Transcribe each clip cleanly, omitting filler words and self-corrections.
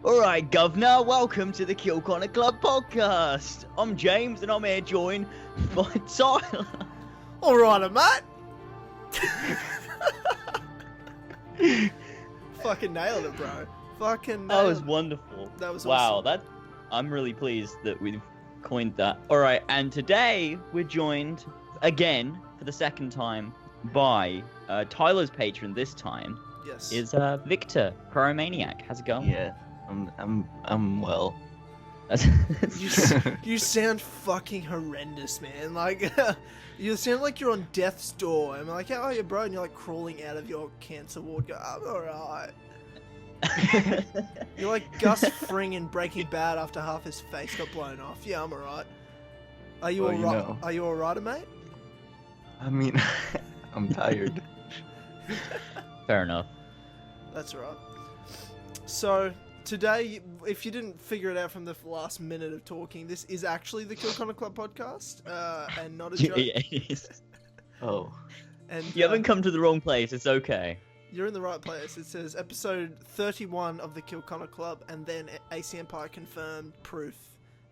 Alright, Governor, welcome to the Kill Corner Club podcast. I'm James and I'm here joined by Tyler. Alright, mate. Fucking nailed it, bro. Fucking nailed it. That was wonderful. That was wow, awesome. I'm really pleased that we've coined that. Alright, and today we're joined again for the second time by Tyler's patron this time. Yes. Is Victor, Cryomaniac. How's it going? Yeah, I'm well. You sound fucking horrendous, man. Like, you sound like you're on death's door. I'm like, how are you, bro? And you're like crawling out of your cancer ward. Go, I'm alright. You're like Gus Fring in Breaking Bad after half his face got blown off. Yeah, I'm alright. Are you alright? You know. Are you alright, mate? I mean, I'm tired. Fair enough. That's right. So, today, if you didn't figure it out from the last minute of talking, this is actually the Kill Corner Club podcast, and not a joke. Yeah, it is. Oh. And You haven't come to the wrong place, it's okay. You're in the right place. It says episode 31 of the Kill Corner Club, and then AC Empire confirmed, proof,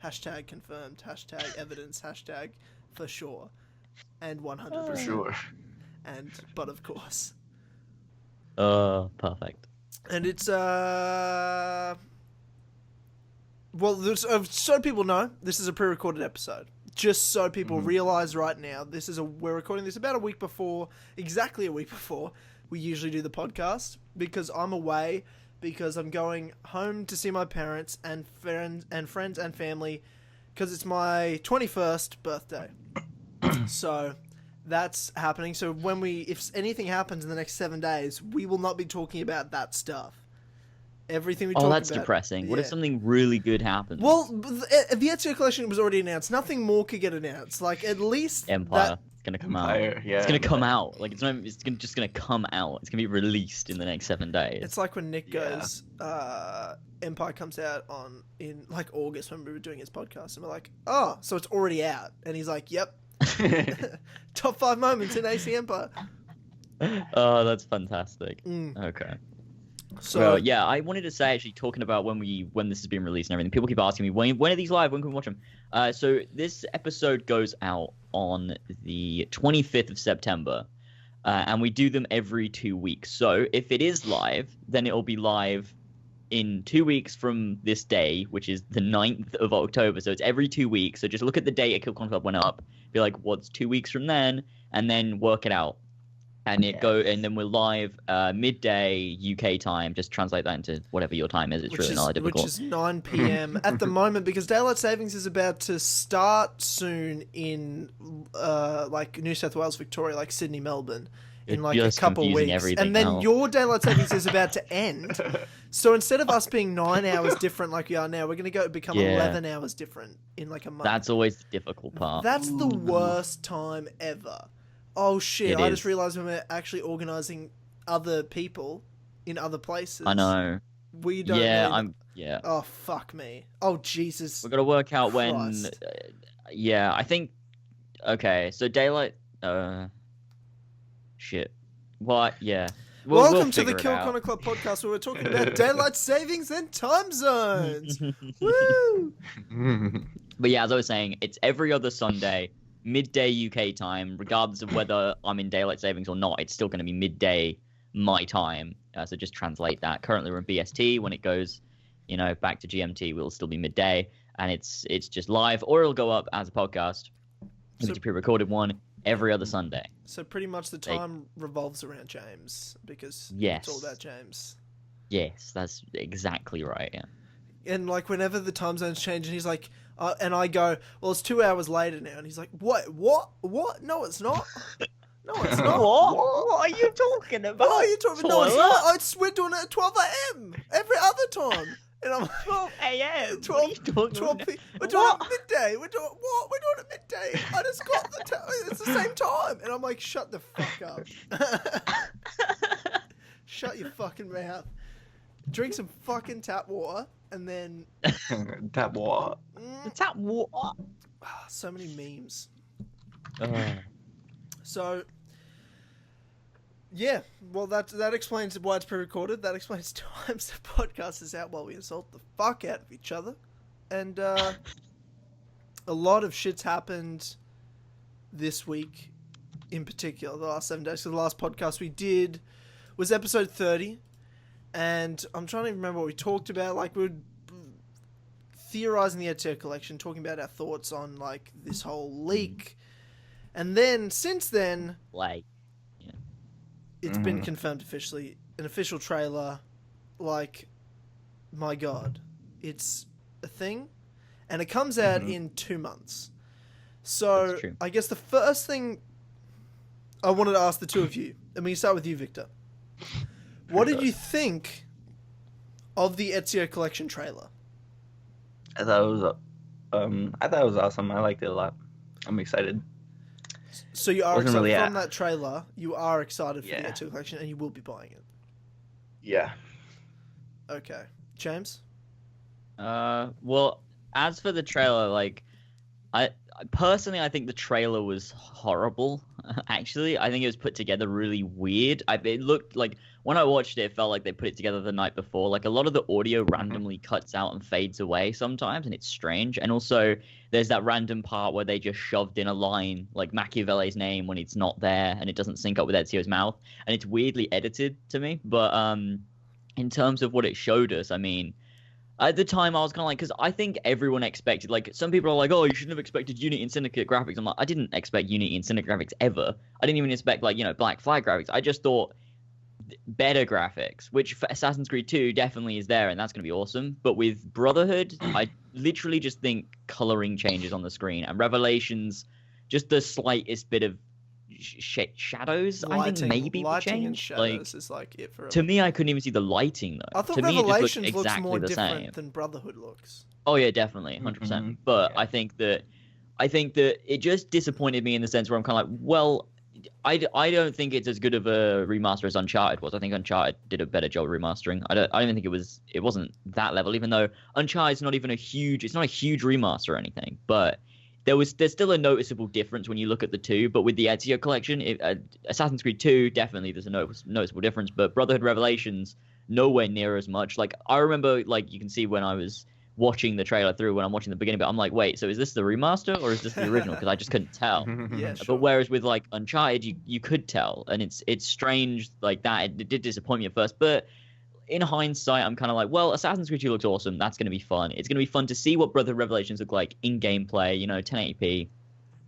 hashtag confirmed, hashtag evidence, hashtag for sure, and 100%. For sure. And, but of course. Perfect. And it's, well, so people know, this is a pre-recorded episode. Just so people realize right now, we're recording this about a week before, exactly a week before we usually do the podcast, because I'm away, because I'm going home to see my parents and friends and family, because it's my 21st birthday. So that's happening. So if anything happens in the next 7 days, we will not be talking about that stuff. Everything we talk about. Oh, that's depressing. What if something really good happens? Well, the Ezio collection was already announced. Nothing more could get announced. Like, at least Empire. It's gonna come out. Yeah, it's gonna come out. Like, just gonna come out. It's gonna be released in the next 7 days. It's like when Nick goes, Empire comes out in like August when we were doing his podcast, and we're like, oh, so it's already out. And he's like, yep. Top 5 moments in AC Empire. Oh, that's fantastic. Okay. So well, yeah, I wanted to say, actually, talking about when this has been released and everything, people keep asking me, when are these live? When can we watch them? So this episode goes out on the 25th of September, and we do them every 2 weeks. So if it is live, then it'll be live in 2 weeks from this day, which is the 9th of October. So it's every 2 weeks. So just look at the date a KillCon Club went up, be like, what's 2 weeks from then, and then work it out. And and then we're live midday UK time. Just translate that into whatever your time is. It's really not that difficult. Which is 9 p.m. at the moment, because daylight savings is about to start soon in like New South Wales, Victoria, like Sydney, Melbourne, in like a couple weeks. And then your daylight savings is about to end. So instead of us being 9 hours different like we are now, we're going to become 11 hours different in like a month. That's always the difficult part. That's the worst time ever. Oh shit, I just realised when we're actually organising other people in other places. I know. We don't Yeah. Oh, fuck me. Oh, Jesus. We've got to work out Christ. when... I think... Okay, so daylight... Shit. What? Yeah. Welcome to the Kill Corner Club podcast, where we're talking about daylight savings and time zones. Woo! But yeah, as I was saying, it's every other Sunday... midday UK time, regardless of whether I'm in daylight savings or not. It's still going to be midday my time. So just translate that. Currently we're in BST. When it goes, back to GMT, we'll still be midday, and it's just live, or it'll go up as a podcast. It's a pre-recorded one every other Sunday. So pretty much the time revolves around James, because it's all about James. Yes, that's exactly right. Yeah. And like whenever the time zones change, and he's like, and I go, well, it's 2 hours later now, and he's like, what? No, it's not. No, it's not. What are you talking about? What are you talking about? No, it's not. We're doing it at 12 a.m. every other time. And I'm like, 12 a.m. 12 We're doing it midday. We're doing it midday. I just got it's the same time. And I'm like, shut the fuck up. Shut your fucking mouth. Drink some fucking tap water, and then... Tap water. Tap water. So many memes. So, Yeah, well, that explains why it's pre-recorded. That explains times the podcast is out while we insult the fuck out of each other. And a lot of shit's happened this week, in particular, the last 7 days. So the last podcast we did was episode 30, and I'm trying to remember what we talked about. Like, we were theorizing the Ezio collection, talking about our thoughts on, like, this whole leak. And then, since then... Like... It's been confirmed officially. An official trailer. Like, my God. It's a thing. And it comes out in 2 months. So, I guess the first thing I wanted to ask the two of you, and we can start with you, Victor. What did you think of the Ezio Collection trailer? I thought it was awesome. I liked it a lot. I'm excited. So you are excited from that trailer. You are excited for the Ezio Collection, and you will be buying it. Yeah. Okay, James. Well, as for the trailer, like, I personally think the trailer was horrible. Actually, I think it was put together really weird. It looked like when I watched it, it felt like they put it together the night before. Like, a lot of the audio randomly cuts out and fades away sometimes, and it's strange. And also, there's that random part where they just shoved in a line like Machiavelli's name when it's not there, and it doesn't sync up with Ezio's mouth, and it's weirdly edited to me. But in terms of what it showed us, I mean, at the time I was kind of like, because I think everyone expected, like, some people are like, oh, you shouldn't have expected Unity and Syndicate graphics. I'm like, I didn't expect Unity and Syndicate graphics ever. I didn't even expect, like, Black Flag graphics. I just thought better graphics, which for Assassin's Creed 2 definitely is there, and that's going to be awesome. But with Brotherhood, I literally just think coloring changes on the screen, and Revelations, just the slightest bit of shadows, I think maybe will change. And shadows is like it for to me, I couldn't even see the lighting though. I thought to Revelations me, it just looked exactly looks more the different same. than Brotherhood looks. Oh yeah, definitely, 100%. But I think that it just disappointed me in the sense where I'm kind of like, well, I don't think it's as good of a remaster as Uncharted was. I think Uncharted did a better job remastering. I don't even think it wasn't that level, even though Uncharted's not a huge remaster or anything. But there's still a noticeable difference when you look at the two. But with the Ezio collection, Assassin's Creed 2, definitely there's a noticeable difference. But Brotherhood Revelations, nowhere near as much. Like, I remember, like, you can see when I was watching the trailer through, when I'm watching the beginning, but I'm like, wait, so is this the remaster or is this the original? Because I just couldn't tell. Yeah, sure. But whereas with, like, Uncharted, you could tell, and it's strange like that. It did disappoint me at first, but in hindsight, I'm kind of like, well, Assassin's Creed 2 looks awesome. That's going to be fun. It's going to be fun to see what Brotherhood Revelations look like in gameplay, 1080p.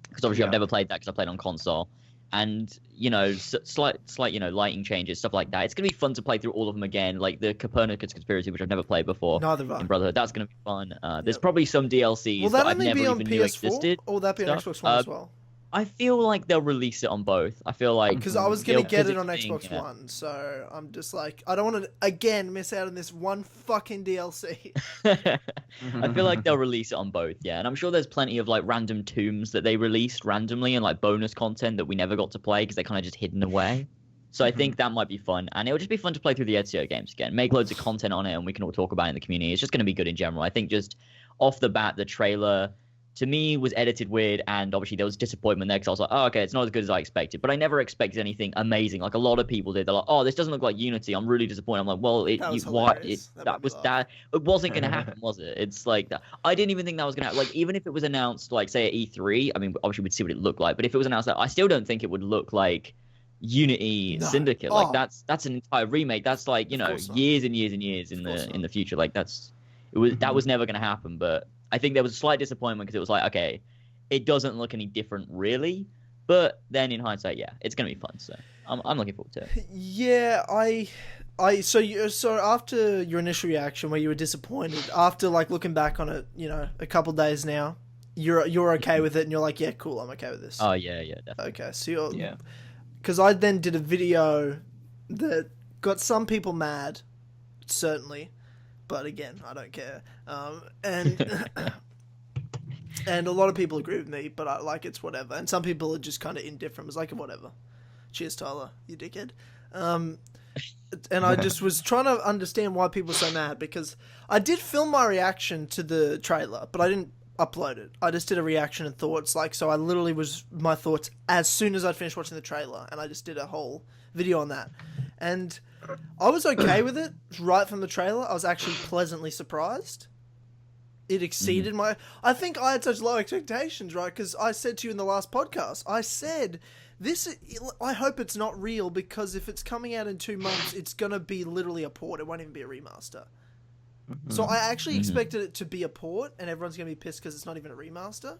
Because obviously I've never played that because I played on console. And, slight lighting changes, stuff like that. It's going to be fun to play through all of them again, like the Copernicus Conspiracy, which I've never played before. Neither have I. In Brotherhood. That's going to be fun. There's probably some DLCs that I've never even knew existed. Or will that be on Xbox One as well? I feel like they'll release it on both. I feel like... Because I was going to get it on Xbox One, so I'm just like, I don't want to, again, miss out on this one fucking DLC. I feel like they'll release it on both, yeah. And I'm sure there's plenty of, like, random tombs that they released randomly and, like, bonus content that we never got to play because they're kind of just hidden away. So I think that might be fun. And it'll just be fun to play through the Ezio games again. Make loads of content on it and we can all talk about it in the community. It's just going to be good in general. I think just off the bat, the trailer... to me, was edited weird, and obviously there was disappointment there because I was like, oh, okay, it's not as good as I expected. But I never expected anything amazing. Like a lot of people did. They're like, oh, this doesn't look like Unity. I'm really disappointed. I'm like, well, it wasn't going to happen, was it? It's like that. I didn't even think that was going to happen. Like, even if it was announced, like, say, at E3, I mean, obviously we'd see what it looked like. But if it was announced that, I still don't think it would look like Unity Syndicate. Like, that's an entire remake. That's like, years and years and years in the future. Like, that was never going to happen. But I think there was a slight disappointment because it was like, okay, it doesn't look any different really. But then in hindsight, yeah, it's going to be fun. So I'm looking forward to it. Yeah, so after your initial reaction where you were disappointed, after like looking back on it, a couple days now, you're okay with it and you're like, yeah, cool, I'm okay with this. Oh yeah, definitely. Okay, so because I then did a video that got some people mad, certainly. But again, I don't care. And and a lot of people agree with me, but I like it's whatever. And some people are just kind of indifferent. It's like whatever. Cheers, Tyler, you dickhead. And I just was trying to understand why people are so mad because I did film my reaction to the trailer, but I didn't upload it. I just did a reaction and thoughts. Like, so I literally was my thoughts as soon as I'd finished watching the trailer, and I just did a whole video on that. And I was okay with it right from the trailer. I was actually pleasantly surprised. It exceeded my... I think I had such low expectations, right? Because I said to you in the last podcast, I said, I hope it's not real, because if it's coming out in 2 months, it's going to be literally a port. It won't even be a remaster. So I actually expected it to be a port, and everyone's going to be pissed because it's not even a remaster.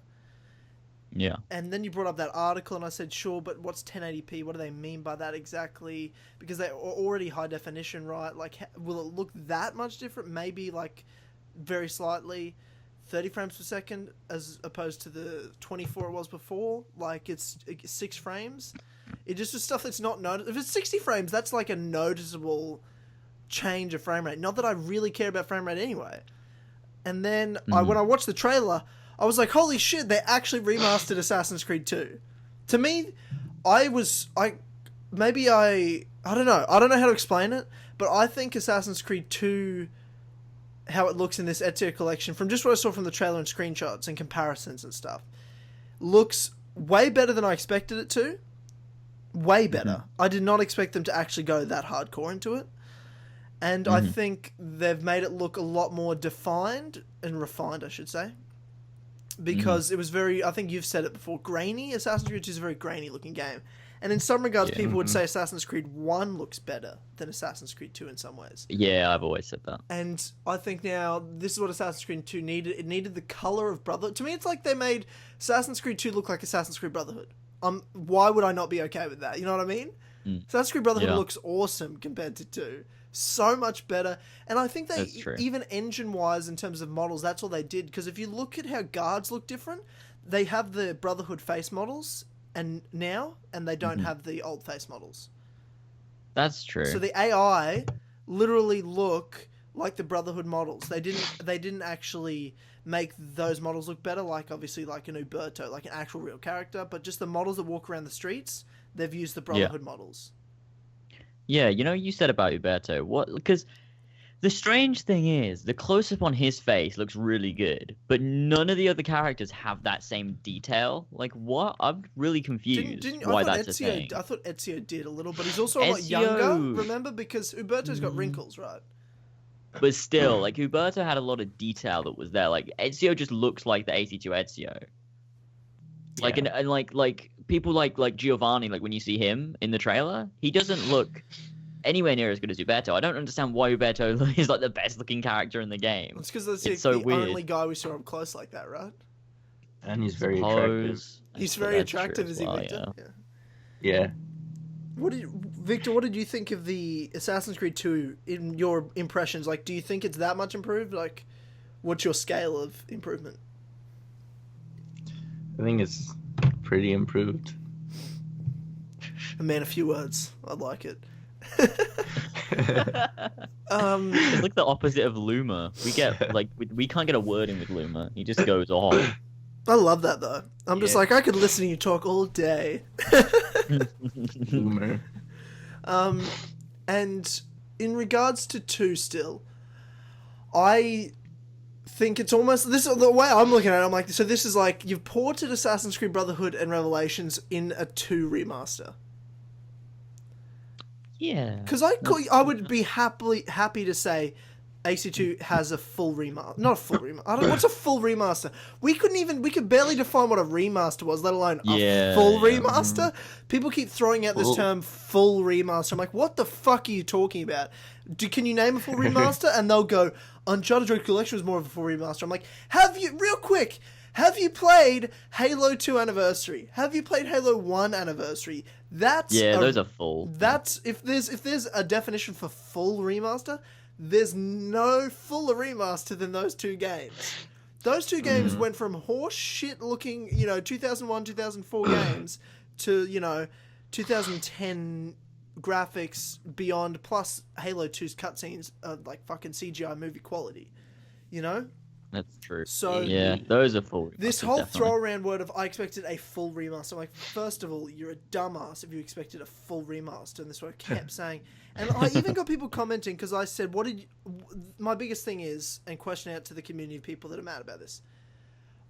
Yeah. And then you brought up that article, and I said, sure, but what's 1080p? What do they mean by that exactly? Because they're already high definition, right? Like, will it look that much different? Maybe, like, very slightly 30 frames per second as opposed to the 24 it was before. Like, it's 6 frames. It just is stuff that's not noticeable. If it's 60 frames, that's like a noticeable change of frame rate. Not that I really care about frame rate anyway. And then when I watched the trailer, I was like, holy shit, they actually remastered Assassin's Creed 2. To me, I don't know. I don't know how to explain it, but I think Assassin's Creed 2, how it looks in this Ezio collection, from just what I saw from the trailer and screenshots and comparisons and stuff, looks way better than I expected it to. Way better. I did not expect them to actually go that hardcore into it. And I think they've made it look a lot more defined and refined, I should say. Because it was very, I think you've said it before, grainy. Assassin's Creed 2 is a very grainy looking game. And in some regards, people would say Assassin's Creed 1 looks better than Assassin's Creed 2 in some ways. Yeah, I've always said that. And I think now, this is what Assassin's Creed 2 needed. It needed the color of Brotherhood. To me, it's like they made Assassin's Creed 2 look like Assassin's Creed Brotherhood. Why would I not be okay with that? You know what I mean? Assassin's Creed Brotherhood looks awesome compared to 2. So much better. And I think they, even engine-wise, in terms of models, that's all they did. Because if you look at how guards look different, they have the Brotherhood face models and they don't have the old face models. That's true. So the AI literally look like the Brotherhood models. They didn't actually make those models look better, like obviously like an Uberto, like an actual real character, but just the models that walk around the streets, they've used the Brotherhood models. Yeah, you said about Uberto. Because the strange thing is, the close-up on his face looks really good, but none of the other characters have that same detail. Like, what? I'm really confused why that's a thing. I thought Ezio did a little, but he's also a lot younger, remember? Because Uberto's got wrinkles, right? But still, like, Uberto had a lot of detail that was there. Like, Ezio just looks like the AC2 Ezio. Like, and like people like Giovanni, like when you see him in the trailer, he doesn't look anywhere near as good as Uberto. I don't understand why Uberto is like the best looking character in the game. It's because that's so the weird. Only guy we saw up close like that, right? And he's very attractive. He's very attractive, is he, Victor? Yeah. Victor, what did you think of the Assassin's Creed 2 in your impressions? Like, do you think it's that much improved? Like, what's your scale of improvement? I think it's pretty improved. A man of few words. I like it. It's like the opposite of Luma. We get we can't get a word in with Luma. He just goes on. I love that though. I'm just like, I could listen to you talk all day. Luma. And in regards to 2 still, I think it's almost, this is the way I'm looking at it. I'm like, so this is like, you've ported Assassin's Creed Brotherhood and Revelations in a 2 remaster. Yeah. Because I would be happy to say AC2 has a full remaster. Not a full remaster. What's a full remaster? We could barely define what a remaster was, let alone a full remaster. People keep throwing out this term full remaster. I'm like, what the fuck are you talking about? Can you name a full remaster? And they'll go, Uncharted Road Collection was more of a full remaster. I'm like, have you played Halo 2 Anniversary? Have you played Halo 1 Anniversary? Those are full. That's if there's a definition for full remaster, there's no fuller remaster than those 2 games. Those 2 games went from horse shit looking, 2001, 2004 games to, 2010 graphics beyond, plus Halo 2's cutscenes are like fucking CGI movie quality, That's true. So yeah, those are full. This whole throw around word of I expected a full remaster. I'm like, first of all, you're a dumbass if you expected a full remaster, and this is what I kept saying. And I even got people commenting because I said, my biggest thing is, and question out to the community of people that are mad about this,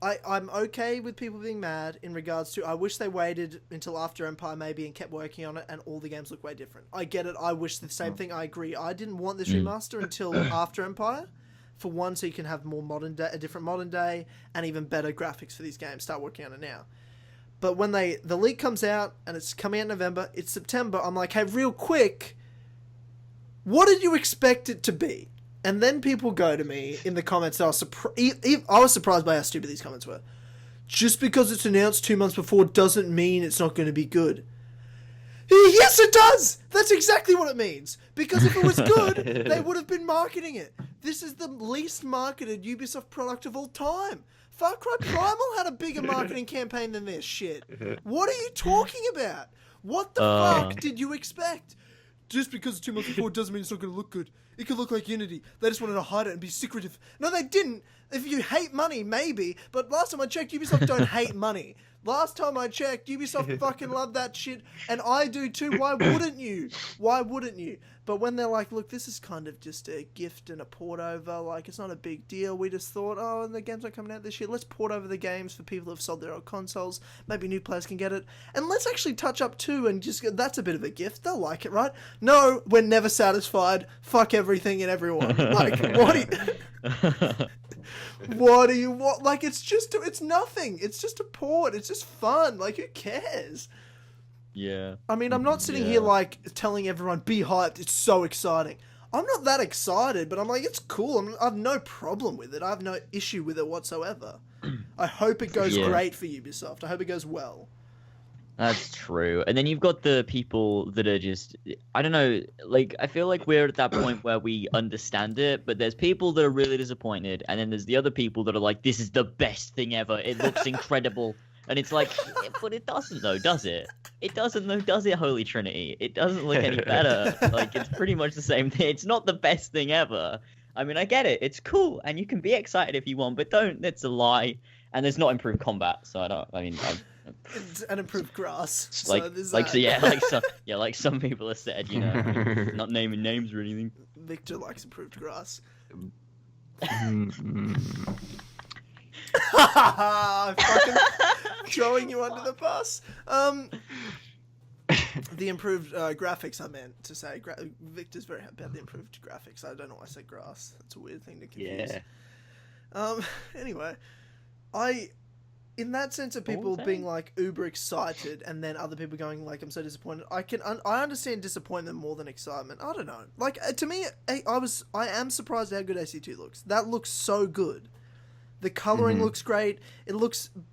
I'm okay with people being mad in regards to I wish they waited until after Empire maybe and kept working on it and all the games look way different. I get it. I wish the same thing. I agree. I didn't want this remaster until after Empire. For one, so you can have more a different modern day and even better graphics for these games. Start working on it now. But when the leak comes out and it's coming out in November, it's September, I'm like, hey, real quick, what did you expect it to be? And then people go to me in the comments, I was surprised by how stupid these comments were. Just because it's announced 2 months before doesn't mean it's not going to be good. Yes, it does! That's exactly what it means. Because if it was good, they would have been marketing it. This is the least marketed Ubisoft product of all time. Far Cry Primal had a bigger marketing campaign than this shit. What are you talking about? What the fuck did you expect? Just because it's 2 months before doesn't mean it's not going to look good. It could look like Unity. They just wanted to hide it and be secretive. No, they didn't. If you hate money, maybe. But last time I checked, Ubisoft don't hate money. Last time I checked, Ubisoft fucking love that shit. And I do too. Why wouldn't you? Why wouldn't you? But when they're like, look, this is kind of just a gift and a port over. Like, it's not a big deal. We just thought, oh, and the games are coming out this year. Let's port over the games for people who have sold their old consoles. Maybe new players can get it. And let's actually touch up too and just, that's a bit of a gift. They'll like it, right? No, we're never satisfied. Fuck everything and everyone. Like, what do you want? Like, it's nothing. It's just a port. It's just fun. Like, who cares? Yeah. I mean, I'm not sitting here, like, telling everyone, be hyped, it's so exciting. I'm not that excited, but I'm like, it's cool. I have no problem with it. I have no issue with it whatsoever. I hope it goes great for Ubisoft. I hope it goes well. That's true. And then you've got the people that are just, I don't know, like, I feel like we're at that point where we understand it, but there's people that are really disappointed, and then there's the other people that are like, this is the best thing ever. It looks incredible. And it's like, but it doesn't, though, does it? It doesn't, though, does it, Holy Trinity? It doesn't look any better. Like, it's pretty much the same thing. It's not the best thing ever. I mean, I get it. It's cool, and you can be excited if you want, but don't. That's a lie. And there's not improved combat, so It's an improved grass. Like some people have said, you know, not naming names or anything. Victor likes improved grass. Fucking throwing you under the bus. The improved graphics, I meant to say. Victor's very happy about the improved graphics. I don't know why I said grass. That's a weird thing to confuse. Yeah. Anyway, in that sense of people being like uber excited and then other people going like, I'm so disappointed, I understand disappointment more than excitement. I don't know. Like, to me, I am surprised at how good AC2 looks. That looks so good. The coloring looks great.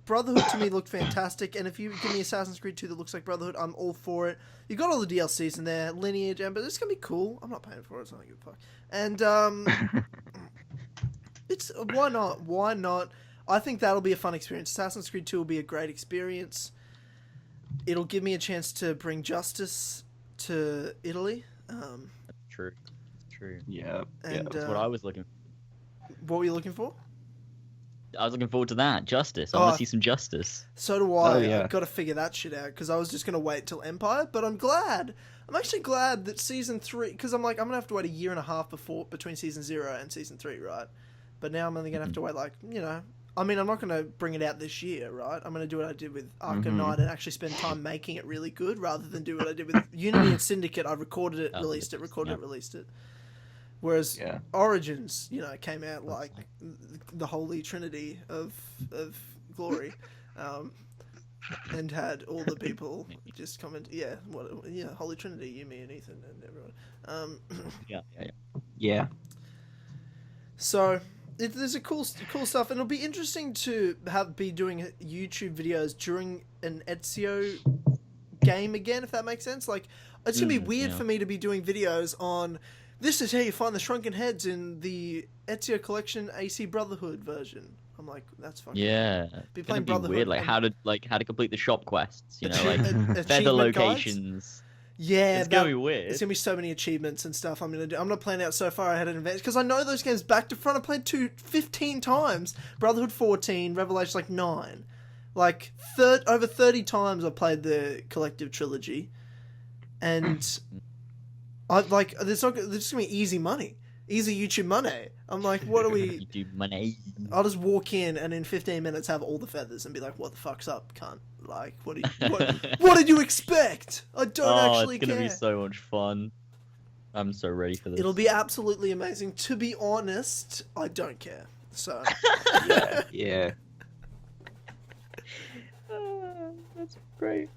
Brotherhood to me looked fantastic. And if you give me Assassin's Creed 2 that looks like Brotherhood, I'm all for it. You got all the DLCs in there, Lineage, but it's gonna be cool. I'm not paying for it. It's not a good fuck. And it's why not? Why not? I think that'll be a fun experience. Assassin's Creed 2 will be a great experience. It'll give me a chance to bring justice to Italy. True. Yeah. And That's what I was looking for. What were you looking for? I was looking forward to that. Justice. I want to see some justice. So do I. Oh, yeah. I've got to figure that shit out because I was just going to wait till Empire, but I'm glad. I'm actually glad that Season 3, because I'm like, I'm going to have to wait a year and a half between Season 0 and Season 3, right? But now I'm only going to have to wait, like, you know, I mean, I'm not going to bring it out this year, right? I'm going to do what I did with Arkham Knight and actually spend time making it really good rather than do what I did with Unity and Syndicate. I recorded it, released it, released it. Whereas Origins, you know, came out like the holy trinity of glory, and had all the people just comment, holy trinity, you, me, and Ethan, and everyone. Yeah. So there's a cool stuff, and it'll be interesting to be doing YouTube videos during an Ezio game again, if that makes sense. Like, it's gonna be weird for me to be doing videos on. This is how you find the shrunken heads in the Ezio Collection AC Brotherhood version. I'm like, that's fucking be playing Brotherhood. Weird, how to complete the shop quests, you know, like feather locations. Guides? Yeah, it's gonna be weird. It's gonna be so many achievements and stuff. I'm not planning out so far ahead in advance because I know those games back to front. I played 15 times. Brotherhood 14, Revelation like 9, like over 30 times I played the collective trilogy, and. There's just gonna be easy money. Easy YouTube money. I'm like, what are we... YouTube money. I'll just walk in and in 15 minutes have all the feathers and be like, what the fuck's up, cunt? Like, what did you expect? I don't actually care. It's gonna be so much fun. I'm so ready for this. It'll be absolutely amazing. To be honest, I don't care. So... Yeah. That's great.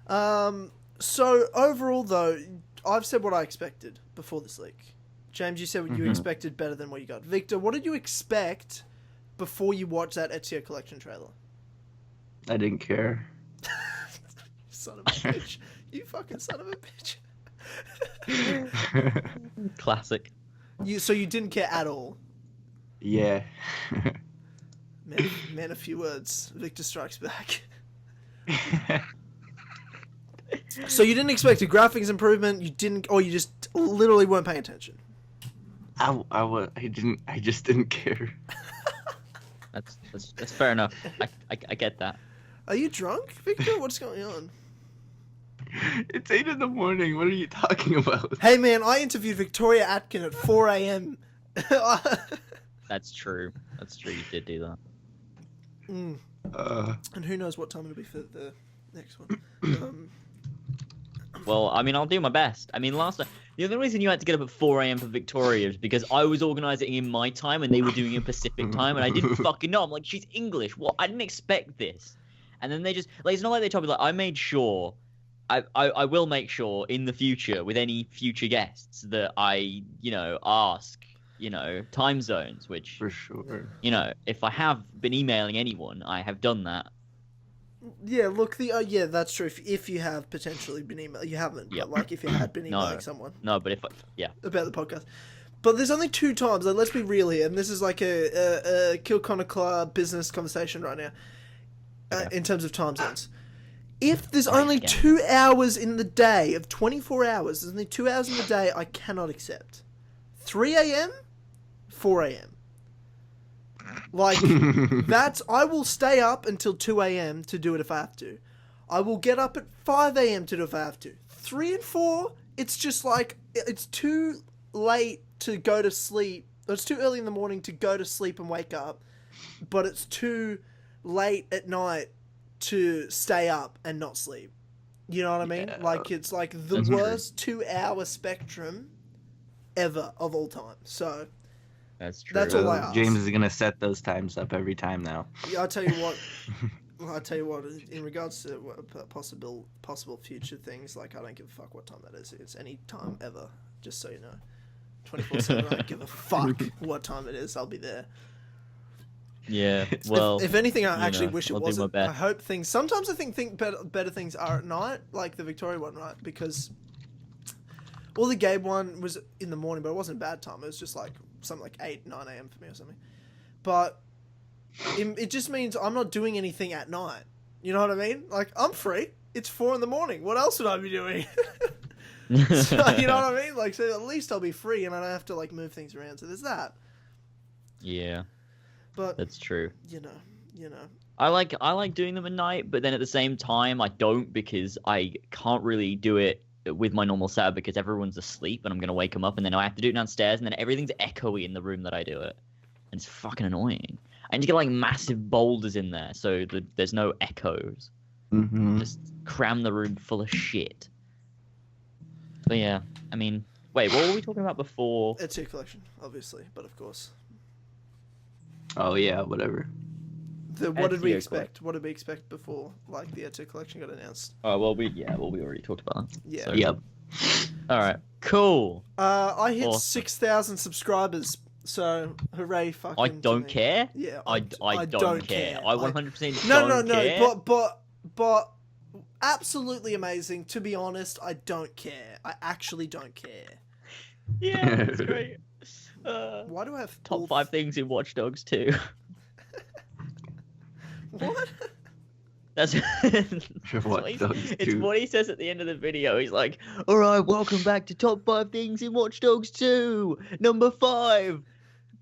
So overall, though, I've said what I expected before this leak. James, you said what you expected better than what you got. Victor, what did you expect before you watched that Ezio collection trailer? I didn't care. Son of a bitch. You fucking son of a bitch. Classic. So you didn't care at all? Yeah. Man, a few words. Victor strikes back. So you didn't expect a graphics improvement, you just literally weren't paying attention. I just didn't care. That's fair enough. I get that. Are you drunk, Victor? What's going on? It's 8 in the morning. What are you talking about? Hey man, I interviewed Victoria Atkin at 4 a.m. That's true. You did do that. And who knows what time it'll be for the next one. Well, I mean, I'll do my best. I mean, the only reason you had to get up at 4 a.m. for Victoria is because I was organising in my time and they were doing it in Pacific time, and I didn't fucking know. I'm like, she's English. What? I didn't expect this. And then they just, like, it's not like they told me, like, I made sure, I will make sure in the future with any future guests that I, ask, time zones, which, for sure, if I have been emailing anyone, I have done that. Yeah, look, that's true. If you have potentially been emailing, you haven't. Yep. But like, if you had been emailing someone. No, but about the podcast. But there's only 2 times. Like, let's be real here, and this is like a Kill Connor Club business conversation right now. In terms of time zones, if there's only 2 hours in the day of 24 hours, there's only 2 hours in the day I cannot accept. 3 a.m., 4 a.m. Like, I will stay up until 2 a.m. to do it if I have to. I will get up at 5 a.m. to do it if I have to. 3 and 4, it's just like, it's too late to go to sleep. It's too early in the morning to go to sleep and wake up, but it's too late at night to stay up and not sleep. You know what I mean? Like, it's like the worst 2-hour spectrum ever of all time. So... That's true. That's all I ask. James is gonna set those times up every time now. Yeah, I'll tell you what. In regards to possible future things, like, I don't give a fuck what time that is. It's any time ever. Just so you know, 24/7. I don't give a fuck what time it is. I'll be there. Yeah. Well, if anything, I actually wish it I'll wasn't. do my best. I hope things. Sometimes I think better things are at night, like the Victoria one, right? Because the Gabe one was in the morning, but it wasn't a bad time. It was just like something like 8, 9 a.m. for me or something. But it just means I'm not doing anything at night. You know what I mean? Like, I'm free. It's 4 in the morning. What else would I be doing? So, you know what I mean? Like, so at least I'll be free and I don't have to, like, move things around. So there's that. Yeah. But that's true. You know. I like doing them at night, but then at the same time I don't, because I can't really do it with my normal setup because everyone's asleep and I'm going to wake them up, and then I have to do it downstairs, and then everything's echoey in the room that I do it. And it's fucking annoying. I need to get like massive boulders in there so that there's no echoes. Mm-hmm. Just cram the room full of shit. But yeah, I mean, wait, what were we talking about before? It's your collection, obviously, but of course. Oh yeah, whatever. What did we expect? What did we expect before, like, the Ezio collection got announced? Oh, well, we already talked about that. Yeah. So. Yep. All right. Cool. I hit Awesome. 6,000 subscribers, so hooray! Fucking. I don't care. Yeah. I don't care. I 100% No, care. but absolutely amazing. To be honest, I don't care. I actually don't care. Yeah, that's great. Why do I have top 5 things in Watch Dogs 2? What? That's It's what he says at the end of the video. He's like, "All right, welcome back to top 5 things in Watch Dogs 2. Number 5,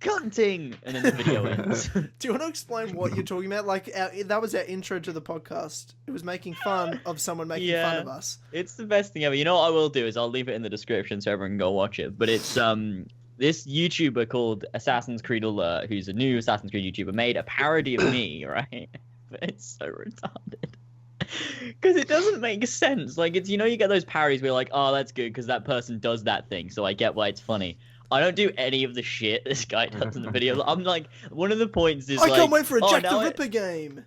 cunting." And then the video ends. Do you want to explain what you're talking about? Like, that was our intro to the podcast. It was making fun of someone making fun of us. It's the best thing ever. You know what I will do is I'll leave it in the description so everyone can go watch it. But it's this YouTuber called Assassin's Creed Alert, who's a new Assassin's Creed YouTuber, made a parody of me, right? But it's so retarded. Because it doesn't make sense. Like, it's, you get those parodies where you're like, oh, that's good because that person does that thing, so I get why it's funny. I don't do any of the shit this guy does in the video. I'm like, one of the points is I can't wait for a Jack the Ripper game.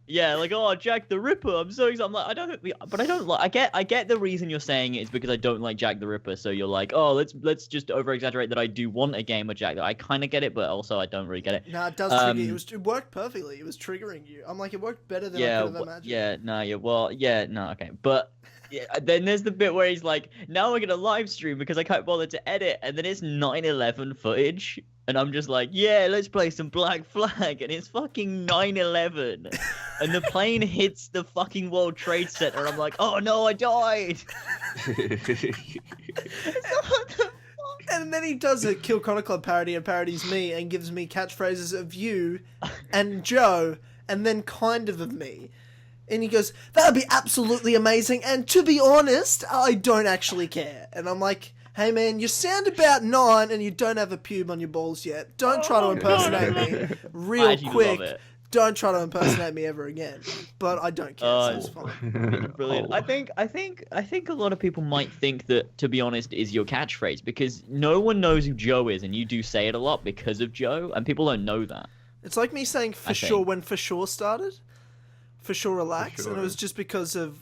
Yeah, like, oh, Jack the Ripper. I'm so excited. I'm like, I don't like. I get the reason you're saying it is because I don't like Jack the Ripper. So you're like, oh, let's just over exaggerate that I do want a game of Jack. I kind of get it, but also I don't really get it. No, it does trigger you. It worked perfectly. It was triggering you. I'm like, it worked better than I could have imagined. Okay, but. Yeah, then there's the bit where he's like, now we're gonna live stream because I can't bother to edit, and then it's 9/11 footage, and I'm just like, yeah, let's play some Black Flag, and it's fucking 9/11, and the plane hits the fucking World Trade Center, and I'm like, oh no, I died. And then he does a Kill Connor Club parody and parodies me and gives me catchphrases of you and Joe, and then kind of me. And he goes, that would be absolutely amazing, and to be honest, I don't actually care. And I'm like, hey man, you sound about 9 and you don't have a pube on your balls yet. Don't try to impersonate me real quick. Don't try to impersonate me ever again. But I don't care, so it's fine. Brilliant. I think a lot of people might think that, to be honest, is your catchphrase, because no one knows who Joe is, and you do say it a lot because of Joe, and people don't know that. It's like me saying for sure when for sure started. For sure, relax, for sure. And it was just because of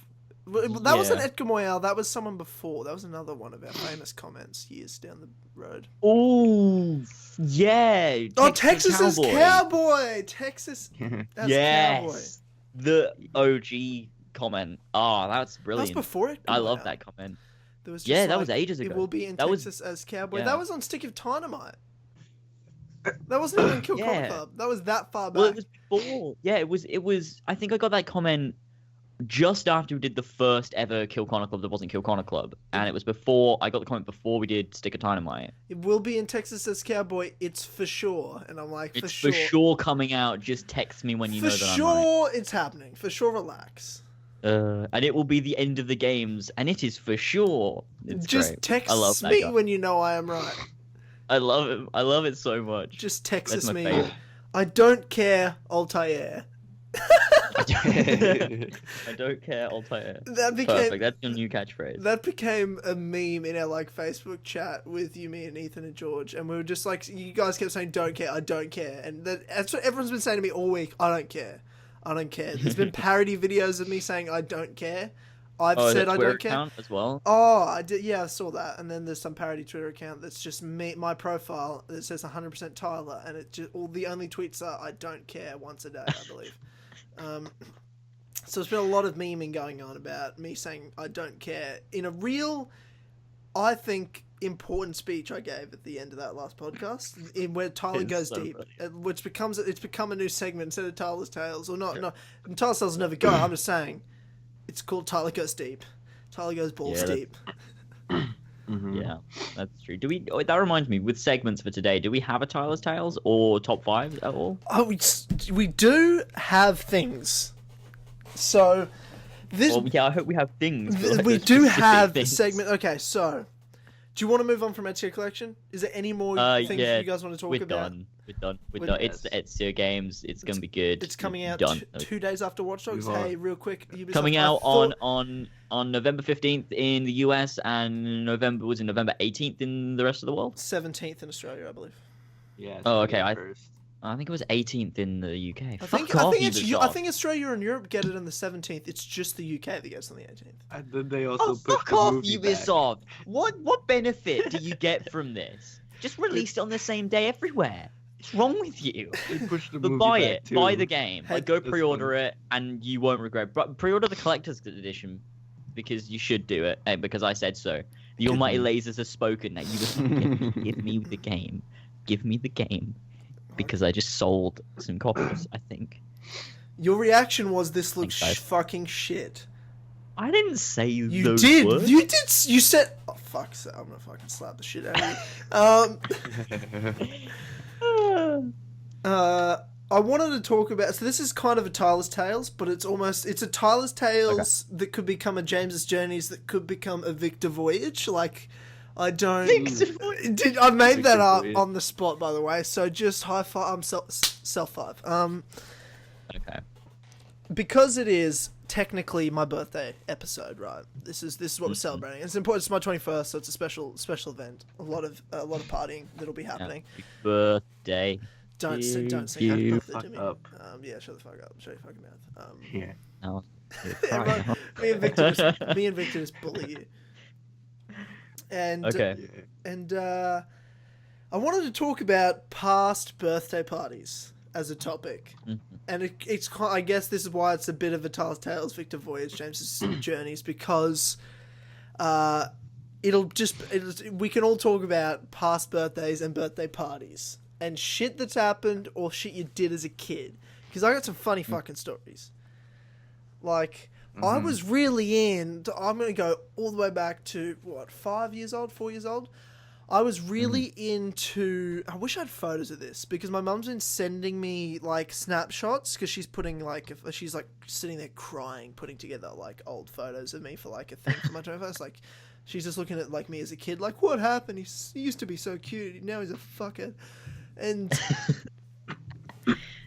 that wasn't Edgar Moyal. That was someone before. That was another one of our famous comments years down the road. Oh yeah! Texas is cowboy. Texas as cowboy. The OG comment. Oh, that's brilliant. That was before Edgar Moyal. I love that comment. There was that was ages ago. It will be in Texas as cowboy. Yeah. That was on Stick of Dynamite. That wasn't even Kill Connor Club. That was that far back. Well, it was before. Yeah, it was. I think I got that comment just after we did the first ever Kill Connor Club that wasn't Kill Connor Club, and it was before. I got the comment before we did Stick of Dynamite. It will be in Texas as cowboy. It's for sure, and I'm like, it's for sure coming out. Just text me when you know that I'm right. For sure, it's happening. For sure, relax. And it will be the end of the games, and it is for sure. It's just great. Text me when you know I am right. I love it. I love it so much. Just text me. Favorite. I don't care, Altair. I don't care, Altair. Perfect. That's your new catchphrase. That became a meme in our Facebook chat with you, me, and Ethan and George, and we were just like, you guys kept saying, "Don't care, I don't care," and that's what everyone's been saying to me all week. I don't care. I don't care. There's been parody videos of me saying I don't care. I've said I don't care. Account as well. Oh, I did. Yeah, I saw that. And then there's some parody Twitter account that's just me, my profile that says 100% Tyler, and it just the only tweets are I don't care once a day, I believe. So there's been a lot of memeing going on about me saying I don't care in a real, I think, important speech I gave at the end of that last podcast, in where Tyler goes deep, which it's become a new segment instead of Tyler's Tales, or not. No, Tyler's Tales never go. I'm just saying. It's called Tyler Goes Deep. Tyler Goes Balls Deep. Mm-hmm. Yeah, that's true. That reminds me, with segments for today, do we have a Tyler's Tales or top 5 at all? Oh, we do have things. So this. Well, yeah, I hope we have things. We do have segment. Okay, so do you want to move on from Ezio Collection? Is there any more things you guys want to talk about? We're done. It's the Ezio games. It's gonna be good. It's coming out 2 days after Watch Dogs. Hey, real quick, Ubisoft, coming out on November 15th in the US and November 18th in the rest of the world. 17th in Australia, I believe. Yeah. Oh, okay. I think it was 18th in the UK. I think Australia and Europe get it on the 17th. It's just the UK that gets on the 18th. And then they also fuck off, Ubisoft. What benefit do you get from this? Just release it on the same day everywhere. What's wrong with you? But buy it. Too. Buy the game. Go pre-order it, and you won't regret. But pre-order the collector's edition because you should do it. Because I said so. The almighty lasers have spoken. Now give me the game. Give me the game. Because I just sold some copies. I think. Your reaction was this looks fucking shit. I didn't say you those did. words. You did. You said. Oh fuck! I'm gonna fucking slap the shit out of you. I wanted to talk about. So this is kind of a Tyler's Tales, but it's a Tyler's Tales that could become a James's Journeys, that could become a Victor Voyage. Like, I don't. Victor voice. I made Victor that up voice. on the spot, by the way. So just high five. Self five. Okay. Because it is technically my birthday episode, right? This is what we're celebrating. It's important. It's my 21st, so it's a special event. A lot of partying that'll be happening. Happy birthday. Don't sing you happy birthday fuck to me. up. Yeah, shut the fuck up. Shut your fucking mouth. Yeah. No. Everyone- me and Victor just bully you. And Okay. and I wanted to talk about past birthday parties as a topic. And it's I guess this is why it's a bit of a Tales Victor voyage, James's journeys, because we can all talk about past birthdays and birthday parties and shit that's happened or shit you did as a kid. Because I got some funny fucking stories. Like, I was really I'm going to go all the way back to, 4 years old? I was really into... I wish I had photos of this, because my mum's been sending me, like, snapshots, because she's putting, like... She's, like, sitting there crying, putting together, like, old photos of me for, like, a thing for my 21st. Like, she's just looking at, like, me as a kid, like, what happened? He used to be so cute. Now he's a fuckhead. And...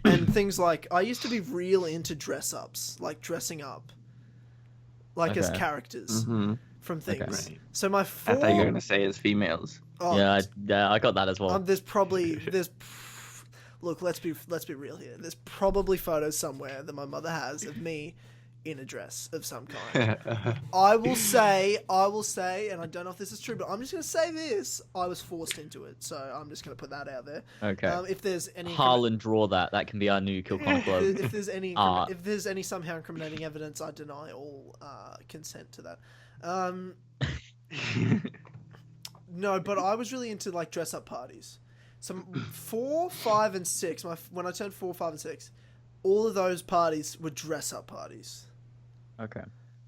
and things like... I used to be real into dress-ups, like, dressing up. Like, as characters. From things. Okay. Right. So my I thought you were gonna say as females. Oh, Yeah, I got that as well. Look, let's be real here. There's probably photos somewhere that my mother has of me in a dress of some kind. I will say, and I don't know if this is true, but I'm just gonna say this: I was forced into it, so I'm just gonna put that out there. Okay. If there's any Harlan, draw that. That can be our new Kill Con Club. if there's any somehow incriminating evidence, I deny all consent to that. No, but I was really into like dress up parties. So 4, 5, and 6. When I turned 4, 5, and 6, all of those parties were dress up parties. Okay.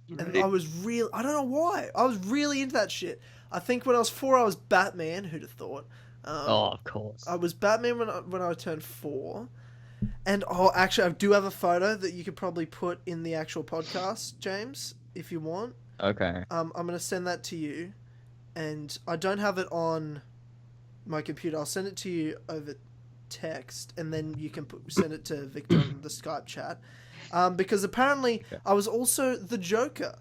And I was I don't know why. I was really into that shit. I think when I was 4, I was Batman. Who'd have thought? Of course. I was Batman when I turned 4. And actually, I do have a photo that you could probably put in the actual podcast, James, if you want. Okay. I'm gonna send that to you, and I don't have it on my computer. I'll send it to you over text, and then you can send it to Victor on the Skype chat. Because apparently I was also the Joker.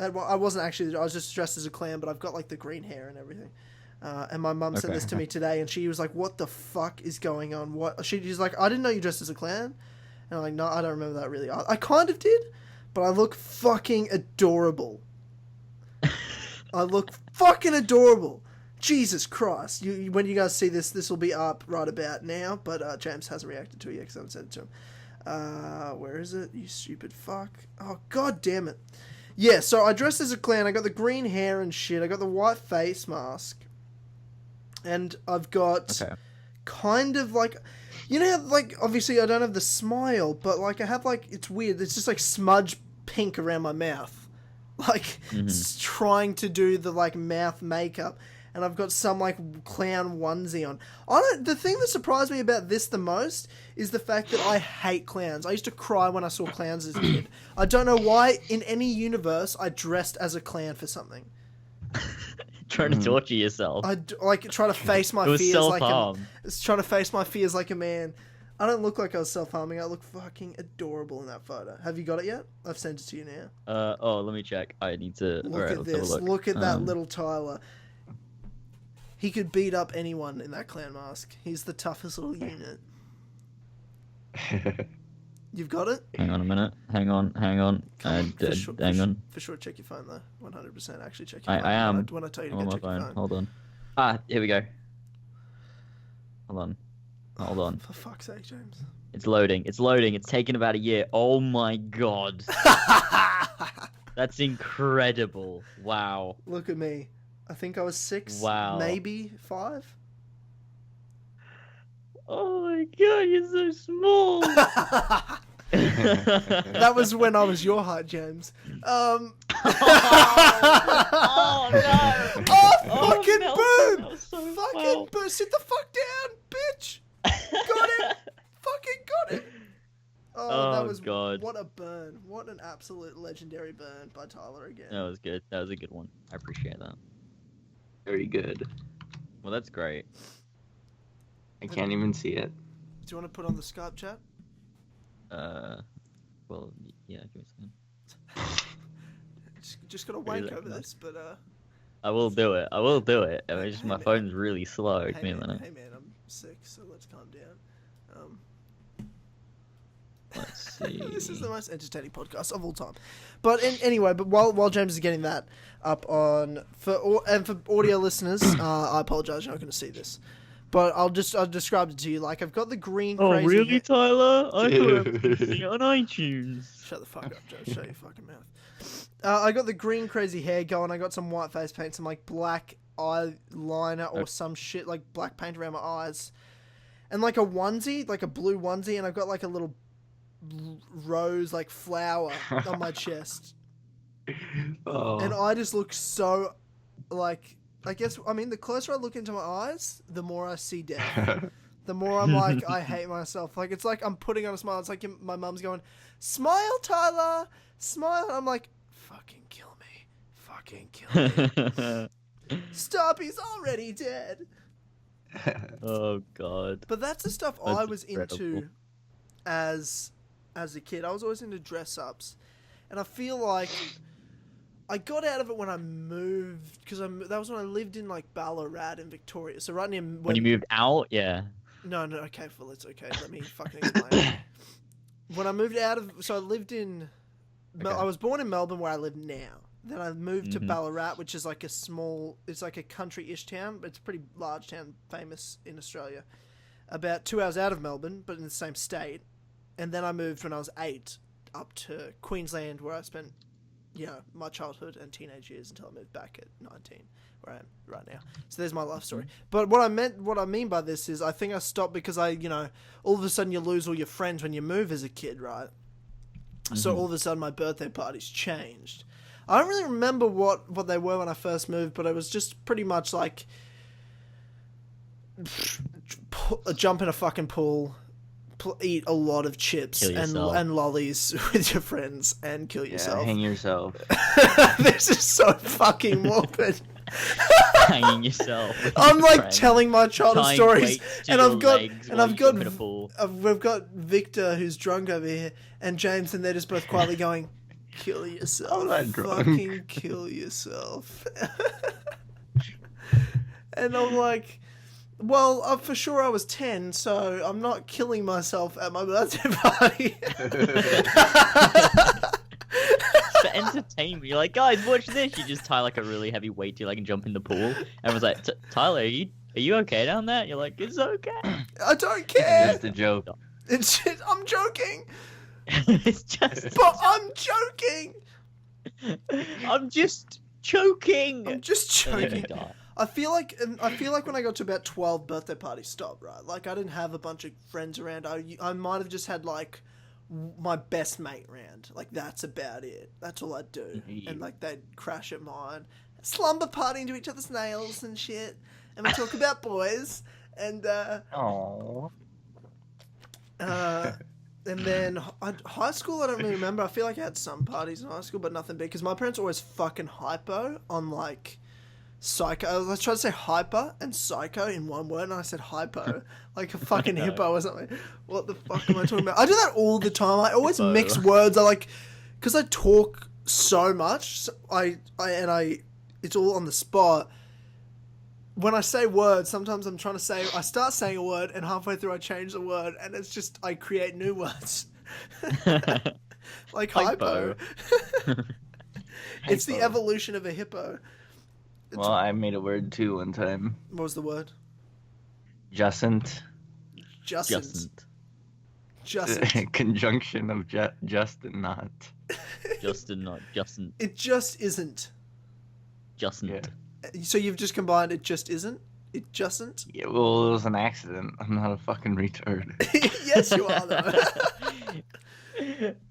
I wasn't actually. I was just dressed as a clown, but I've got like the green hair and everything. And my mum sent this to me today, and she was like, "What the fuck is going on? What?" She's like, "I didn't know you dressed as a clown." And I'm like, "No, I don't remember that really. I kind of did, but I look fucking adorable." I look fucking adorable. Jesus Christ. When you guys see this will be up right about now, but James hasn't reacted to it yet because I haven't sent it to him. Where is it? You stupid fuck. Oh, god damn it. Yeah, so I dressed as a clown. I got the green hair and shit. I got the white face mask. And I've got kind of like... You know how, like, obviously I don't have the smile, but, like, I have, like, it's weird. It's just, like, smudge pink around my mouth. Like, trying to do the, like, mouth makeup. And I've got some, like, clown onesie on. The thing that surprised me about this the most is the fact that I hate clowns. I used to cry when I saw clowns as a kid. I don't know why, in any universe, I dressed as a clown for something. Trying to torture yourself. I, like, try to face my It was fears self-harm. trying to face my fears like a man. I don't look like I was self-harming. I look fucking adorable in that photo. Have you got it yet? I've sent it to you now. Let me check. I need to... Look at this. Look at that little Tyler. He could beat up anyone in that clown mask. He's the toughest little unit. You've got it? Hang on a minute. Hang on. Hang on. For sure, check your phone, though. 100% actually check your phone. I am. When I tell you to I'm go on check my your phone. phone. Hold on. Here we go. Hold on. For fuck's sake, James. It's loading. It's taken about a year. Oh my god. That's incredible. Wow. Look at me. I think I was 6. Wow. Maybe 5. Oh my god, you're so small. That was when I was your height, James. Oh no! Fucking boom! So Fucking boom! Sit the fuck down, bitch! Got it! Fucking got it! Oh, that was God. What a burn! What an absolute legendary burn by Tyler again. That was good. That was a good one. I appreciate that. Very good. Well, that's great. I can't even see it. Do you want to put on the Skype chat? Well, yeah, give me a second. Just gotta wank Really? over this, but I will do it. I will do it. I mean, just Hey, my man. phone's really slow. Give me a minute. Hey man, I'm sick, so let's calm down. Let's see. This is the most entertaining podcast of all time. But anyway, but while James is getting that up on for audio listeners, I apologize, you're not going to see this, but I'll describe it to you. Like I've got the green. Oh, crazy really, Tyler? I thought I Dude. was seeing it on iTunes. Shut the fuck up, Joe. Shut your fucking mouth. I got the green crazy hair going. I got some white face paint, some like black eyeliner or some shit like black paint around my eyes, and like a onesie, like a blue onesie, and I've got like a little rose like flower on my chest, Oh. and I just look so like I guess I mean the closer I look into my eyes, the more I see death. The more I'm like I hate myself. Like it's like I'm putting on a smile. It's like my mum's going, "Smile, Tyler, smile." And I'm like, "Fucking kill me, fucking kill me." Stop, he's already dead. Oh God. But that's the stuff That's I was incredible. into as a kid. I was always into dress ups, and I feel like I got out of it when I moved because that was when I lived in like Ballarat in Victoria. So right near When you moved out, yeah. No, okay, well it's okay. Let me fucking explain. When I moved out of, so I lived in, Okay. I was born in Melbourne where I live now. Then I moved to Mhm. Ballarat, which is like it's like a country-ish town, but it's a pretty large town, famous in Australia. About 2 hours out of Melbourne, but in the same state. And then I moved when I was 8 up to Queensland, where I spent, my childhood and teenage years until I moved back at 19, where I am right now. So there's my life story. But what I mean by this is I think I stopped because all of a sudden you lose all your friends when you move as a kid, right? So all of a sudden my birthday parties changed. I don't really remember what they were when I first moved, but it was just pretty much like jump in a fucking pool, eat a lot of chips Kill yourself. and lollies with your friends, and kill Yeah, yourself. hang yourself. This is so fucking morbid. Hanging yourself. with I'm your like friends. telling my childhood Tying stories, weights to and your I've got legs and while I've you got jump in a pool. we've got Victor who's drunk over here, and James, and they're just both quietly going, "Kill yourself, I'm not drunk." fucking kill yourself." And I'm like, well, for sure I was 10, so I'm not killing myself at my birthday party. For entertainment, you're like, guys, watch this. You just tie like a really heavy weight to you, like, and jump in the pool. Everyone's like, Tyler, are you okay down there? You're like, it's okay. I don't care. Just a joke. It's just, I'm joking, It's just. but I'm joking. I'm just choking. I'm just And then you joking. die. I feel like when I got to about 12, birthday parties stopped, right? Like I didn't have a bunch of friends around. I might have just had like my best mate around. Like that's about it. That's all I'd do. And like they'd crash at mine, slumber partying to each other's nails and shit. And we talk about boys. And Aww. and then high school, I don't really remember. I feel like I had some parties in high school, but nothing big because my parents were always fucking hypo on like. Psycho. I was trying to say hyper and psycho in one word, and I said hypo, like a fucking hippo or something. What the fuck am I talking about? I do that all the time. I always Hippo. mix words. I like, because I talk so much. So it's all on the spot. When I say words, sometimes I start saying a word, and halfway through I change the word, and it's just I create new words, like hypo. It's the Hypo. evolution of a hippo. Well, I made a word too one time. What was the word? Justn't. Justin. Conjunction of just and not. Justin, not Justin. It just isn't. Justin. Yeah. So you've just combined it just isn't? It justn't? Yeah, well, it was an accident. I'm not a fucking retard. Yes, you are,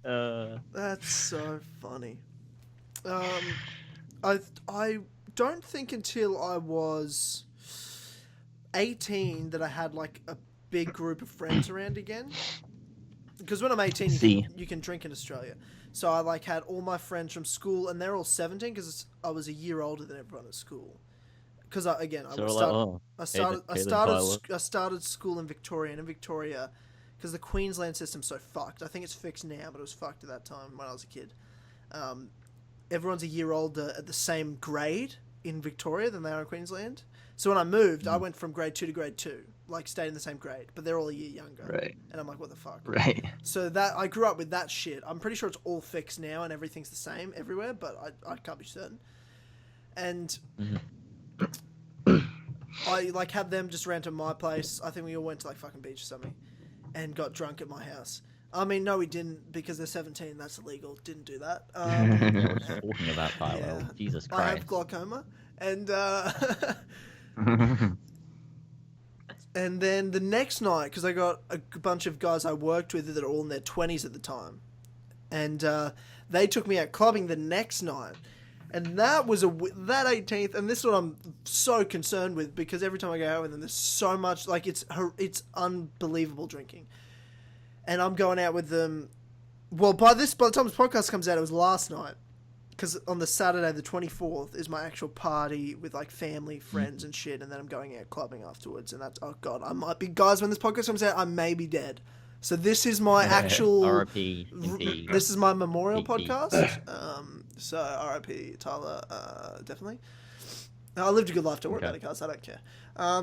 though. That's so funny. I don't think until I was 18 that I had like a big group of friends around again. Because when I'm 18, you can drink in Australia. So I like had all my friends from school, and they're all 17 because I was a year older than everyone at school. because I So we're like, oh, I Tyler. started school in Victoria, and in Victoria, because the Queensland system's so fucked. I think it's fixed now, but it was fucked at that time when I was a kid. Everyone's a year older at the same grade in Victoria than they are in Queensland. So when I moved, I went from grade 2 to grade 2, like stayed in the same grade, but they're all a year younger. Right. And I'm like, what the fuck? Right. So that I grew up with that shit. I'm pretty sure it's all fixed now and everything's the same everywhere, but I can't be certain. And I like had them just ran to my place. I think we all went to like fucking beach or something, and got drunk at my house. I mean, no, we didn't because they're 17. That's illegal. Didn't do that. We're talking about Tyler. Yeah. Jesus I Christ. have glaucoma, and and then the next night, because I got a bunch of guys I worked with that are all in their 20s at the time, and they took me out clubbing the next night. And that was that 18th, and this is what I'm so concerned with, because every time I go out with them, there's so much, like, it's unbelievable drinking. And I'm going out with them, well, by the time this podcast comes out, it was last night, because on the Saturday, the 24th, is my actual party with, like, family, friends, and shit, and then I'm going out clubbing afterwards, and that's, oh god, I might be, guys, when this podcast comes out, I may be dead. So this is my actual... R.I.P. This is my memorial PP. podcast. So R.I.P. Tyler, definitely. I lived a good life to worry about it, guys. I don't care. I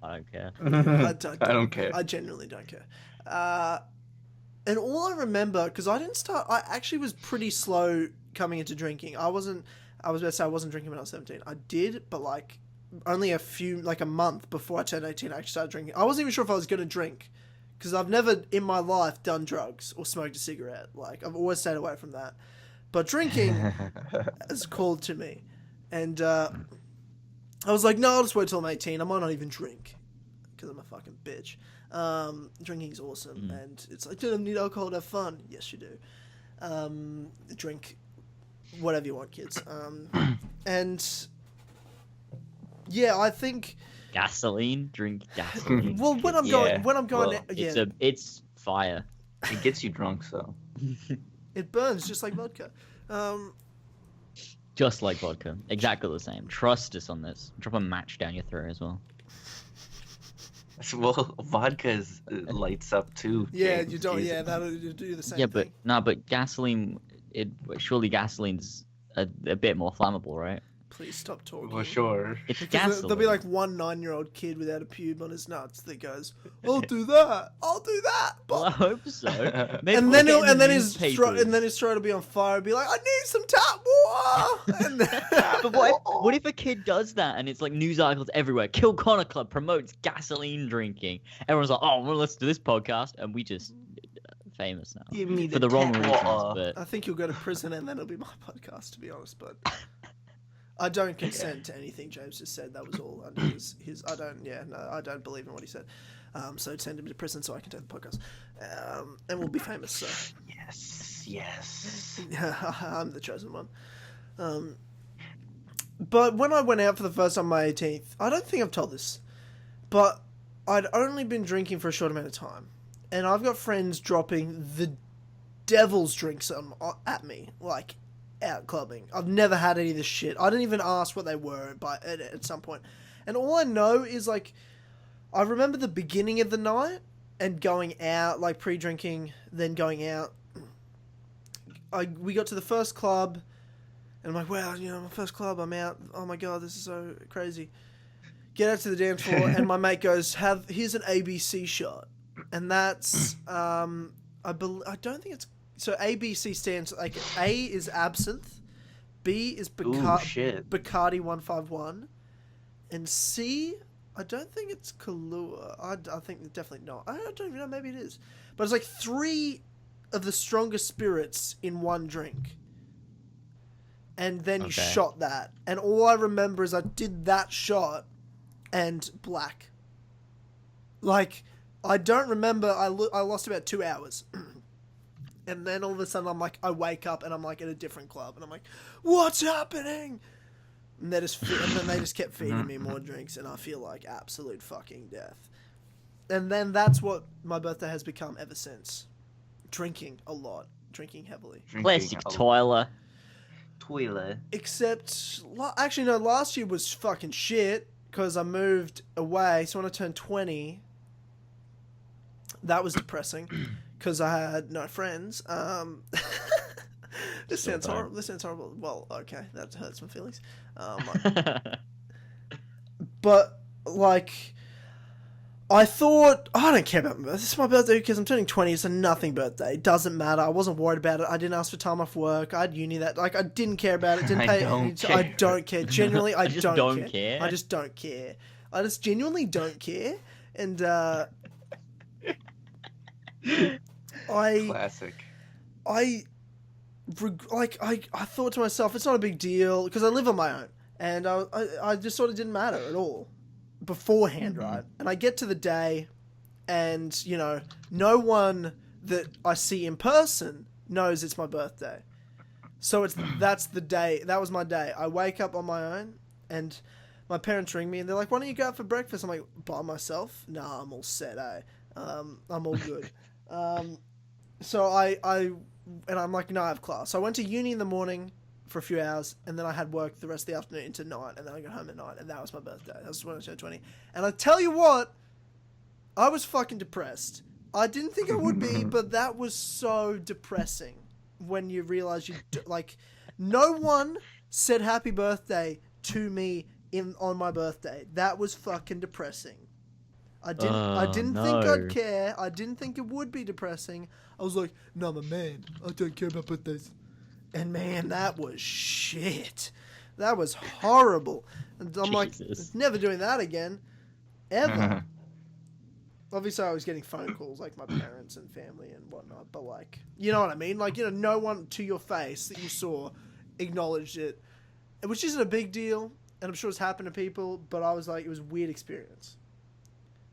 don't care. I don't care. I genuinely don't care. And all I remember, because I actually was pretty slow coming into drinking. I was about to say I wasn't drinking when I was 17. I did, but like only a month before I turned 18, I actually started drinking. I wasn't even sure if I was going to drink, because I've never in my life done drugs or smoked a cigarette. Like, I've always stayed away from that. But drinking has called to me. And I was like, no, I'll just wait till I'm 18. I might not even drink, because I'm a fucking bitch. Drinking's awesome. And it's like, you don't need alcohol to have fun. Yes, you do. Drink whatever you want, kids. And yeah, I think... Gasoline? Drink gasoline. Well, when I'm going, It's fire. It gets you drunk, so. It burns just like vodka. Just like vodka. Exactly the same. Trust us on this. Drop a match down your throat as well. Well, vodka lights up too. Yeah, James. you don't. Jesus. Yeah, that'll do the same. Yeah, thing. but gasoline. Surely gasoline's a bit more flammable, right? Please stop talking. For sure. It's Because gasoline. there'll be like one 9-year-old kid without a pube on his nuts that goes, "I'll do that. I'll do that." Well, I But hope so. Maybe and we'll then get in the his newspapers. throat will be on fire. It'll be like, "I need some tap water." And But what if a kid does that and it's like news articles everywhere? Kill Connor Club promotes gasoline drinking. Everyone's like, oh, well, let's do this podcast, and we just famous now Give me for the wrong tap reasons. water. But I think you'll go to prison, and then it'll be my podcast, to be honest. But I don't consent to anything James just said. That was all under his. I don't believe in what he said. So send him to prison so I can take the podcast, and we'll be famous. So Yes. I'm the chosen one. But when I went out for the first time on my 18th, I don't think I've told this, but I'd only been drinking for a short amount of time, and I've got friends dropping the devil's drinks at me, like out clubbing. I've never had any of this shit. I didn't even ask what they were at some point. And all I know is, like, I remember the beginning of the night and going out, like pre-drinking, then going out. We got to the first club, and I'm like, wow, my first club, I'm out. Oh my god, this is so crazy. Get out to the dance floor, and my mate goes, here's an ABC shot. And that's, I don't think it's, so ABC stands, like, A is absinthe, B is Bacardi 151, and C, I don't think it's Kahlua. I think definitely not. I don't even know, maybe it is. But it's like 3 of the strongest spirits in one drink. And then you shot that. And all I remember is I did that shot and black. Like, I don't remember, I lost about 2 hours. And then all of a sudden I'm like, I wake up and I'm like at a different club. And I'm like, what's happening? And then they just kept feeding me more drinks. And I feel like absolute fucking death. And then that's what my birthday has become ever since. Drinking a lot. Drinking heavily. classic Tyler. Twila. Except, actually, no, last year was fucking shit because I moved away. So when I turned 20, that was depressing because I had no friends. This sounds horrible. This sounds horrible. Well, okay, that hurts my feelings. But, like, I thought, I don't care about this is my birthday because I'm turning 20. It's a nothing birthday. It doesn't matter. I wasn't worried about it. I didn't ask for time off work. I had uni that, like, I didn't care about it. Didn't pay. I don't care. Genuinely, I just don't care. I just don't care. I just genuinely don't care. And, Classic. I thought to myself, it's not a big deal because I live on my own, and I just sort of didn't matter at all beforehand, right? And I get to the day, and you know, no one that I see in person knows it's my birthday, so that's the day. That was my day. I wake up on my own, and my parents ring me, and they're like, "Why don't you go out for breakfast?" I'm like, "By myself? Nah, I'm all set, I'm all good." So and I'm like, no, I have class. So I went to uni in the morning for a few hours, and then I had work the rest of the afternoon into night, and then I got home at night, and that was my birthday. That was when I turned 20. And I tell you what, I was fucking depressed. I didn't think I would be, but that was so depressing when you realize no one said happy birthday to me on my birthday. That was fucking depressing. I didn't think I'd care. I didn't think it would be depressing. I was like, no, I'm a man. I don't care about birthdays. And man, that was shit. That was horrible. And I'm like, never doing that again. Ever. Obviously, I was getting phone calls, like my parents and family and whatnot. But like, you know what I mean? Like, you know, no one to your face that you saw acknowledged it. Which isn't a big deal. And I'm sure it's happened to people. But I was like, it was a weird experience.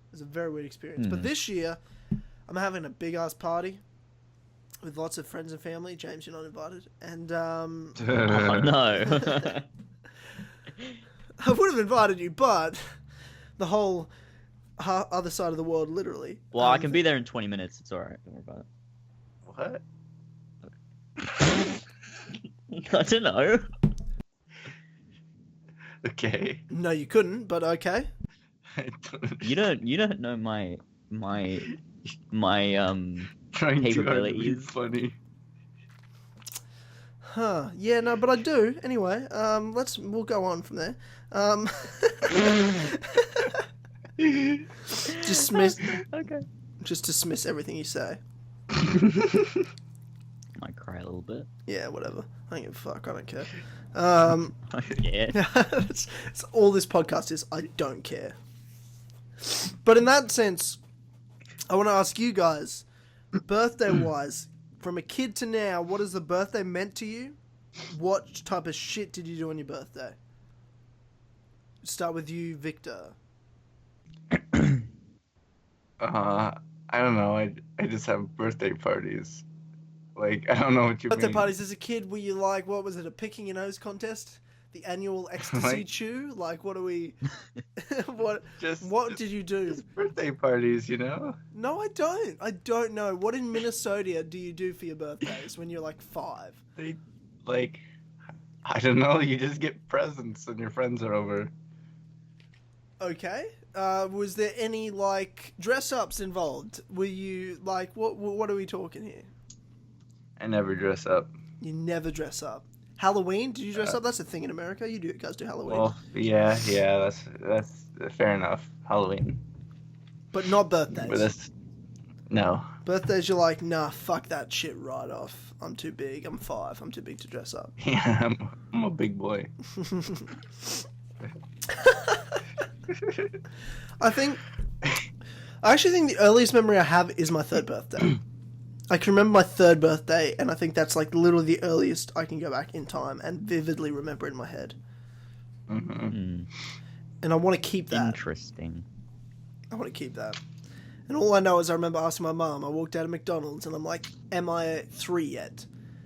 It was a very weird experience. But this year, I'm having a big-ass party with lots of friends and family. James, you're not invited. And, oh, no. I would have invited you, but the whole other side of the world, literally. Well, I can be there in 20 minutes. It's all right. Don't worry What? about it. I don't know. Okay. No, you couldn't, but okay. You don't know my Trying capabilities. to funny. Huh. Yeah, no, but I do. Anyway, we'll go on from there. Dismiss. Okay. Just dismiss everything you say. Might cry a little bit. Yeah, whatever. I don't give a fuck. I don't care. Yeah. It's all this podcast is. I don't care. But in that sense, I want to ask you guys, birthday-wise, from a kid to now, what has the birthday meant to you? What type of shit did you do on your birthday? Start with you, Victor. I don't know. I just have birthday parties. Like, I don't know what you mean. Birthday parties as a kid, were you like, what was it, a picking your nose contest? The annual ecstasy chew? Like, what are we... what did you do? Just birthday parties, you know? No, I don't. I don't know. What in Minnesota do you do for your birthdays when you're like 5? They, like, I don't know. You just get presents and your friends are over. Okay. Was there any, like, dress-ups involved? Were you, like, what are we talking here? I never dress up. You never dress up. Halloween? Did you dress up? That's a thing in America. You guys do Halloween. Well, yeah, that's fair enough. Halloween. But not birthdays. No. Birthdays, you're like, nah, fuck that shit right off. I'm too big. I'm 5. I'm too big to dress up. Yeah, I'm a big boy. I actually think the earliest memory I have is my 3rd birthday. I can remember my 3rd birthday, and I think that's like literally the earliest I can go back in time and vividly remember it in my head. Mm-hmm. And I want to keep that. Interesting. I want to keep that. And all I know is I remember asking my mum, I walked out of McDonald's, and I'm like, am I 3 yet?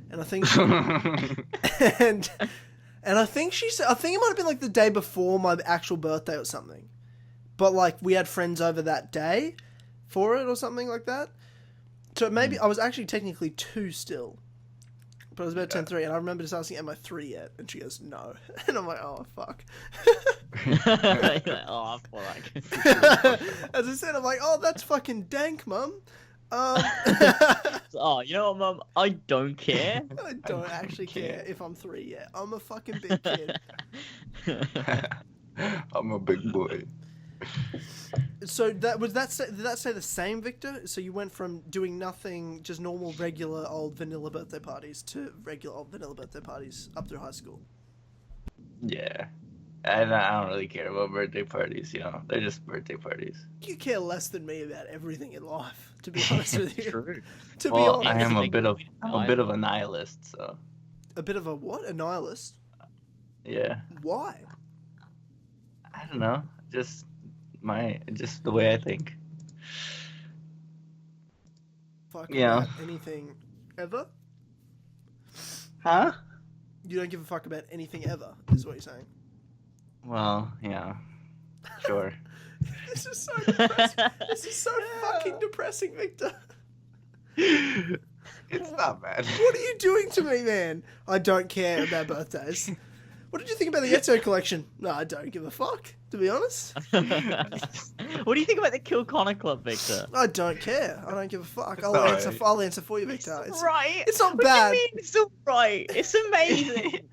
And I think... and I think she said... I think it might have been like the day before my actual birthday or something. But like, we had friends over that day for it or something like that. So maybe I was actually technically 2 still. but I was about to turn 3, and I remember just asking, am I 3 yet? And she goes, no. And I'm like, oh, fuck. Like, oh, fuck. As I said, I'm like, oh, that's fucking dank, Mum. Oh, you know what, Mum? I don't care. I don't actually care if I'm 3 yet. I'm a fucking big kid. I'm a big boy. So did that say the same, Victor? So you went from doing nothing, just normal, regular, old vanilla birthday parties to regular, old vanilla birthday parties up through high school. Yeah. I don't really care about birthday parties, you know. They're just birthday parties. You care less than me about everything in life, to be honest with you. True. To Well, be honest. I am a bit of a nihilist, so A bit of a what? A nihilist? yeah. Why? I don't know. Just the way I think. Fuck Yeah. about anything ever? Huh? You don't give a fuck about anything ever, is what you're saying. Well, yeah. Sure. This is so depressing. This is so fucking depressing, Victor. It's not bad. What are you doing to me, man? I don't care about birthdays. What did you think about the Ezio collection? No, I don't give a fuck, to be honest. What do you think about the Kill Connor Club, Victor? I don't care. I don't give a fuck. I'll alright. answer for you, Victor. It's Right. it's not What bad. do you mean it's all right? It's amazing.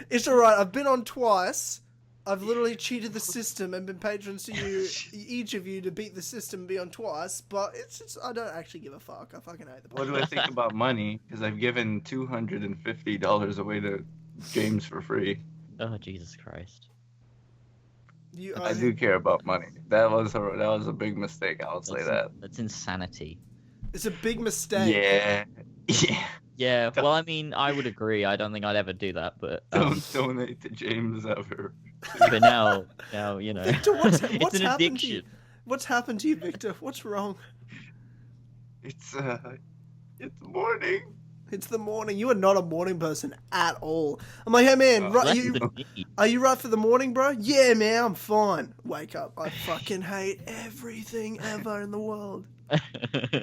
It's alright. I've been on twice. I've literally cheated the system and been patrons to you, each of you, to beat the system and be on twice. But it's I don't actually give a fuck. I fucking hate the What podcast. do I think about money? Because I've given $250 away to James for free. Oh, Jesus Christ. You I do care about money. That was a big mistake. I'll say that. That's insanity. It's a big mistake. Yeah. Yeah. Yeah, well, I mean, I would agree. I don't think I'd ever do that, but Don't donate to James ever. but now, you know, Victor, what's it's an happened to you? addiction. What's happened to you, Victor? What's wrong? It's morning. It's the morning. You are not a morning person at all. I'm like, hey man, right, Less you, than me. are you right for the morning, bro? Yeah, man, I'm fine. Wake up. I fucking hate everything ever in the world. I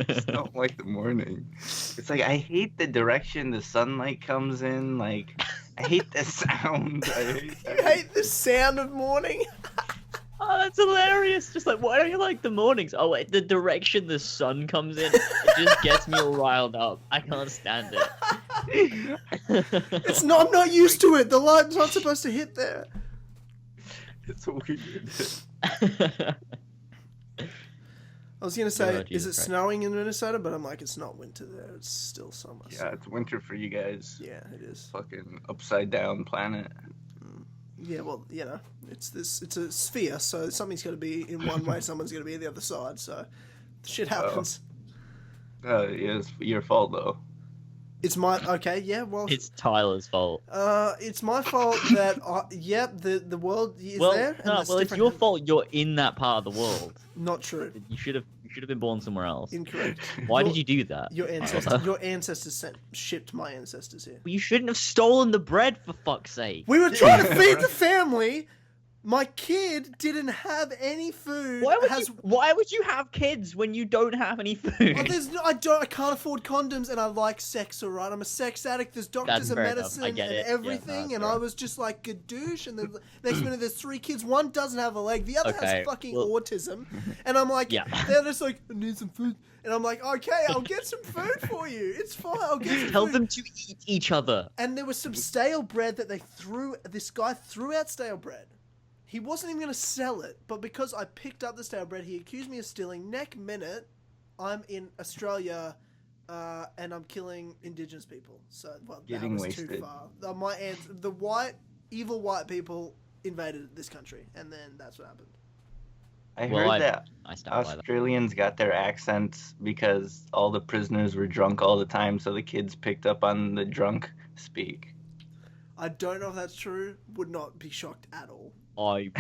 just don't like the morning. It's like I hate the direction the sunlight comes in. Like I hate the sound. You hate the sound of morning? Oh, that's hilarious. Just like, why don't you like the mornings? Oh, wait, the direction the sun comes in, it just gets me all riled up. I can't stand it. It's not. I'm not used to it. The light's not supposed to hit there. It's weird. I was gonna say, Oh, is Jesus it Christ. snowing in Minnesota? But I'm like, it's not winter there. It's still summer. so- Yeah, it's winter for you guys. Yeah, it is. Fucking upside down planet. Yeah, well, you know, it's a sphere, so something's got to be in one way, someone's got to be in the other side. So, shit happens. Yeah, it's your fault though. It's my okay, yeah. Well, It's Tyler's fault. it's my fault that the world is Well, there. And no, there's well, it's different- your fault. You're in that part of the world. Not true. You should have been born somewhere else. Incorrect. Why Your- did you do that? Your Tyler? ancestors shipped my ancestors here. You shouldn't have stolen the bread, for fuck's sake. We were trying to feed the family. My kid didn't have any food. Why would you have kids when you don't have any food? Oh, I can't afford condoms, and I like sex. All right, I'm a sex addict. There's doctors That's and fair enough. medicine I and get it. Yeah, everything, no, and fair. I was just like gadoosh. And then next minute, there's 3 kids. One doesn't have a leg. The other Okay, has fucking well- autism. And I'm like, Yeah. they're just like, I need some food. And I'm like, okay, I'll get some food for you. It's fine. I'll get some Tell food. them to eat each other. And there was some stale bread that they threw. This guy threw out stale bread. He wasn't even going to sell it, but because I picked up the stale bread, he accused me of stealing. Next minute, I'm in Australia, and I'm killing Indigenous people. So, well, Getting that was too wasted. far. The evil white people invaded this country, and then that's what happened. I Well, heard that I stand by that. Australians got their accents because all the prisoners were drunk all the time, so the kids picked up on the drunk speak. I don't know if that's true. Would not be shocked at all. I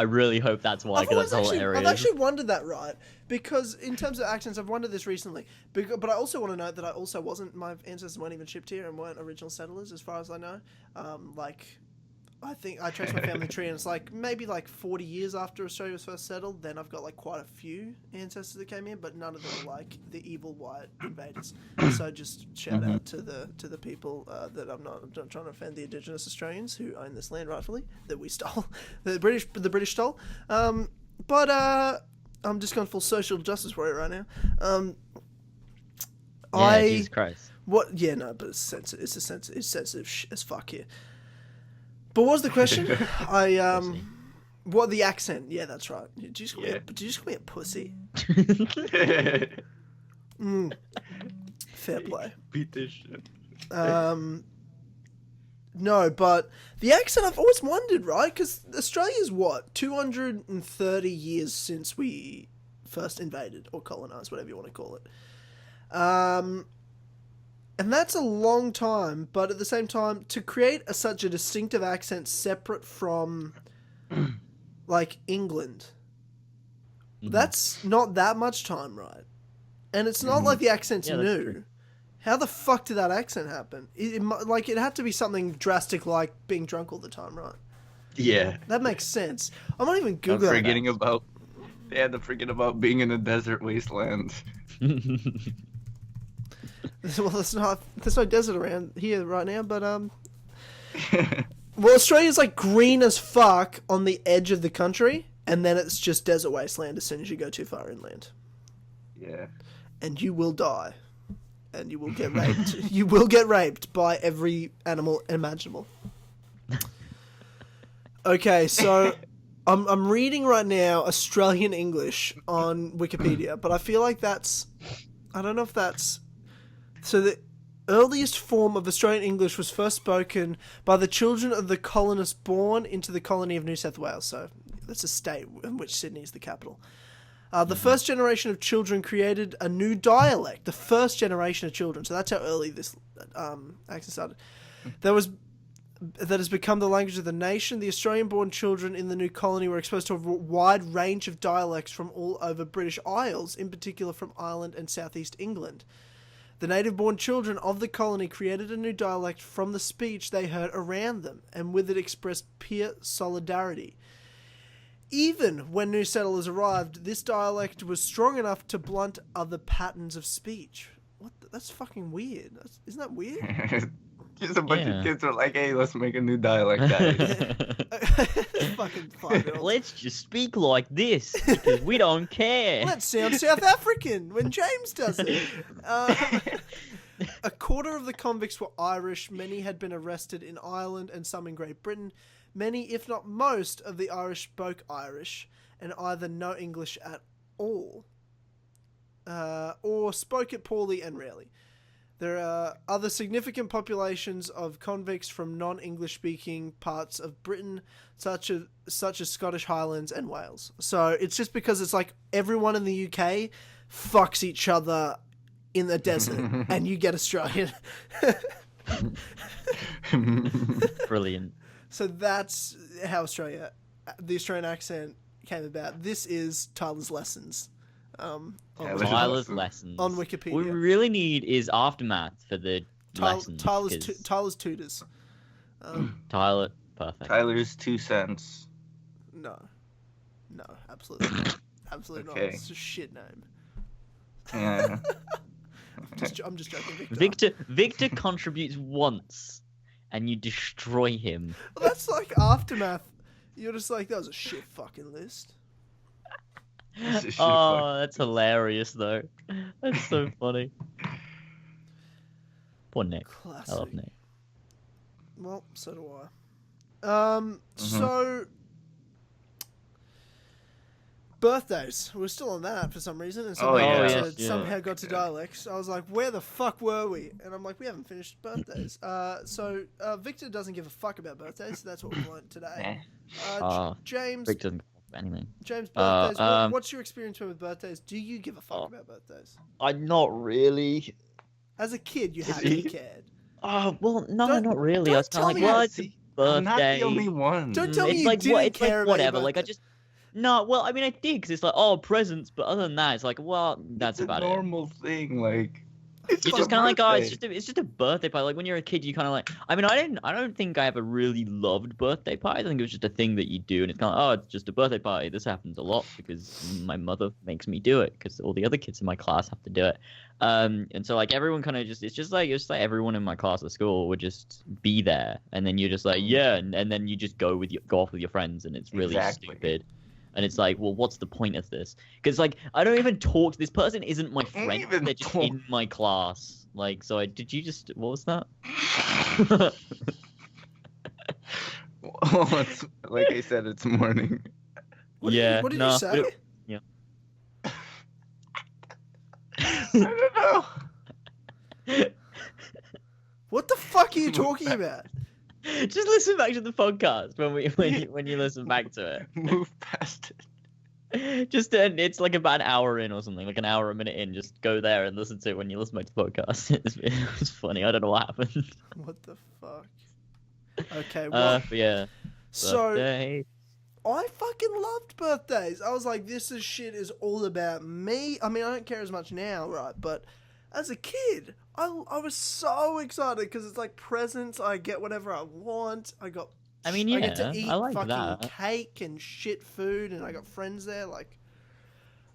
really hope that's why, because that's hilarious. I've actually wondered that, right? Because in terms of accents, I've wondered this recently. But I also want to note that my ancestors weren't even shipped here and weren't original settlers, as far as I know. I think I traced my family tree, and it's like maybe like 40 years after Australia was first settled. Then I've got like quite a few ancestors that came here, but none of them are like the evil white invaders. So just shout out to the people that I'm not trying to offend the Indigenous Australians who own this land rightfully that we stole, the British stole. But I'm just going full social justice warrior right now. Jesus Christ. What? Yeah, no, but it's sensitive. It's sensitive as fuck here. But what was the question? What the accent? Yeah, that's right. Did you just call me a pussy? Fair play. Beat this shit. No, but the accent I've always wondered, right? Because Australia's what 230 years since we first invaded or colonized, whatever you want to call it. And that's a long time, but at the same time, to create such a distinctive accent separate from, like, England, that's not that much time, right? And it's not like the accent's new. True. How the fuck did that accent happen? It had to be something drastic like being drunk all the time, right? Yeah. That makes sense. I'm not even Googling I'm forgetting about being in a desert wasteland. Well, there's no desert around here right now, but well, Australia's like green as fuck on the edge of the country, and then it's just desert wasteland as soon as you go too far inland. Yeah. And you will die, and you will get raped. You will get raped by every animal imaginable. Okay, so I'm reading right now Australian English on Wikipedia, but I feel like I don't know if that's. So the earliest form of Australian English was first spoken by the children of the colonists born into the colony of New South Wales. So that's a state in which Sydney is the capital. The first generation of children created a new dialect. The first generation of children. So that's how early this accent started. That has become the language of the nation. The Australian-born children in the new colony were exposed to a wide range of dialects from all over British Isles, in particular from Ireland and southeast England. The native-born children of the colony created a new dialect from the speech they heard around them, and with it expressed peer solidarity. Even when new settlers arrived, this dialect was strong enough to blunt other patterns of speech. That's fucking weird. Isn't that weird? Just a bunch of kids were like, hey, let's make a new dialect, guys. Fucking 5-year-olds. Let's just speak like this, because we don't care. Let's sound South African when James does it. A quarter of the convicts were Irish. Many had been arrested in Ireland and some in Great Britain. Many, if not most, of the Irish spoke Irish and either no English at all or spoke it poorly and rarely. There are other significant populations of convicts from non-English speaking parts of Britain, such as Scottish Highlands and Wales. So it's just because it's like everyone in the UK fucks each other in the desert, and you get Australian. Brilliant. So that's how the Australian accent came about. This is Tyler's lessons. Tyler's lessons on Wikipedia. What we really need is aftermath for the lessons. Tyler's tutors. Tyler, perfect. Tyler's 2 cents. No, absolutely not. Absolutely not. It's a shit name. Yeah. I'm just joking, Victor contributes once, and you destroy him. Well, that's like aftermath. You're just like, that was a shit fucking list. That's hilarious, though. That's so funny. Poor Nick. Classic. I love Nick. Well, so do I. So birthdays. We're still on that for some reason, and somehow got to dialects. I was like, where the fuck were we? And I'm like, we haven't finished birthdays. So Victor doesn't give a fuck about birthdays, so that's what we've learned today. James. Victor doesn't give anything. James, birthdays. What's your experience with birthdays? Do you give a fuck about birthdays? Not really. As a kid, you hadn't cared. Well, no, not really. I was kind of like, well, it's a birthday. I'm not the only one. Don't tell me you didn't care about whatever. Your like, I just... No, well, I mean, I did, because it's like, presents, but other than that, it's like, well, that's about it. It's a normal thing, like... You're my just kind of like, oh, birthday. it's just a birthday party. Like when you're a kid, you kind of like. I mean, I don't think I ever really loved birthday parties. I think it was just a thing that you do, and it's kind of, oh, it's just a birthday party. This happens a lot because my mother makes me do it because all the other kids in my class have to do it. And so like everyone kind of just, it's just like everyone in my class at school would just be there, and then you're just like, yeah, and then you just go off with your friends, and it's really stupid. And it's like, well, what's the point of this? Because, like, I don't even talk to this person. Isn't my friend. They're just in my class. Like, so did you just... What was that? Well, it's, like I said, it's morning. What did you say? Yeah. I don't know. What the fuck are you talking about? Just listen back to the podcast when you listen back to it. Move past it. Just it's like about an hour in or something, like an hour, a minute in. Just go there and listen to it when you listen back to the podcast. It was funny. I don't know what happened. What the fuck? Okay, well, yeah. So birthday. I fucking loved birthdays. I was like, this shit is all about me. I mean, I don't care as much now, right? But as a kid, I was so excited because it's like presents. I get whatever I want. I get to eat fucking cake and shit food, and I got friends there. Like,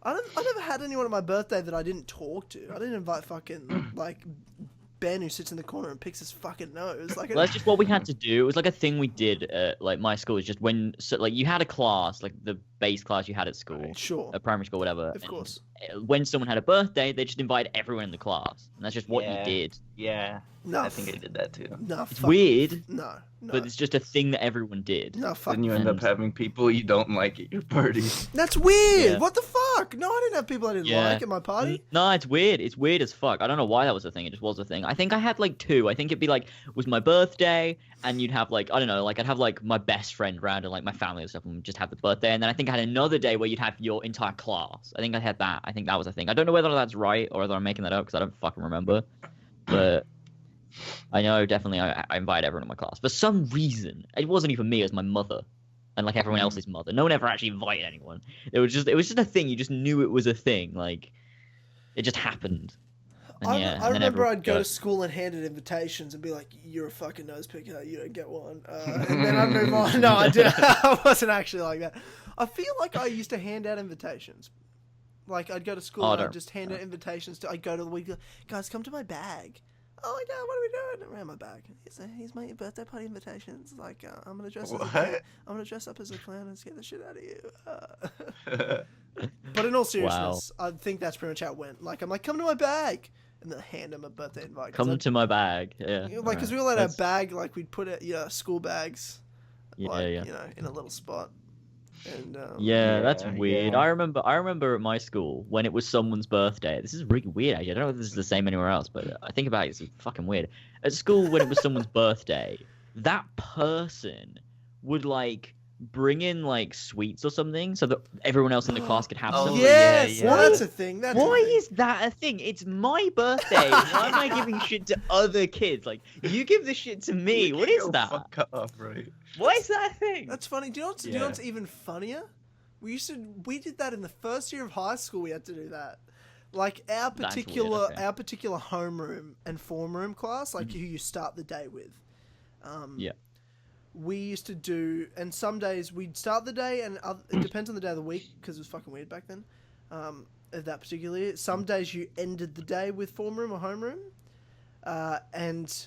I never had anyone at my birthday that I didn't talk to. I didn't invite fucking like Ben who sits in the corner and picks his fucking nose. Like, well, that's just what we had to do. It was like a thing we did at like my school. Is just when like you had a class, like the base class you had at school, sure, at primary school, whatever. Of course. When someone had a birthday, they just invited everyone in the class, and that's just what you did. Yeah. No, I think I did that too. No, it's weird. No. But it's just a thing that everyone did. No, fuck. Then you end up having people you don't like at your party. That's weird. Yeah. What the fuck? No, I didn't have people I didn't like at my party. No, it's weird. It's weird as fuck. I don't know why that was a thing. It just was a thing. I think I had like two. I think it'd be like, it was my birthday, and you'd have like, I don't know, like I'd have like my best friend round and like my family and stuff, and we'd just have the birthday. And then I think I had another day where you'd have your entire class. I think I had that. I think that was a thing. I don't know whether that's right or whether I'm making that up because I don't fucking remember. But I know definitely I invited everyone in my class. For some reason, it wasn't even me, it was my mother. And like everyone else's mother. No one ever actually invited anyone. It was just a thing. You just knew it was a thing. Like, it just happened. And I remember I'd go to school and hand in invitations and be like, you're a fucking nose picker, you don't get one. And then I'd move on. No, I didn't. I wasn't actually like that. I feel like I used to hand out invitations. Like, I'd go to school and I'd just hand out invitations. I'd go to the week, guys, come to my bag. Oh my god, what are we doing? Around my bag. Here's my birthday party invitations. Like, I'm gonna dress up as a clown and scare the shit out of you. But in all seriousness, I think that's pretty much how it went. Like, I'm like, come to my bag, and then hand him a birthday invite. Come to my bag. Yeah. Like, because we all had our bag. Like, we'd put it, school bags. Yeah. You know, in a little spot. And, that's weird. I remember at my school when it was someone's birthday. This is really weird, actually. I don't know if this is the same anywhere else, but I think about it, it's fucking weird. At school, when it was someone's birthday, that person would like bring in like sweets or something so that everyone else in the class could have something. Yes, well, that's a thing. Why is that a thing? It's my birthday. Why am I giving shit to other kids? Like, you give the shit to me. What is that? Fuck off, right? Why is that a thing? That's funny. Do you know what's even funnier? We did that in the first year of high school. We had to do that. Like our particular homeroom and form room class, like who you start the day with. We used to do, and some days we'd start the day, and it depends on the day of the week because it was fucking weird back then. At that particular year, some days you ended the day with form room or homeroom, and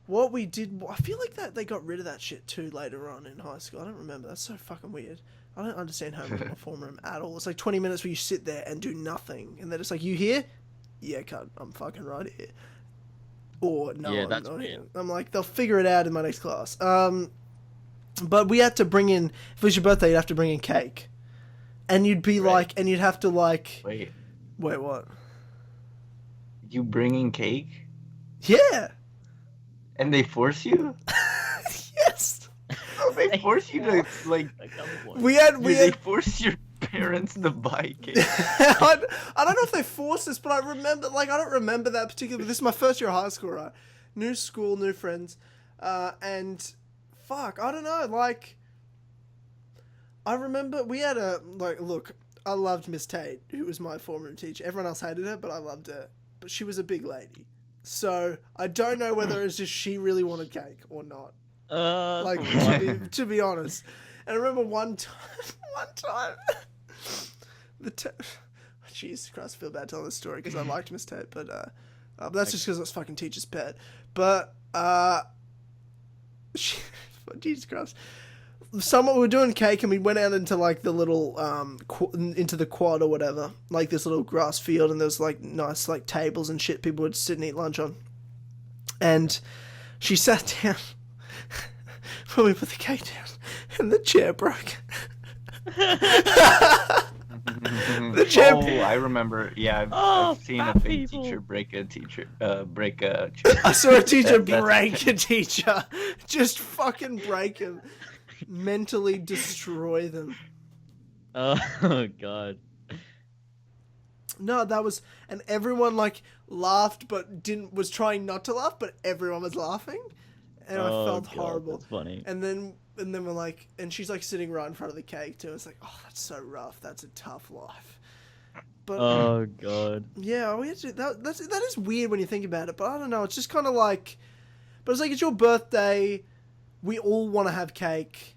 what we did, I feel like that they got rid of that shit too later on in high school. I don't remember. That's so fucking weird. I don't understand homeroom or form room at all. It's like 20 minutes where you sit there and do nothing, and they're just like, "You here? Yeah, cunt, I'm fucking right here." Or no, I'm not here. I'm like, they'll figure it out in my next class. But we had to bring in, if it was your birthday, you'd have to bring in cake, and you'd be like, and you'd have to like, wait, what? You bring in cake? Yeah. And they force you? Yes. Oh, they force you to like. They force your parents to buy cake? I don't know if they forced us, but I remember, like, I don't remember that particular. This is my first year of high school, right? New school, new friends, and fuck, I don't know. Like, I remember we had look. I loved Miss Tate, who was my former teacher. Everyone else hated her, but I loved her but she was a big lady. So I don't know whether it's just she really wanted cake or not. To be honest. And I remember one time, Jesus Christ, I feel bad telling this story because I liked Miss Tate, but that's just because I was fucking teacher's pet. But Jesus Christ, we were doing cake and we went out into like the little into the quad or whatever, like this little grass field, and there was like nice like tables and shit people would sit and eat lunch on. And she sat down when we put the cake down, and the chair broke. The chair. Oh, I remember. Yeah, I've seen a fake teacher break a chair. I saw a teacher break a teacher. Just fucking break him. Mentally destroy them. Oh God. No, that was, and everyone like laughed, but was trying not to laugh, but everyone was laughing, and I felt horrible. That's funny. And then we're like, and she's like sitting right in front of the cake too. It's like, oh, that's so rough. That's a tough life. But oh God. Yeah, we had to. That is weird when you think about it. But I don't know. It's just kind of like, but it's like it's your birthday. We all want to have cake.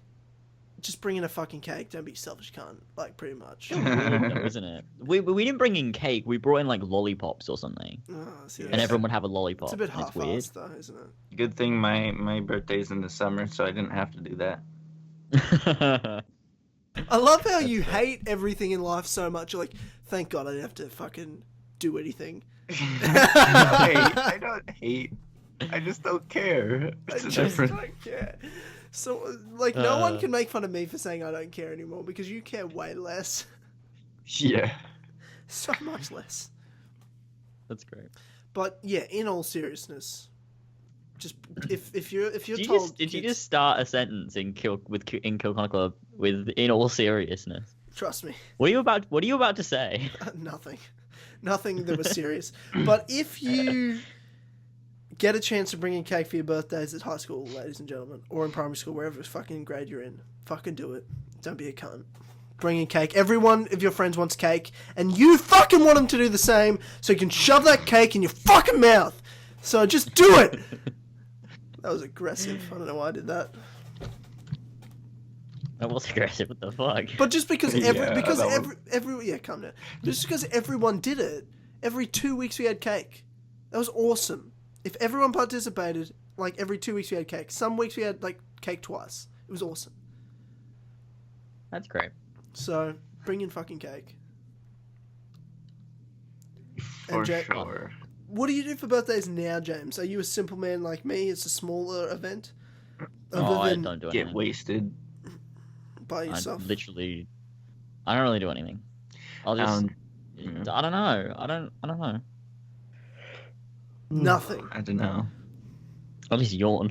Just bring in a fucking cake. Don't be selfish, cunt. Like, pretty much. Weird though, isn't it? We didn't bring in cake. We brought in like lollipops or something, and everyone would have a lollipop. It's a bit It's weird. half-assed though, isn't it? Good thing my birthday's in the summer, so I didn't have to do that. I love how you hate everything in life so much. You're like, thank God I didn't have to fucking do anything. I don't hate. I just don't care. It's a different. Don't care. So, like, no one can make fun of me for saying I don't care anymore because you care way less. Yeah. So much less. That's great. But yeah, in all seriousness, just if you're Did told, you just start a sentence in Kill Connor Club with "in all seriousness"? Trust me. What are you about to say? Nothing that was serious. But if you get a chance to bring in cake for your birthdays at high school, ladies and gentlemen, or in primary school, wherever fucking grade you're in, fucking do it. Don't be a cunt. Bring in cake. Everyone of your friends wants cake, and you fucking want them to do the same, so you can shove that cake in your fucking mouth. So just do it. That was aggressive. I don't know why I did that. That was aggressive. What the fuck? But just because calm down. Just because everyone did it, every 2 weeks we had cake. That was awesome. If everyone participated, like every 2 weeks we had cake. Some weeks we had like cake twice. It was awesome. That's great. So bring in fucking cake. For sure. What do you do for birthdays now, James? Are you a simple man like me? It's a smaller event. I don't do anything. Get wasted by yourself. I don't really do anything. I'll just. I don't know. I don't know. Nothing. I don't know. At least yawn.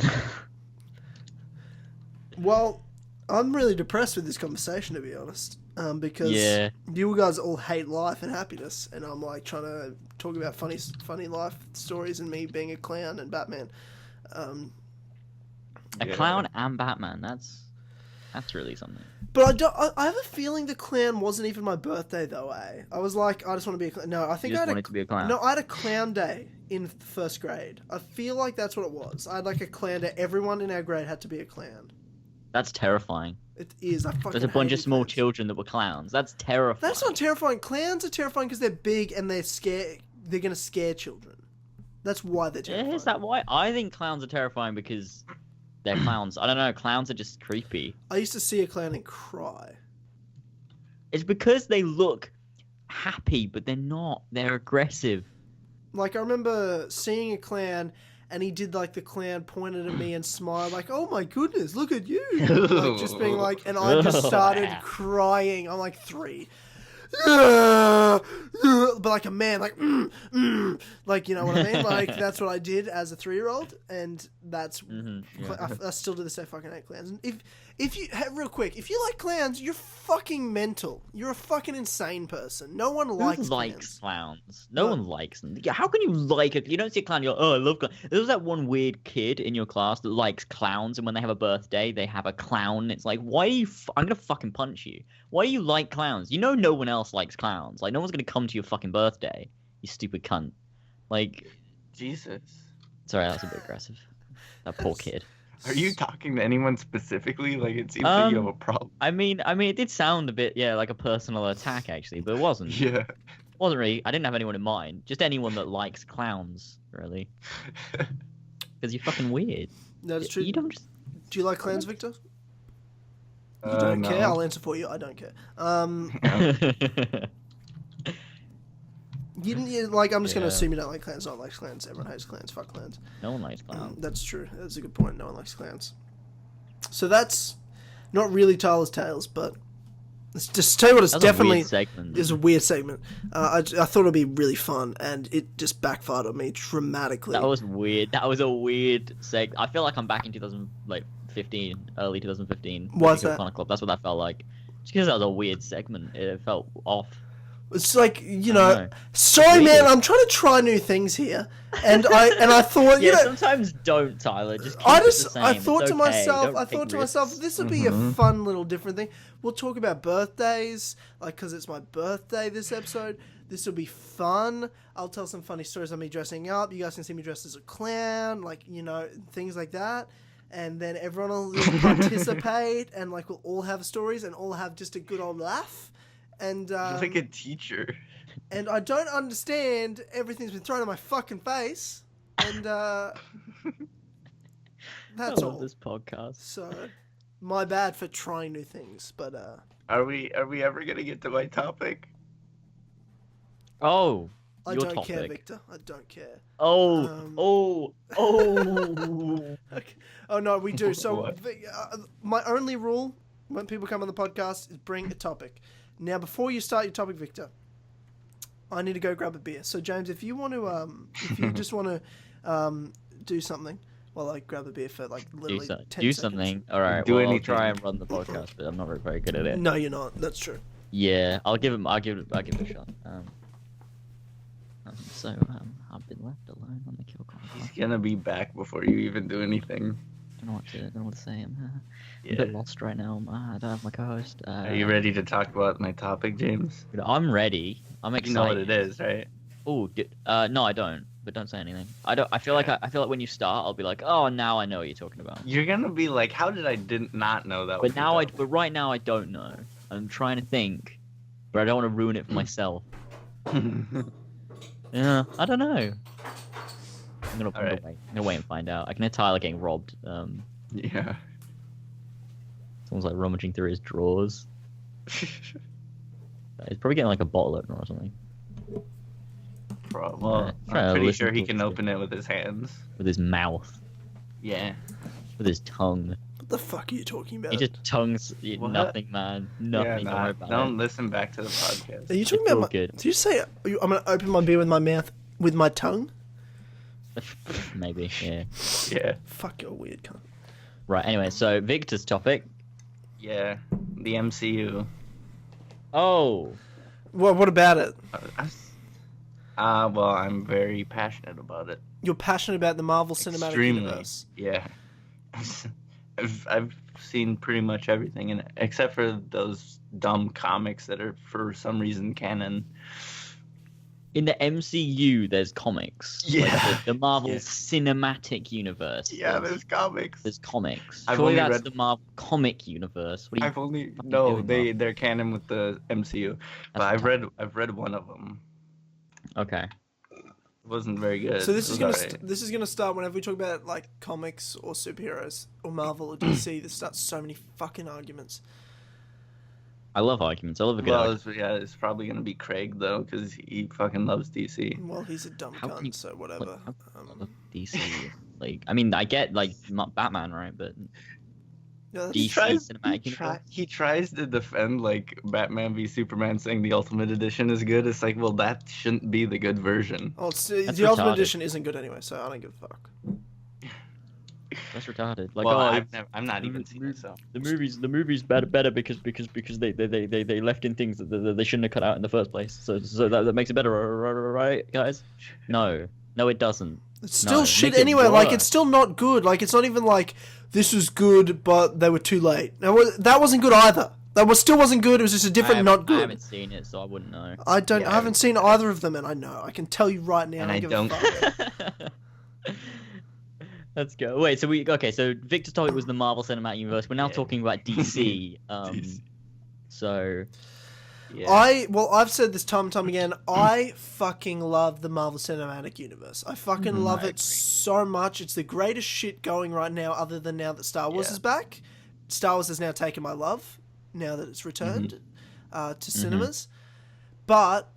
Well, I'm really depressed with this conversation, to be honest. Because you guys all hate life and happiness, and I'm like trying to talk about funny life stories and me being a clown and Batman. A clown and Batman. That's really something. But I have a feeling the clown wasn't even my birthday though. I was like, I just want to be a clown. No, I think I wanted to be a clown. No, I had a clown day in first grade. I feel like that's what it was. I had like a clown day. Everyone in our grade had to be a clown. That's terrifying. It is. There's a bunch of small children that were clowns. That's terrifying. That's not terrifying. Clowns are terrifying because they're big and they're scared. They're gonna scare children. That's why they're terrifying. Is that why? I think clowns are terrifying because they're clowns. I don't know. Clowns are just creepy. I used to see a clown and cry. It's because they look happy, but they're not. They're aggressive. Like I remember seeing a clown. And he did like the clown pointed at me and smiled like, "Oh my goodness, look at you!" Like just being like, and I just started crying. I'm like 3, but like a man, like, like you know what I mean? Like that's what I did as a 3-year-old, and that's I still do the same. Fucking hate clowns. And if you real quick, if you like clowns, you're fucking mental. You're a fucking insane person. No one likes clowns. No one likes them. How can you like it? You don't see a clown. You're I love clowns. There's that one weird kid in your class that likes clowns, and when they have a birthday, they have a clown. It's like, why are you? I'm gonna fucking punch you. Why do you like clowns? You know no one else likes clowns. Like no one's gonna come to your fucking birthday. You stupid cunt. Like, Jesus. sorry, that was a bit aggressive. That poor kid. Are you talking to anyone specifically? Like, it seems like you have a problem. I mean, it did sound a bit, like a personal attack actually, but it wasn't. Yeah. It wasn't really. I didn't have anyone in mind. Just anyone that likes clowns, really. Because you're fucking weird. That's true. You don't just... Do you like clans, Victor? You don't no. care? I'll answer for you. I don't care. I'm just gonna assume you don't like clans. No one likes clans. Everyone hates clans. Fuck clans. No one likes clowns. That's true. That's a good point. No one likes clans. So that's not really Tyler's Tales, but let's just tell you what, it's definitely is a weird segment. I thought it'd be really fun, and it just backfired on me dramatically. That was weird. That was a weird segment. I feel like I'm back in 2015, early 2015. Why's that? Club. That's what that felt like. Just because that was a weird segment. It felt off. It's like, sorry man, I'm trying to try new things here, and I thought, sometimes don't, Tyler. Just keep it the same. I thought It's to okay. myself, this would be a fun little different thing. We'll talk about birthdays, because it's my birthday this episode. This will be fun. I'll tell some funny stories of me dressing up. You guys can see me dressed as a clown, things like that. And then everyone will participate, and we'll all have stories, and all have just a good old laugh. And You're like a teacher. And I don't understand. Everything's been thrown in my fucking face. And that's all. This podcast. So, my bad for trying new things. But Are we ever gonna get to my topic? Oh, I your don't topic. care, Victor. I don't care. Oh. Okay. Oh no, we do. So my only rule when people come on the podcast is bring a topic. Now, before you start your topic, Victor, I need to go grab a beer. So, James, if you want to, if you just want to do something while I grab a beer for literally 10 do seconds. Something. All right. I'll try and run the podcast, but I'm not very good at it. No, you're not. That's true. Yeah, I'll give it a shot. I've been left alone on the kill call. He's gonna be back before you even do anything. I don't know what to say. I'm a bit lost right now. I don't have my co-host. Are you ready to talk about my topic, James? I'm ready. I'm excited. You know what it is, right? Oh, no, I don't. But don't say anything. I feel like when you start, I'll be like, oh, now I know what you're talking about. You're gonna be like, how did I not know that? But right now I don't know. I'm trying to think, but I don't want to ruin it for myself. Yeah, I don't know. I'm gonna wait and find out. I can hear Tyler getting robbed. Yeah. Someone's rummaging through his drawers. He's probably getting a bottle opener or something. Well, I'm pretty sure he can open it with his hands. With his mouth. Yeah. With his tongue. What the fuck are you talking about? He just tongues nothing, man. Nothing. Yeah, don't listen back to the podcast. Are you talking about good. Did you say I'm gonna open my beer with my mouth with my tongue? Maybe, yeah. Yeah. Fuck, you're a weird cunt. Right, anyway, so Victor's topic. Yeah, the MCU. Oh. Well, what about it? Well, I'm very passionate about it. You're passionate about the Marvel Cinematic Universe. Yeah. I've seen pretty much everything in it, except for those dumb comics that are for some reason canon. In the MCU, there's comics. Yeah. The Marvel Cinematic Universe. Yeah, there's comics. There's comics. I've Surely only that's the Marvel Comic Universe. What are you they're canon with the MCU. But I've read one of them. Okay. It wasn't very good. So this is gonna start whenever we talk about comics or superheroes or Marvel or DC. This starts so many fucking arguments. I love arguments. I love a good argument. It's probably gonna be Craig though, because he fucking loves DC. Well, he's a dumb cunt, so whatever. DC, I mean, I get not Batman, right? But DC Cinematic Universe. He tries to defend Batman v Superman, saying the Ultimate Edition is good. It's well, that shouldn't be the good version. Oh, the Ultimate Edition isn't good anyway, so I don't give a fuck. That's retarded. I'm not even seeing it. So the movie's better because they left in things that they shouldn't have cut out in the first place. So that makes it better, right, guys? No, it doesn't. It's still shit anyway. It's still not good. It's not even this was good, but they were too late. Now that wasn't good either. That still wasn't good. It was just a different not good. I haven't seen it, so I wouldn't know. I haven't seen either of them, and I know. I can tell you right now. And I don't. Fuck. Let's go. Wait, so so Victor's topic was the Marvel Cinematic Universe. We're now talking about DC. So, yeah. I've said this time and time again. I fucking love the Marvel Cinematic Universe. I fucking love it so much. It's the greatest shit going right now. Other than now that Star Wars is back, Star Wars has now taken my love. Now that it's returned to cinemas, but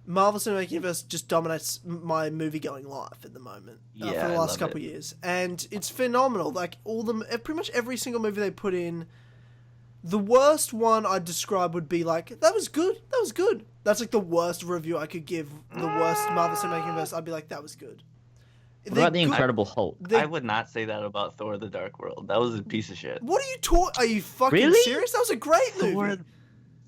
Marvel Cinematic Universe just dominates my movie-going life at the moment for the last couple of years, and it's phenomenal. Like pretty much every single movie they put in. The worst one I'd describe would be like, that was good. That was good. That's like the worst review I could give. The worst Marvel Cinematic Universe. I'd be like, that was good. What about the Incredible Hulk? I would not say that about Thor: The Dark World. That was a piece of shit. What are you Are you fucking serious? That was a great movie.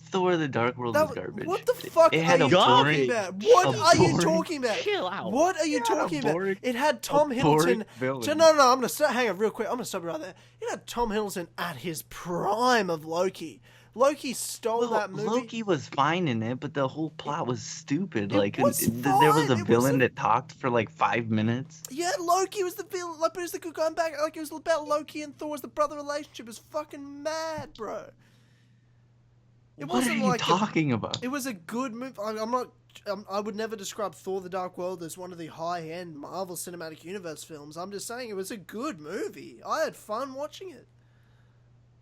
Thor: The Dark World was garbage. What the fuck are you talking about? What are you talking about? Chill out. What are you talking about? It had Tom Hiddleston. No, I'm gonna hang on real quick. I'm gonna stop you right there. It had Tom Hiddleston at his prime of Loki. Loki stole that movie. Loki was fine in it, but the whole plot was stupid. There was fine. a villain that talked for like 5 minutes. Yeah, Loki was the villain. Like, but it's the good going back. Like, it was about Loki and Thor's the brother relationship. It was fucking mad, bro. What are you talking about? It was a good movie. I would never describe Thor: The Dark World as one of the high-end Marvel Cinematic Universe films. I'm just saying it was a good movie. I had fun watching it.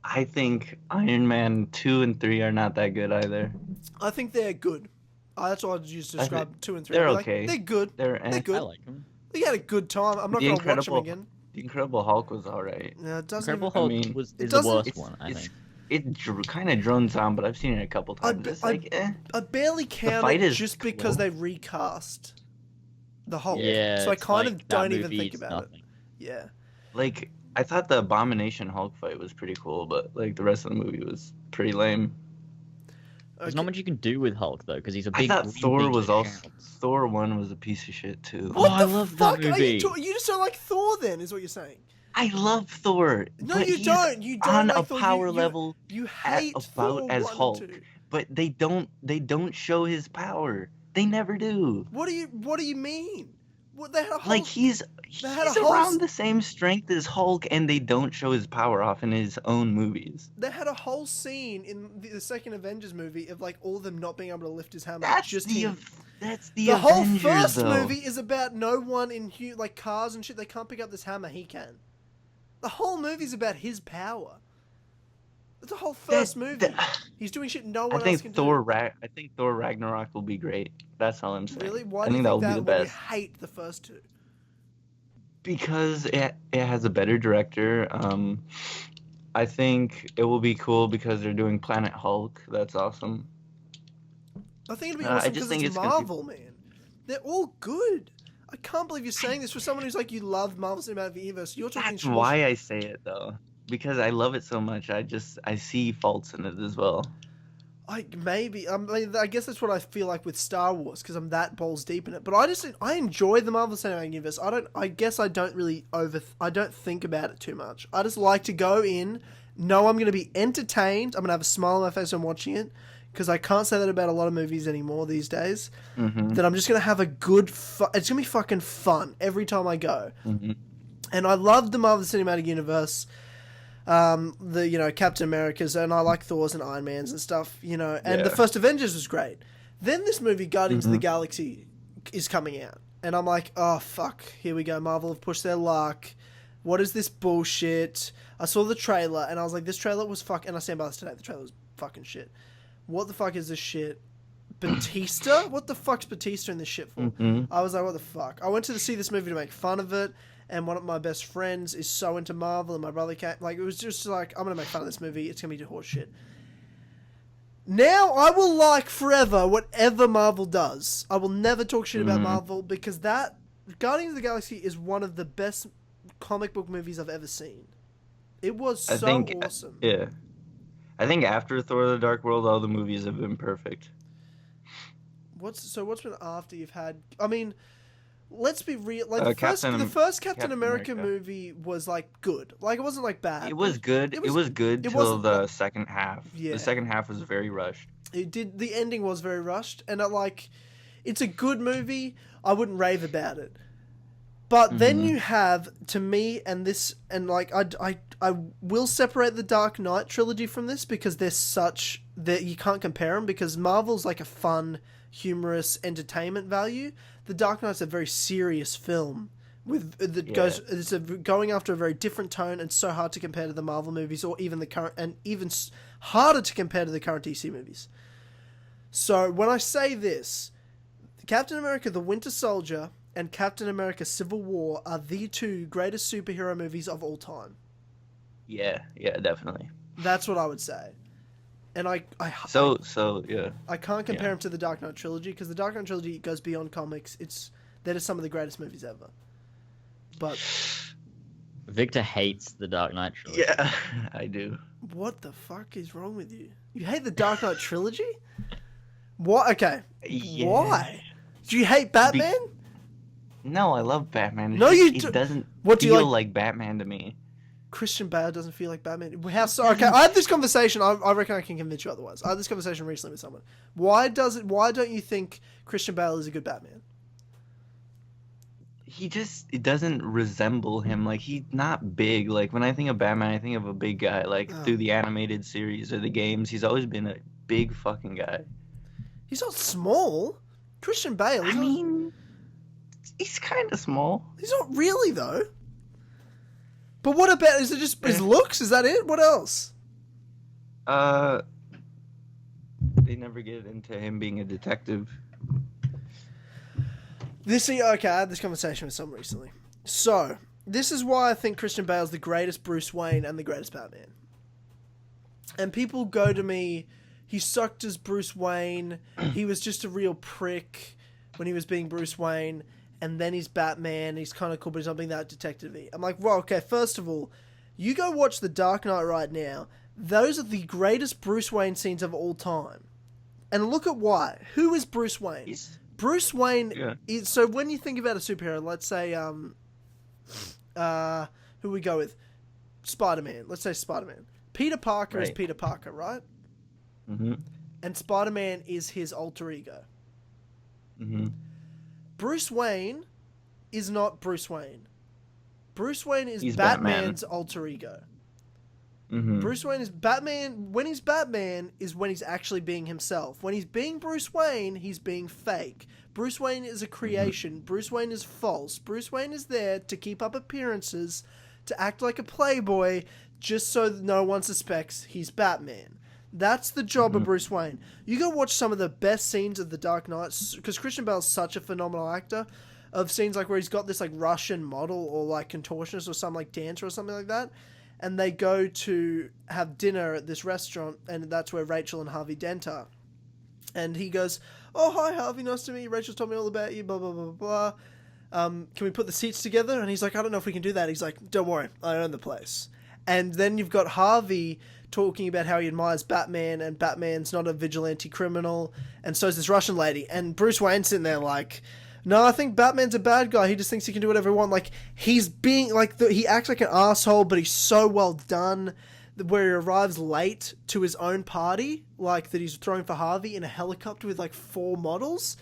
I think Iron Man 2 and 3 are not that good either. I think they're good. That's what I'd use to describe 2 and 3. They're okay. They're good. They're good. I like them. They had a good time. I'm not going to watch them again. The Incredible Hulk was alright. Yeah, it doesn't. Incredible Hulk is the worst one, I think. It kind of drones on, but I've seen it a couple times. I barely count it just because they recast the Hulk. Yeah, so I kind of don't even think about it. Yeah. Like, I thought the Abomination Hulk fight was pretty cool, but like the rest of the movie was pretty lame. There's not much you can do with Hulk though, because he's a big. I thought Thor was also. Thor 1 was a piece of shit too. I love that movie. You just don't like Thor, then, is what you're saying? I love Thor. No, you don't. You don't on like a Thor. power level. You hate about Thor as 1 and Hulk, 2. but they don't show his power. They never do. What do you mean? What, they had a whole, like he's around the same strength as Hulk, and they don't show his power off in his own movies. They had a whole scene in the second Avengers movie of like all of them not being able to lift his hammer. That's just the him. That's the The Avengers, whole first though. movie is about no one in like cars and shit. They can't pick up this hammer. He can. The whole movie's about his power. That's the whole first movie. He's doing shit no one else can do. I think Thor Ragnarok will be great. That's all I'm saying. Really? Why I do you think that think will be the best. You hate the first two? Because it has a better director. I think it will be cool because they're doing Planet Hulk. That's awesome. I think it'd be awesome because it's Marvel, man. They're all good. I can't believe you're saying this for someone who's like, you love Marvel Cinematic Universe. You're talking. That's why I say it though, because I love it so much. I see faults in it as well. I guess that's what I feel like with Star Wars because I'm that balls deep in it. But I enjoy the Marvel Cinematic Universe. I guess I don't really I don't think about it too much. I just like to go in, know I'm going to be entertained. I'm going to have a smile on my face when I'm watching it. Because I can't say that about a lot of movies anymore these days. Mm-hmm. That I'm just going to have a good... it's going to be fucking fun every time I go. Mm-hmm. And I love the Marvel Cinematic Universe. Captain America's, and I like Thor's and Iron Man's and stuff, and the first Avengers was great. Then this movie, Guardians of the Galaxy, is coming out. And I'm like, oh, fuck, here we go. Marvel have pushed their luck. What is this bullshit? I saw the trailer, and I was like, this trailer was and I stand by this today, the trailer was fucking shit. What the fuck is this shit? Batista? What the fuck's Batista in this shit for? Mm-hmm. I was like, what the fuck? I went to see this movie to make fun of it, and one of my best friends is so into Marvel, and my brother came. Like, it was just like, I'm going to make fun of this movie. It's going to be horse shit. Now, I will like forever whatever Marvel does. I will never talk shit about Marvel, because that Guardians of the Galaxy is one of the best comic book movies I've ever seen. It was awesome. Yeah. I think after Thor: The Dark World, all the movies have been perfect. What's been after you've had... I mean, let's be real. Like the first Captain America movie was like good. Like it wasn't like bad. It was good. It was good till the second half. Yeah. The second half was very rushed. The ending was very rushed, and it's a good movie. I wouldn't rave about it. But then you have, to me, I will separate the Dark Knight trilogy from this because you can't compare them, because Marvel's like a fun, humorous entertainment value. The Dark Knight's a very serious film it's going after a very different tone, and so hard to compare to the Marvel movies or even the current, and even harder to compare to the current DC movies. So when I say this, Captain America: The Winter Soldier and Captain America: Civil War are the two greatest superhero movies of all time. Yeah, definitely. That's what I would say. And I can't compare them to the Dark Knight trilogy, because the Dark Knight trilogy goes beyond comics. That is some of the greatest movies ever. But Victor hates the Dark Knight trilogy. Yeah, I do. What the fuck is wrong with you? You hate the Dark Knight trilogy? What? Okay. Yeah. Why? Do you hate Batman? No, I love Batman. It doesn't feel like Batman to me. Christian Bale doesn't feel like Batman. Okay, I had this conversation. I reckon I can convince you otherwise. I had this conversation recently with someone. Why don't you think Christian Bale is a good Batman? It doesn't resemble him. Like, he's not big. Like, when I think of Batman, I think of a big guy. Like, through the animated series or the games, he's always been a big fucking guy. He's not small. Christian Bale. He's kind of small. He's not really, though. But what about, is it just his looks? Is that it? What else? They never get into him being a detective. I had this conversation with someone recently. So, this is why I think Christian Bale's the greatest Bruce Wayne and the greatest Batman. And people go to me, he sucked as Bruce Wayne, he was just a real prick when he was being Bruce Wayne, and then he's Batman, he's kind of cool, but he's not being that detective-y. I'm like, well, okay, first of all, you go watch The Dark Knight right now. Those are the greatest Bruce Wayne scenes of all time. And look at why. Who is Bruce Wayne? Bruce Wayne is... So when you think about a superhero, let's say... who we go with? Spider-Man. Let's say Spider-Man. Peter Parker is Peter Parker, right? Mm-hmm. And Spider-Man is his alter ego. Mm-hmm. Bruce Wayne is not Bruce Wayne. Bruce Wayne is Batman's alter ego. Mm-hmm. Bruce Wayne is Batman. When he's Batman is when he's actually being himself. When he's being Bruce Wayne, he's being fake. Bruce Wayne is a creation. Mm-hmm. Bruce Wayne is false. Bruce Wayne is there to keep up appearances, to act like a playboy, just so that no one suspects he's Batman. That's the job of Bruce Wayne. You go watch some of the best scenes of The Dark Knight, because Christian Bale's such a phenomenal actor, of scenes like where he's got this like Russian model or like contortionist or some like dancer or something like that, and they go to have dinner at this restaurant, and that's where Rachel and Harvey Dent are. And he goes, "Oh, hi Harvey, nice to meet you. Rachel's told me all about you, blah, blah, blah, blah, blah. Can we put the seats together?" And he's like, "I don't know if we can do that." He's like, "Don't worry, I own the place." And then you've got Harvey talking about how he admires Batman, and Batman's not a vigilante criminal, and so is this Russian lady. And Bruce Wayne's sitting there like, "No, I think Batman's a bad guy. He just thinks he can do whatever he wants." Like, he's being like, he acts like an asshole, but he's so well done, where he arrives late to his own party, like that he's throwing for Harvey in a helicopter with like 4 models.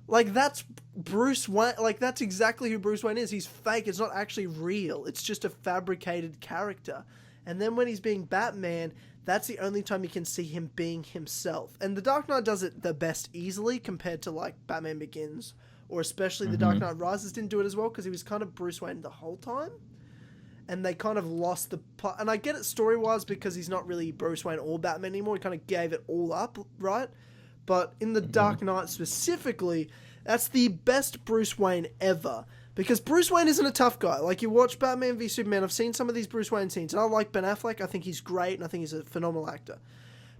Like, that's Bruce Wayne. Like, that's exactly who Bruce Wayne is. He's fake. It's not actually real. It's just a fabricated character. And then when he's being Batman, that's the only time you can see him being himself. And The Dark Knight does it the best easily compared to like Batman Begins, or especially The Dark Knight Rises didn't do it as well, because he was kind of Bruce Wayne the whole time. And they kind of lost the plot. And I get it story-wise because he's not really Bruce Wayne or Batman anymore. He kind of gave it all up, right? But in The Dark Knight specifically, that's the best Bruce Wayne ever. Because Bruce Wayne isn't a tough guy. Like, you watch Batman v Superman, I've seen some of these Bruce Wayne scenes, and I like Ben Affleck. I think he's great, and I think he's a phenomenal actor.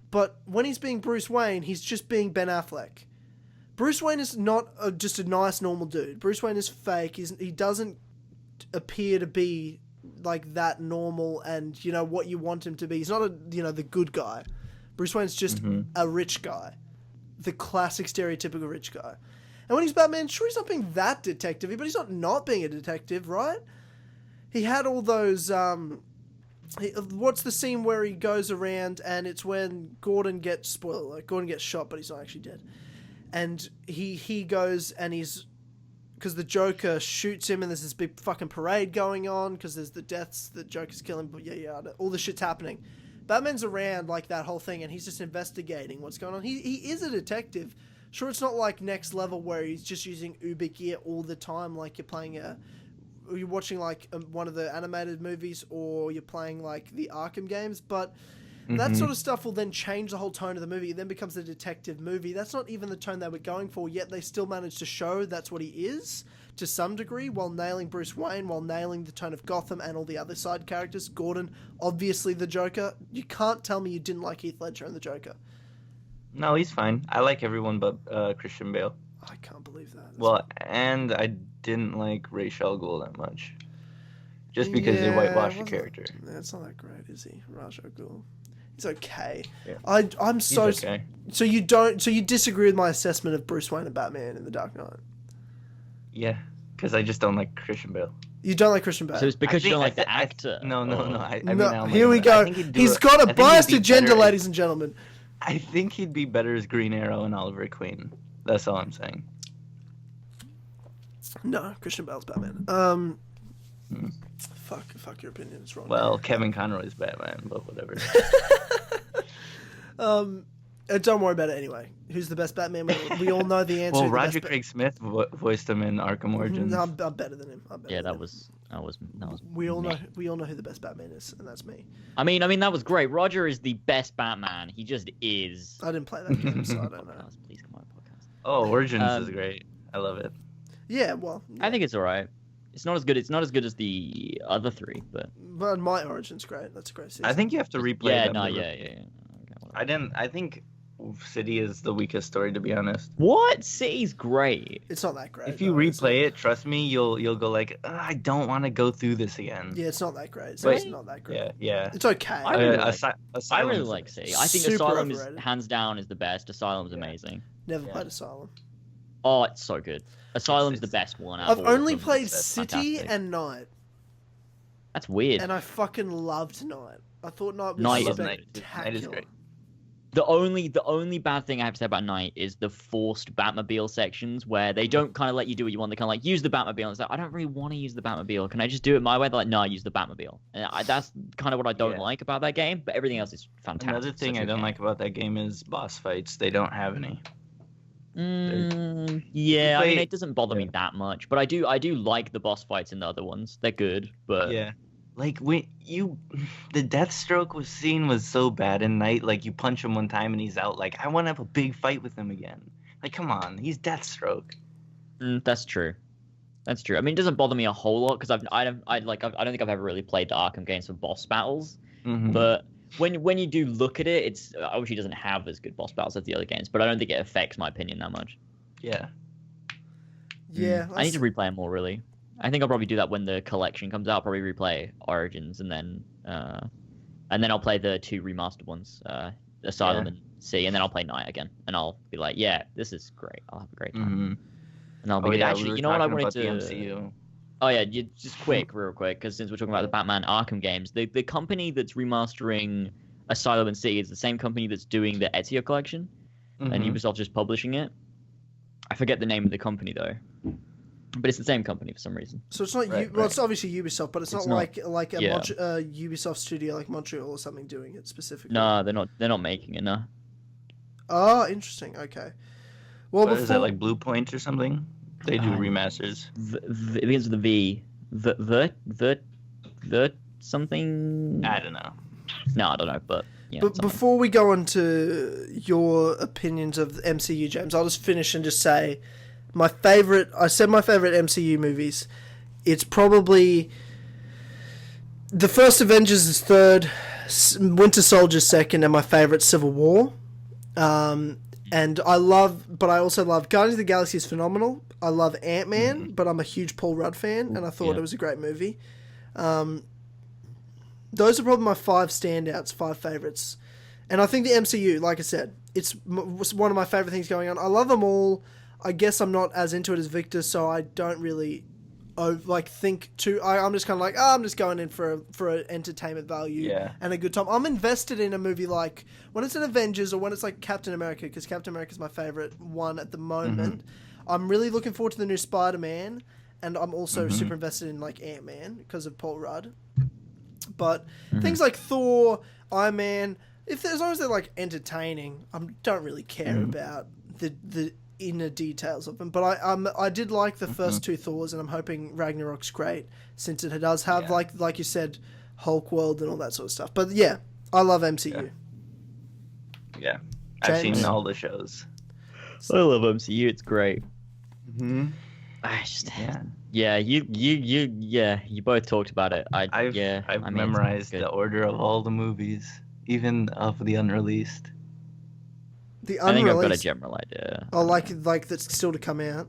But when he's being Bruce Wayne, he's just being Ben Affleck. Bruce Wayne is not just a nice, normal dude. Bruce Wayne is fake. He doesn't appear to be like that normal and, you know, what you want him to be. He's not the good guy. Bruce Wayne's just a rich guy. The classic stereotypical rich guy. And when he's Batman, sure, he's not being that detective-y, but he's not being a detective, right? He had all those, what's the scene where he goes around and it's when Gordon gets shot, but he's not actually dead. And he goes and because the Joker shoots him and there's this big fucking parade going on because there's the deaths that Joker's killing, but all the shit's happening. Batman's around like that whole thing and he's just investigating what's going on. He is a detective. Sure, it's not like Next Level where he's just using Uber gear all the time like you're watching like one of the animated movies or you're playing like the Arkham games, but that sort of stuff will then change the whole tone of the movie. It then becomes a detective movie. That's not even the tone they were going for, yet they still managed to show that's what he is to some degree, while nailing Bruce Wayne, while nailing the tone of Gotham and all the other side characters. Gordon, obviously the Joker. You can't tell me you didn't like Heath Ledger and the Joker. No, he's fine. I like everyone but Christian Bale. I can't believe that. And I didn't like Ra's al Ghul that much. Just because they whitewashed the character. It's not that great, is he? Ra's al Ghul. He's okay. Yeah. I'm so... He's okay. So you disagree with my assessment of Bruce Wayne and Batman in The Dark Knight? Yeah, because I just don't like Christian Bale. You don't like Christian Bale? So it's because you don't like the actor? No. Here we go. He's got a biased agenda, ladies and gentlemen. I think he'd be better as Green Arrow and Oliver Queen. That's all I'm saying. No, Christian Bale's Batman. Fuck your opinion. It's wrong. Well, Kevin Conroy's Batman, but whatever. Don't worry about it anyway. Who's the best Batman? We all know the answer. Well, Roger Craig Smith voiced him in Arkham Origins. No, I'm better than him. That was. We all know who the best Batman is, and that's me. I mean that was great. Roger is the best Batman. He just is. I didn't play that game, so I don't know. Please come on, podcast. Oh, Origins is great. I love it. Yeah, well, I think it's alright. It's not as good. It's not as good as the other three, but my Origin's great. That's a great season. I think you have to replay. Yeah. Okay, I think City is the weakest story, to be honest. What? City's great. It's not that great. If you replay it, trust me, you'll go like, I don't want to go hands down again. Yeah, it's not that great. It's not that great. Yeah. It's okay. I really like City. I think Asylum is hands down is the best. Asylum's amazing. Never played Asylum. Oh, it's so good. Asylum's the best one. I've only played City and Night. That's weird. And I fucking loved Night. I thought Night was spectacular. Night is great. The only bad thing I have to say about Night is the forced Batmobile sections where they don't kind of let you do what you want. They kind of like use the Batmobile. And it's like, I don't really want to use the Batmobile. Can I just do it my way? They're like, no, use the Batmobile. And that's kind of what I don't like about that game. But everything else is fantastic. Another thing I don't like about that game is boss fights. They don't have any. Yeah, I mean, it doesn't bother me that much. But I do like the boss fights in the other ones. They're good, but yeah. Like the Deathstroke scene was so bad in Night. Like you punch him one time and he's out. Like I want to have a big fight with him again. Like come on, he's Deathstroke. That's true. That's true. I mean, it doesn't bother me a whole lot because I don't think I've ever really played the Arkham games for boss battles. Mm-hmm. But when you do look at it, it's obviously doesn't have as good boss battles as the other games. But I don't think it affects my opinion that much. Yeah. Yeah. I need to replay them more really. I think I'll probably do that when the collection comes out. I'll probably replay Origins and then I'll play the 2 remastered ones, Asylum and C, and then I'll play Night again, and I'll be like, yeah, this is great. I'll have a great time. Mm-hmm. And I'll be actually, you know what I wanted to? The MCU. Oh yeah, just real quick, because since we're talking about the Batman Arkham games, the company that's remastering Asylum and C is the same company that's doing the Ezio collection, and Ubisoft just publishing it. I forget the name of the company though. But it's the same company for some reason. So it's not well, it's obviously Ubisoft, but it's not like a Ubisoft studio like Montreal or something doing it specifically. No, they're not making it. No. Oh, interesting. Okay. Well, is that like Blue Point or something? They do remasters. It begins with a V. The something. I don't know. No, I don't know, but. Yeah, but before we go on to your opinions of the MCU, James, I'll just finish and just say. My favorite MCU movies. It's probably the first Avengers is third, Winter Soldier's second, and my favorite Civil War. And I also love Guardians of the Galaxy is phenomenal. I love Ant-Man, but I'm a huge Paul Rudd fan, and I thought it was a great movie. Those are probably my 5 standouts, 5 favorites. And I think the MCU, like I said, it's one of my favorite things going on. I love them all. I guess I'm not as into it as Victor, so I don't really think too. I'm just kind of like, I'm just going in for an entertainment value and a good time. I'm invested in a movie like when it's an Avengers or when it's like Captain America, because Captain America is my favorite one at the moment. I'm really looking forward to the new Spider-Man, and I'm also super invested in like Ant-Man because of Paul Rudd. But things like Thor, Iron Man, as long as they're like entertaining, I don't really care about the inner details of them. But I did like the first two Thors, and I'm hoping Ragnarok's great since it does have like you said, Hulk world and all that sort of stuff. But yeah, I love MCU. Yeah. I've seen all the shows. I love MCU. It's great. I just you both talked about it. I've memorized the order of all the movies, even of the unreleased. The I think unreleased. I've got a general idea. Oh, like that's still to come out.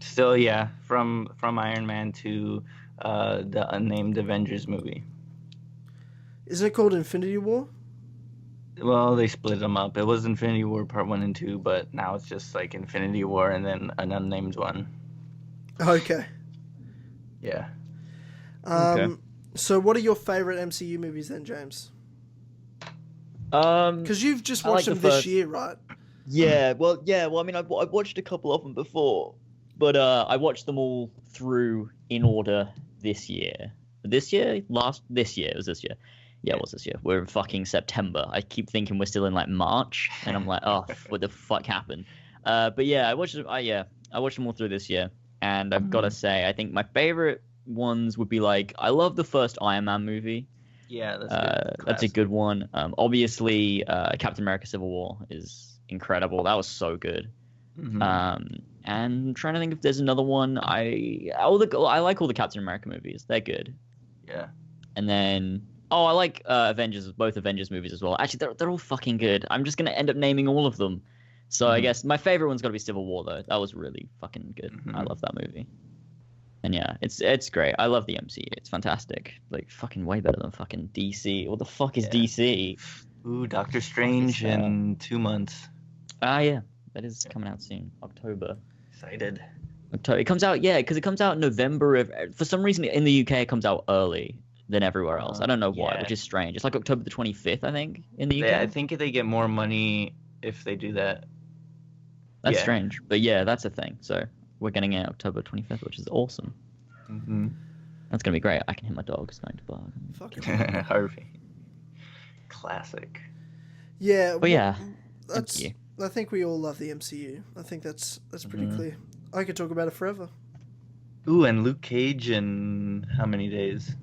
Still, yeah, from Iron Man to the unnamed Avengers movie. Isn't it called Infinity War? Well, they split them up. It was Infinity War Part 1 and 2, but now it's just like Infinity War and then an unnamed one. Okay. Yeah. So what are your favorite MCU movies then, James? Because you've just watched them this year, right? Yeah, well, I mean, I've watched a couple of them before, but I watched them all through in order this year. This year? It was this year. Yeah, it was this year. We're in fucking September. I keep thinking we're still in like March, and I'm like, oh, what the fuck happened? But yeah, I watched them all through this year, and I've got to say, I think my favorite ones would be like, I love the first Iron Man movie. Yeah, that's a good one. Obviously, Captain America: Civil War is incredible. That was so good. And I'm trying to think if there's another one. I like all the Captain America movies. They're good. Yeah. And then I like both Avengers movies as well. Actually, they're all fucking good. I'm just gonna end up naming all of them. So I guess my favorite one's got to be Civil War though. That was really fucking good. I love that movie. And yeah, it's great. I love the MCU. It's fantastic. Like fucking way better than fucking DC. What the fuck is DC? Ooh, Doctor Strange in 2 months. Yeah, that is coming out soon. October. Excited. October. It comes out because it comes out in November. For some reason in the UK it comes out early than everywhere else. I don't know why, which is strange. It's like October the 25th, I think, in the UK. Yeah, I think they get more money if they do that. That's strange, but yeah, that's a thing. So we're getting it October 25th, which is awesome. That's gonna be great. I can hear my dog starting to bark. Fucking Harvey. Classic. Yeah, but I think we all love the MCU. I think that's pretty clear. I could talk about it forever. Ooh, and Luke Cage in how many days?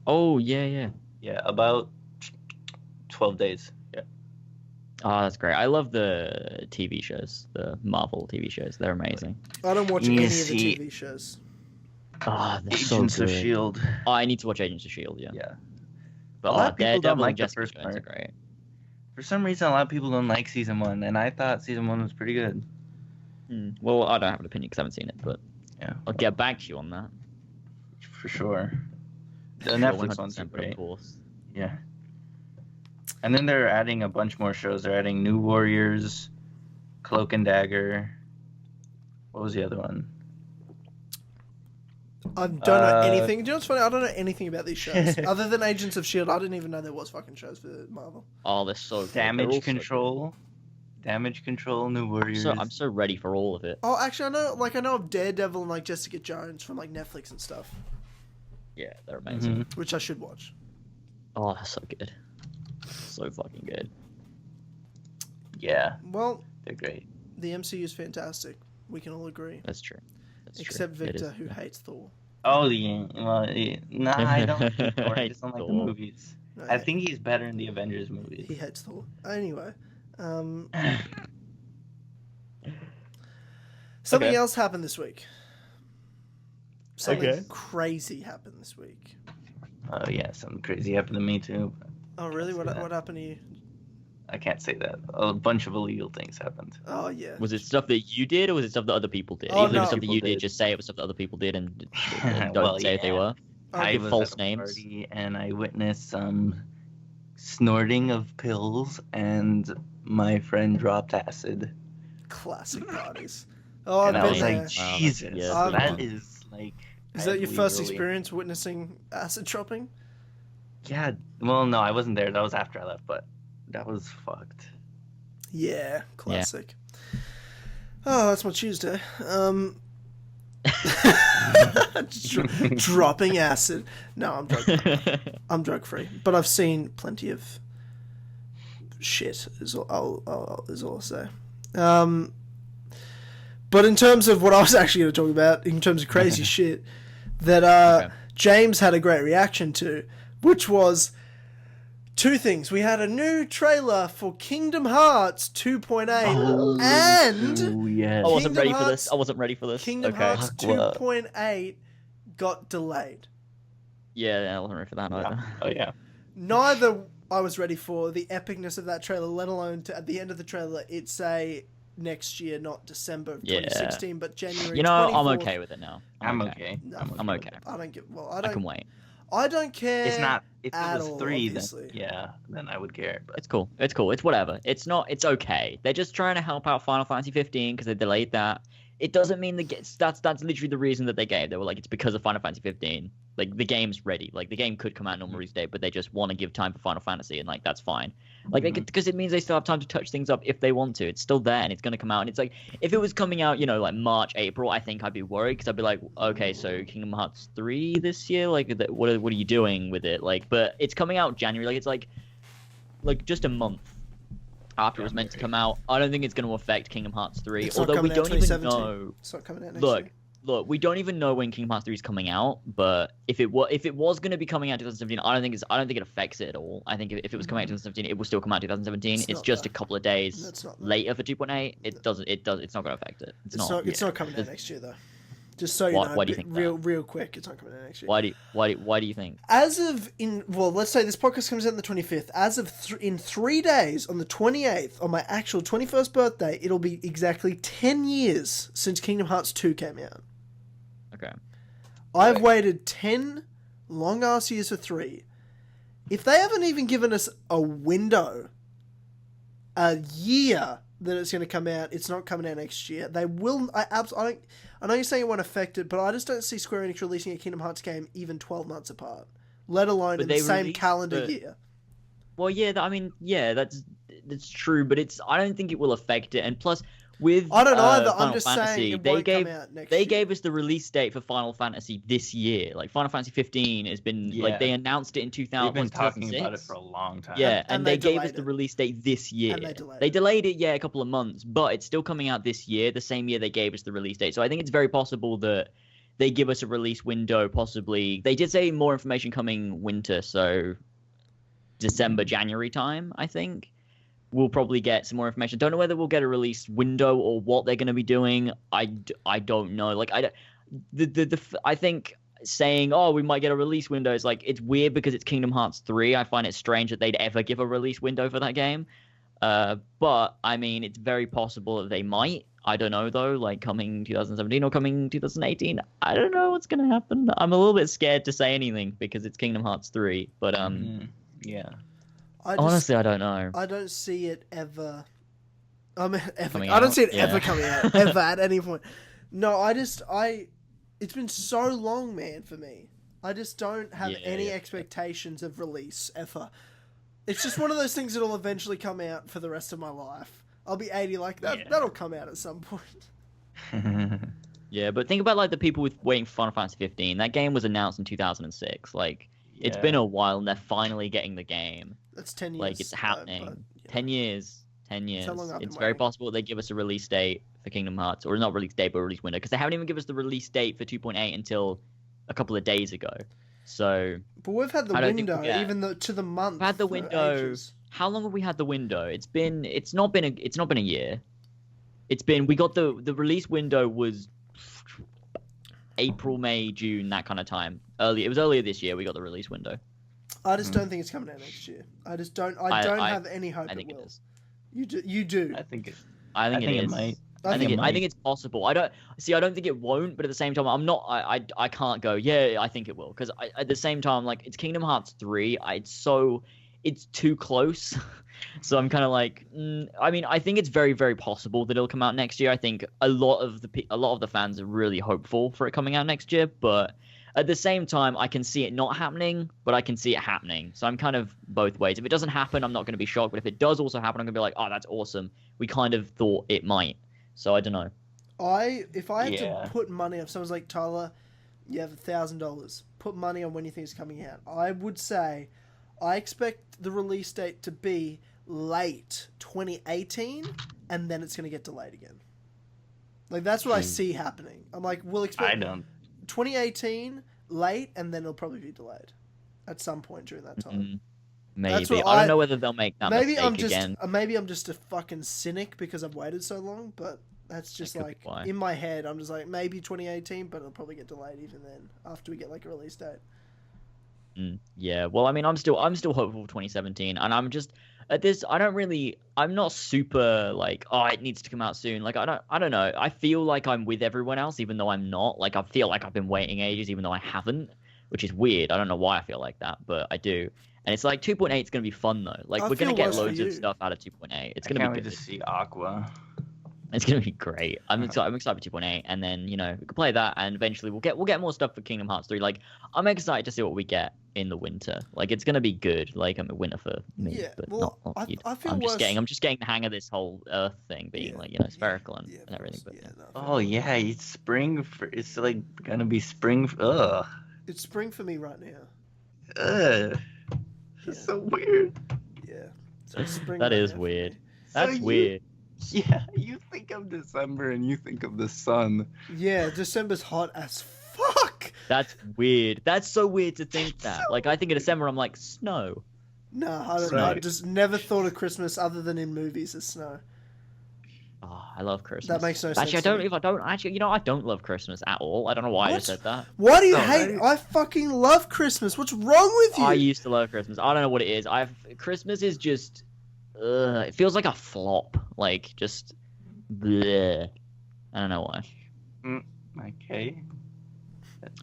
Oh yeah. Yeah, about 12 days. Yeah. Oh, that's great. I love the TV shows, the Marvel TV shows. They're amazing. I don't watch any of the TV shows. Oh, they're Agents so of good. S.H.I.E.L.D. Oh, I need to watch Agents of S.H.I.E.L.D., yeah. Yeah. But a lot of people don't like the Jessica first Jones part. are great. For some reason, a lot of people don't like season 1, and I thought season 1 was pretty good. Well, I don't have an opinion because I haven't seen it, but yeah, I'll get back to you on that. For sure. The Netflix ones are 100%, great. Of course. Yeah. And then they're adding a bunch more shows. They're adding New Warriors, Cloak and Dagger. What was the other one? I don't know anything. Do you know what's funny? I don't know anything about these shows. Other than Agents of S.H.I.E.L.D., I didn't even know there was fucking shows for Marvel. Oh, they're so good. Damage Control. Damage Control, New Warriors. I'm so ready for all of it. Oh, actually, I know of Daredevil and like Jessica Jones from like Netflix and stuff. Yeah, they're amazing. Which I should watch. Oh, that's so good. So fucking good. Yeah. Well, they're great. The MCU is fantastic. We can all agree. That's true. Except Victor, who hates Thor. Oh, yeah. Well, nah, I don't hate Thor. I just don't like the movies. No, I think he's better in the Avengers movies. He hates Thor. Anyway. Something else happened this week. Something crazy happened this week. Oh, yeah. Something crazy happened to me, too. Oh, really? What happened to you? I can't say that. A bunch of illegal things happened. Oh, yeah. Was it stuff that you did, or was it stuff that other people did? Oh, Even if no. it was stuff that you People did, did. just say it was stuff that other people did and don't Well, say if they were. I Give was false at a names. party and I witnessed some snorting of pills, and my friend dropped acid. Classic parties. Oh, And I've I been was there. like, Jesus, Yeah, that is like. Is I that had your to first leave early. experience witnessing acid dropping? Yeah. Well, no, I wasn't there. That was after I left, but that was fucked. Yeah, classic. Oh, that's my Tuesday. Dropping acid. No, I'm I'm drug free, but I've seen plenty of shit. Is all I'll say. But in terms of what I was actually going to talk about, in terms of crazy shit, that Okay. James had a great reaction to, which was two things. We had a new trailer for Kingdom Hearts 2.8, and Oh, yes. I wasn't ready for Kingdom this. I wasn't ready for this. Kingdom Okay. Hearts Fuck, what? 2.8 got delayed. Yeah, I wasn't ready for that either. Oh, yeah. Neither I was ready for the epicness of that trailer, let alone at the end of the trailer, it say next year, not December of 2016, but January. You know, I'm 24th. okay with it now. I'm okay. No, I'm okay. I don't get. Well, I can wait. I don't care. It's not. If it at was all, 3, obviously. then I would care. But It's cool. It's cool. It's whatever. It's not. It's okay. They're just trying to help out Final Fantasy 15 because they delayed that. It doesn't mean that's literally the reason that they gave. They were like, it's because of Final Fantasy 15. Like the game's ready. Like the game could come out normal release date, but they just want to give time for Final Fantasy, and like that's fine. Like because it means they still have time to touch things up if they want to. It's still there and it's gonna come out. And it's like if it was coming out, like March, April, I think I'd be worried because I'd be like, okay, so Kingdom Hearts 3 this year, like what are you doing with it? Like, but it's coming out January. Like it's like just a month after it was meant to come out. I don't think it's going to affect Kingdom Hearts 3, It's not although we coming out don't even 2017. know. It's not coming out next year. Look, we don't even know when Kingdom Hearts 3 is coming out. But if it was going to be coming out 2017, I don't think it affects it at all. I think if it was coming out 2017, it will still come out 2017. It's just a couple of days later for 2.8. It's not going to affect it. It's not coming out next year though. Just so you know, why do you think real quick, it's not coming out next year. Why do you think? Let's say this podcast comes out on the 25th. As of in 3 days, on the 28th, on my actual 21st birthday, it'll be exactly 10 years since Kingdom Hearts 2 came out. Okay. I've waited 10 long ass years for 3. If they haven't even given us a window, a year that it's going to come out, it's not coming out next year. They will. I know you're saying it won't affect it, but I just don't see Square Enix releasing a Kingdom Hearts game even 12 months apart, let alone in the same calendar year. Well, yeah, that's true, but I don't think it will affect it. And plus, with I don't either. Final I'm just Fantasy, saying it won't come out next year. They gave us the release date for Final Fantasy this year. Like Final Fantasy 15 has been like they announced it in 2000. They've been talking 2006. about it for a long time. Yeah, and they gave us delayed the it. release date this year. And they delayed it, a couple of months, but it's still coming out this year, the same year they gave us the release date. So I think it's very possible that they give us a release window, possibly. They did say more information coming winter, so December, January time, I think. We'll probably get some more information. Don't know whether we'll get a release window or what they're going to be doing. I don't know. Like I think saying we might get a release window is like it's weird because it's Kingdom Hearts 3. I find it strange that they'd ever give a release window for that game. But I mean, it's very possible that they might. I don't know though. Like coming 2017 or coming 2018. I don't know what's going to happen. I'm a little bit scared to say anything because it's Kingdom Hearts 3. But yeah. Honestly, I don't know. I don't see it ever. I Coming don't see it out? Yeah. ever coming out ever at any point. No, it's been so long, man, for me. I just don't have any expectations of release ever. It's just one of those things that'll eventually come out for the rest of my life. I'll be 80, like that. That'll come out at some point. Yeah, but think about like the people waiting for Final Fantasy 15. That game was announced in 2006. Like it's been a while, and they're finally getting the game. That's 10 years. Like it's happening. But, 10 years. 10 years. how long I've been It's very waiting. possible they give us a release date for Kingdom Hearts, or not release date, but release window, because they haven't even given us the release date for 2.8 until a couple of days ago. So. But we've had the window, even though to the month. We've had the for window. ages. How long have we had the window? It's not been a year. We got the release window was April, May, June, that kind of time. It was earlier this year we got the release window. I just don't think it's coming out next year. I don't have any hope I think it will. it is. You do. I think it it might. I think it's possible. I don't think it won't, but at the same time, I can't go. Yeah, I think it will, because at the same time, like it's Kingdom Hearts 3. it's too close. So I'm kind of like, I mean, I think it's very, very possible that it'll come out next year. I think a lot of the fans are really hopeful for it coming out next year, but at the same time, I can see it not happening, but I can see it happening. So I'm kind of both ways. If it doesn't happen, I'm not going to be shocked, but if it does also happen, I'm going to be like, oh, that's awesome. We kind of thought it might. So I don't know. If I had to put money on, someone's like, Tyler, you have $1,000. Put money on when you think it's coming out. I would say I expect the release date to be late 2018, and then it's going to get delayed again. Like, that's what I see happening. I'm like, we'll expect 2018 late, and then it'll probably be delayed at some point during that time. Maybe. I don't know whether they'll make that mistake again. Maybe I'm just a fucking cynic because I've waited so long, but that's just like, in my head, I'm just like, maybe 2018, but it'll probably get delayed even then, after we get like a release date. Yeah, well, I mean, I'm still hopeful for 2017, and I'm just at this. I'm not super like, oh, it needs to come out soon. Like, I don't know. I feel like I'm with everyone else, even though I'm not. Like, I feel like I've been waiting ages, even though I haven't, which is weird. I don't know why I feel like that, but I do. And it's like 2.8 is gonna be fun though. Like, we're gonna get loads of stuff out of 2.8. It's gonna be good. To see Aqua. It's gonna be great. I'm excited for 2.8, and then we can play that, and eventually we'll get more stuff for Kingdom Hearts 3. Like, I'm excited to see what we get in the winter. Like, it's gonna be good. Like, I mean, winter for me, but not you. I feel I'm just getting the hang of this whole Earth thing being spherical and everything. But It's spring. It's like gonna be spring. Ugh. It's spring for me right now. Ugh. It's so weird. Yeah. So spring. That is weird. That's weird. Yeah, you think of December and you think of the sun. Yeah, December's hot as fuck. That's weird. That's so weird to think that. Like, I think of December, I'm like, snow. No, I don't know. I just never thought of Christmas other than in movies as snow. Oh, I love Christmas. That makes no sense. Actually, I don't love Christmas at all. I don't know why I said that. Why do you hate? I fucking love Christmas. What's wrong with you? I used to love Christmas. I don't know what it is. Christmas is just. It feels like a flop. Like, just. Bleh. I don't know why. Okay.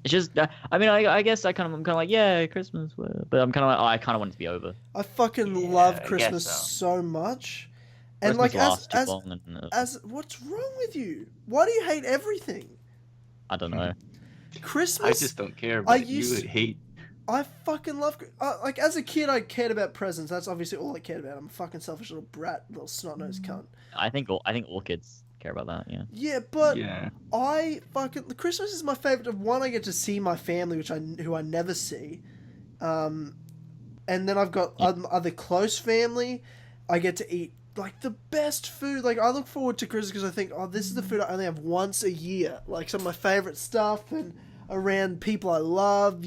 It's just. I mean, I guess I'm kind of like, yeah, Christmas, but I'm kind of like, I kind of want it to be over. I fucking love Christmas so much. And Christmas like, as what's wrong with you? Why do you hate everything? I don't know. Christmas. I just don't care. But you would hate. I fucking love. Like, as a kid, I cared about presents. That's obviously all I cared about. I'm a fucking selfish little brat, little snot-nosed cunt. I think all kids care about that. Yeah. Yeah, but Christmas is my favorite. One, I get to see my family, who I never see, and then I've got other close family. I get to eat like the best food. Like, I look forward to Christmas because I think, oh, this is the food I only have once a year. Like, some of my favorite stuff and around people I love.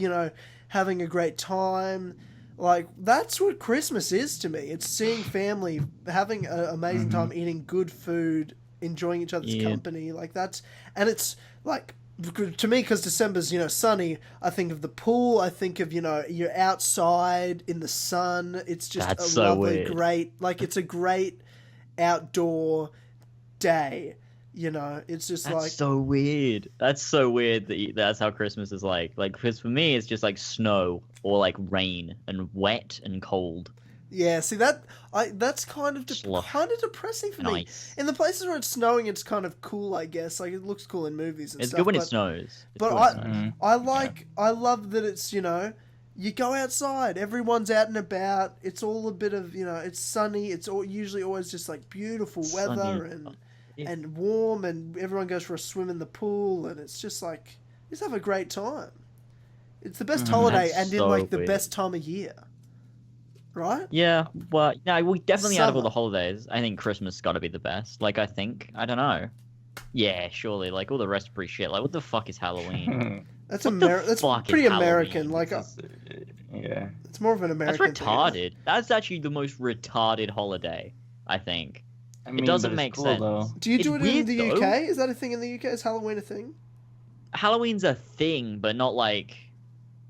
Having a great time. Like, that's what Christmas is to me. It's seeing family, having an amazing time, eating good food, enjoying each other's company. Like, and it's like, to me, because December's, sunny, I think of the pool, I think of, you're outside in the sun. It's just lovely, great, like, it's a great outdoor day. It's just that's so weird. That's so weird that's how Christmas is like. Like, because for me, it's just like snow or like rain and wet and cold. Yeah, see that's kind of depressing for me. In the places where it's snowing, it's kind of cool, I guess. Like, it looks cool in movies and stuff. It's good when it snows. I love that it's you go outside, everyone's out and about. It's all a bit of it's sunny. It's usually always just like beautiful weather and warm, and everyone goes for a swim in the pool, and it's just like, just have a great time. It's the best holiday, and in like the best time of year, right? Yeah, well, no, we definitely out of all the holidays, I think Christmas got to be the best. Like, I don't know. Yeah, surely. Like, all the rest are pretty shit. Like, what the fuck is Halloween? That's pretty American. Like, yeah, it's more of an American. That's retarded. That's actually the most retarded holiday, I think. I mean, it doesn't make sense. Though. Do you do it in the UK? Is that a thing in the UK? Is Halloween a thing? Halloween's a thing, but not like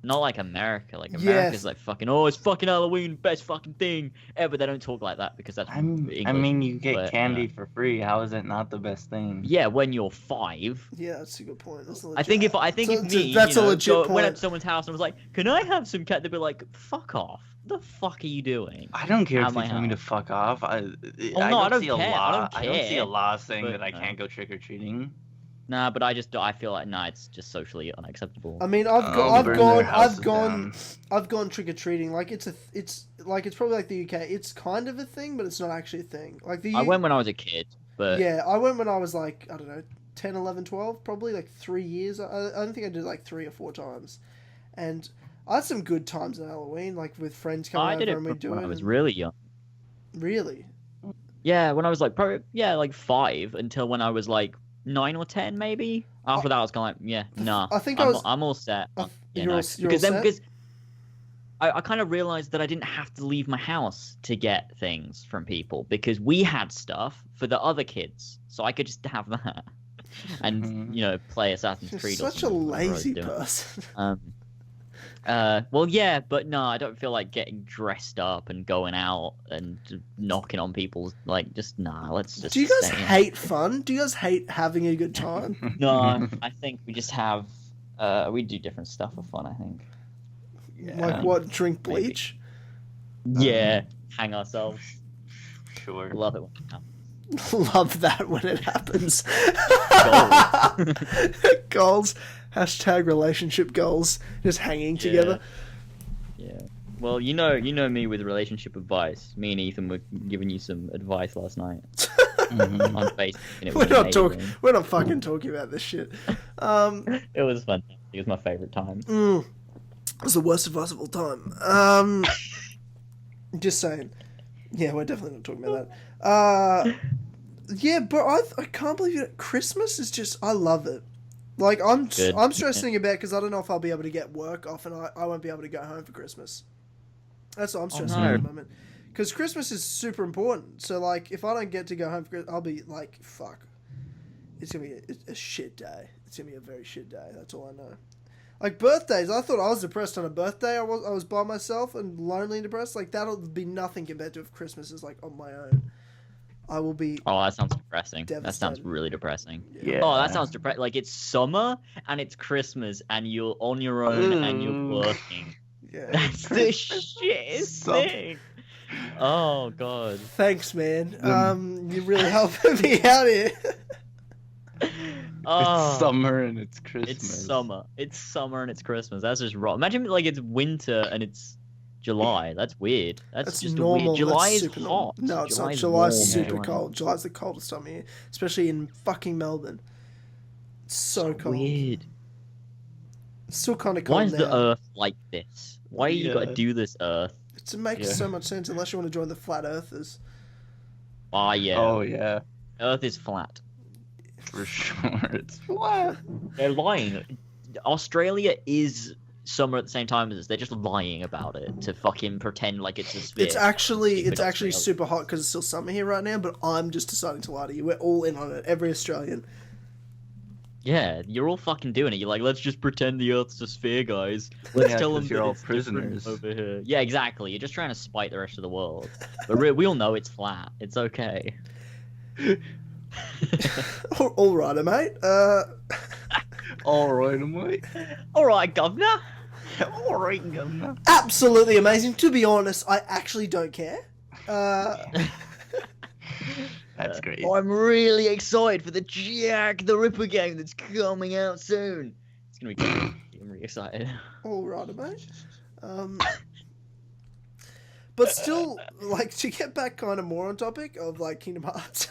Not like America. Like Yes. America's like fucking. Oh, it's fucking Halloween, best fucking thing ever. They don't talk like that because that's English. I mean, you get but, candy for free. How is it not the best thing? Yeah, when you're 5. Yeah, that's a good point. That's a legit... I think if me, that's a legit went point. up to someone's house and was like, "Can I have some cat?" They'd be like, "Fuck off! What the fuck are you doing?" I don't care At if they my tell me to house. fuck off. I no, don't I don't see a care. law. I I don't don't see a care, law saying but that I no. can't go trick or treating. Nah, but I feel like it's just socially unacceptable. I mean, I've gone trick or treating. Like it's probably like the UK. It's kind of a thing, but it's not actually a thing. Like I went when I was a kid, but yeah, I went when I was like, I don't know, 10, 11, 12, probably like 3 years. I don't think I did like 3 or 4 times, and I had some good times on Halloween, like with friends coming over and we do it. When I was really young. Really? Yeah, when I was like probably like 5 until when I was like 9 or 10 maybe. After that, I was kind of like, yeah, nah. I think I'm all set. You're all set? Because I kind of realized that I didn't have to leave my house to get things from people because we had stuff for the other kids, so I could just have that and play Assassin's Creed. You're such a lazy person. Well, yeah, but no, I don't feel like getting dressed up and going out and knocking on people's just nah. Let's just. Do you guys hate fun? Do you guys hate having a good time? No, I think we just have. We do different stuff for fun. I think. Yeah. Like what? Drink bleach? Yeah, hang ourselves. Sure. Love it when it happens. Love that when it happens. Goals. Hashtag relationship goals. Just hanging together. Yeah. Well, you know me with relationship advice. Me and Ethan were giving you some advice last night on Facebook. We're not fucking talking about this shit. It was fun. It was my favorite time. It was the worst advice of all time. Just saying. Yeah, we're definitely not talking about that. Yeah, but I can't believe it. Christmas is just, I love it. Like, I'm stressing about because I don't know if I'll be able to get work off and I won't be able to go home for Christmas. That's what I'm stressing about at the moment. Because Christmas is super important. So, like, if I don't get to go home for Christmas, I'll be like, fuck. It's going to be a shit day. It's going to be a very shit day. That's all I know. Like, birthdays, I thought I was depressed on a birthday. I was by myself and lonely and depressed. Like, that'll be nothing compared to if Christmas is, like, on my own. I will be. Oh, that sounds depressing. Devastated. That sounds really depressing. Yeah. Oh, that sounds depressing. Like it's summer and it's Christmas and you're on your own and you're working. Yeah. That's the shittest thing. Oh god. Thanks, man. You're really helping me out here. It's summer and it's Christmas. It's summer and it's Christmas. That's just wrong. Imagine like it's winter and it's July. That's weird. That's just normal. weird. July is hot. Normal. No, it's not. July's super cold. July's the coldest time of year, especially in fucking Melbourne. It's so cold. Weird. It's still kind of cold. Why is now. the Earth like this? Why you gotta do this, Earth? It makes so much sense unless you want to join the flat earthers. Ah, yeah. Oh yeah. Earth is flat. For sure, it's flat. They're lying. Australia is summer at the same time as us. They're just lying about it to fucking pretend like it's a sphere. It's actually Australia. super hot because it's still summer here right now. But I'm just deciding to lie to you. We're all in on it. Every Australian. Yeah, you're all fucking doing it. You're like, let's just pretend the Earth's a sphere, guys. Let's tell them you're all it's prisoners over here. Yeah, exactly. You're just trying to spite the rest of the world. But we all know it's flat. It's okay. All right, mate. All right, mate. All right, governor. All right, governor. Absolutely amazing. To be honest, I actually don't care. That's great. I'm really excited for the Jack the Ripper game that's coming out soon. It's gonna be good. I'm really excited. All right, mate. But still, like, to get back kind of more on topic of, like, Kingdom Hearts.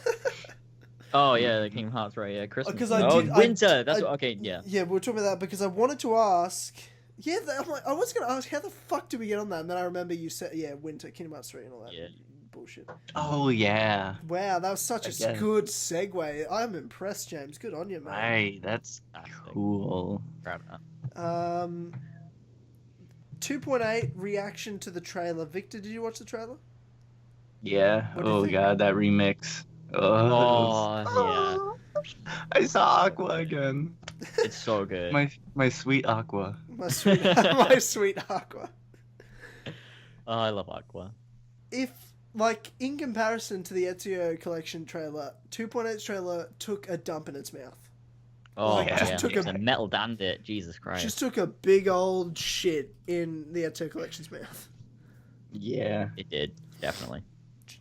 Oh, yeah, the Kingdom Hearts, right, yeah, Christmas. Winter, okay, yeah. Yeah, we're talking about that because I wanted to ask... Yeah, I was going to ask, how the fuck did we get on that? And then I remember you said, yeah, Winter, Kingdom Hearts 3 and all that. Yeah. Bullshit. Oh, yeah. Wow, that was such a good segue. I'm impressed, James. Good on you, man. Right, that's cool. Proud of that. 2.8 reaction to the trailer. Victor, did you watch the trailer? Yeah. Oh god, that remix. Oh, I saw Aqua again. It's so good. My sweet Aqua. My sweet, my sweet Aqua. Oh, I love Aqua. If, like, in comparison to the Ezio collection trailer, 2.8's trailer took a dump in its mouth. Oh, Like, yeah. just took It's a metal damned it. Jesus Christ. Just took a big old shit in the Ezio collection's mouth. Yeah. It did, definitely.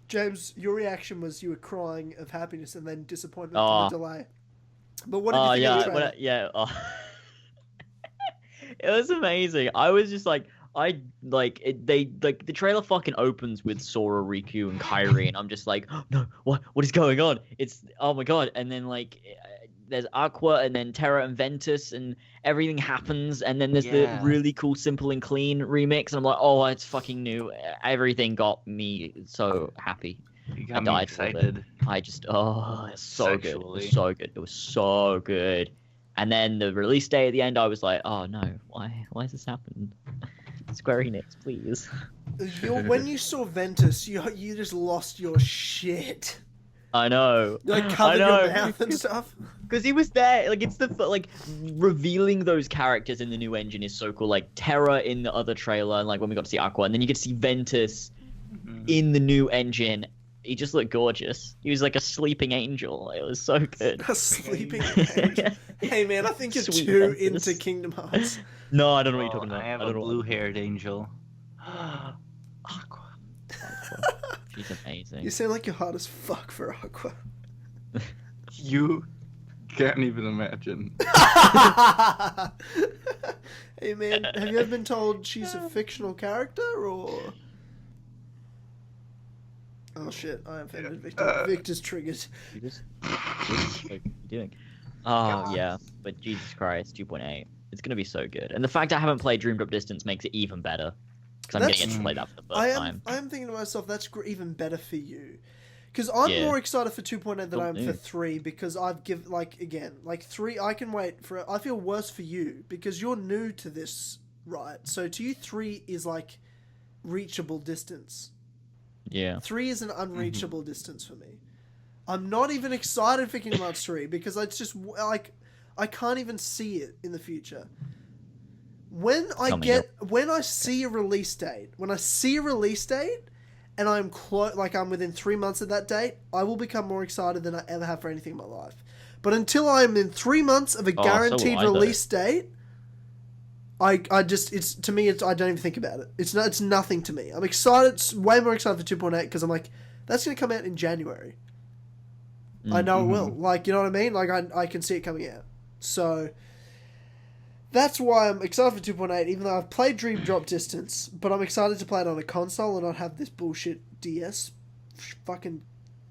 James, your reaction was you were crying of happiness and then disappointment Oh. for the delay. But what did you think of the trailer? Yeah. Oh. It was amazing. I was just like, the trailer fucking opens with Sora, Riku, and Kairi, and I'm just like, oh, no, what is going on? It's, oh my god. And then like, there's Aqua, and then Terra and Ventus, and everything happens, and then there's the really cool Simple and Clean remix, and I'm like, oh, it's fucking new. Everything got me so happy. You got me excited. I just, it's so good. It was so good. It was so good. And then the release day at the end, I was like, oh no, why has this happened? Square Enix, please. When you saw Ventus, you just lost your shit. I know. You, like, covered your mouth and stuff. Because he was there. Like, it's revealing those characters in the new engine is so cool. Like, Terra in the other trailer, and like when we got to see Aqua, and then you get to see Ventus in the new engine. He just looked gorgeous. He was like a sleeping angel. It was so good. A sleeping angel. Hey man, I think you're too into Kingdom Hearts. No, I don't know what you're talking about. I have a blue-haired angel. Aqua. She's amazing. You sound like you're hard as fuck for Aqua. You can't even imagine. Hey man, have you ever been told she's a fictional character, or... Oh shit, I offended Victor. Victor's triggered. What are you doing? Oh, yeah, but Jesus Christ, 2.8. It's going to be so good. And the fact I haven't played Dream Drop Distance makes it even better. Because I'm getting to play that for the first time. I am thinking to myself, that's even better for you. Because I'm more excited for 2.8 than I am for 3, because I've given, like, again, like 3, I can wait for, I feel worse for you, because you're new to this, right? So to you, 3 is, like, reachable distance. Yeah. 3 is an unreachable distance for me. I'm not even excited for Kingdom Hearts 3 because it's just like I can't even see it in the future. When I see a release date, and I'm within 3 months of that date, I will become more excited than I ever have for anything in my life. But until I'm in 3 months of a guaranteed release date, I don't even think about it. It's nothing to me. I'm excited, way more excited for 2.8 because I'm like, that's going to come out in January. I know it will. Like, you know what I mean? Like, I can see it coming out. So, that's why I'm excited for 2.8, even though I've played Dream Drop Distance, but I'm excited to play it on a console and not have this bullshit DS fucking...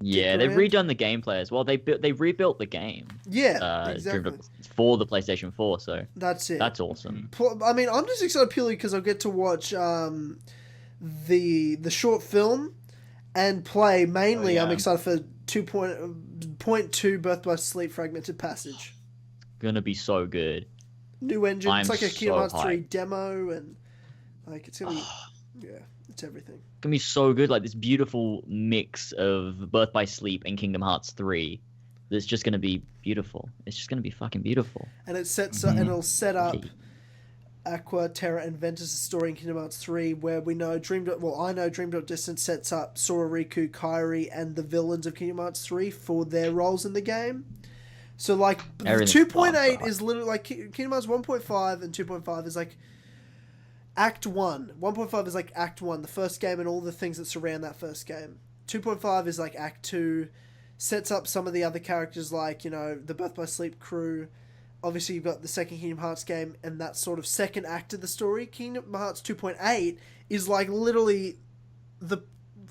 Yeah, they've redone the gameplay as well. They rebuilt the game. Yeah, exactly. For the PlayStation 4, so that's it. That's awesome. I mean, I'm just excited purely because I'll get to watch the short film and play. Mainly, I'm excited for 2.2 Birth by Sleep Fragmented Passage. Gonna be so good. New engine. It's like a Kingdom Hearts 3 hyped. demo, and like it's gonna be, yeah, it's everything. It's gonna be so good, like this beautiful mix of Birth by Sleep and Kingdom Hearts 3. That's just gonna be beautiful. It's just gonna be fucking beautiful. And it sets up, and it'll set up Aqua, Terra, and Ventus' story in Kingdom Hearts 3, where we know I know Dream Drop Distance sets up Sora, Riku, Kairi, and the villains of Kingdom Hearts 3 for their roles in the game. So, like, 2.8 is literally, like, Kingdom Hearts 1.5 and 2.5 is, like, Act 1. 1.5 is, like, Act 1, the first game and all the things that surround that first game. 2.5 is, like, Act 2, sets up some of the other characters, like, you know, the Birth by Sleep crew. Obviously, you've got the second Kingdom Hearts game and that sort of second act of the story. Kingdom Hearts 2.8 is, like, literally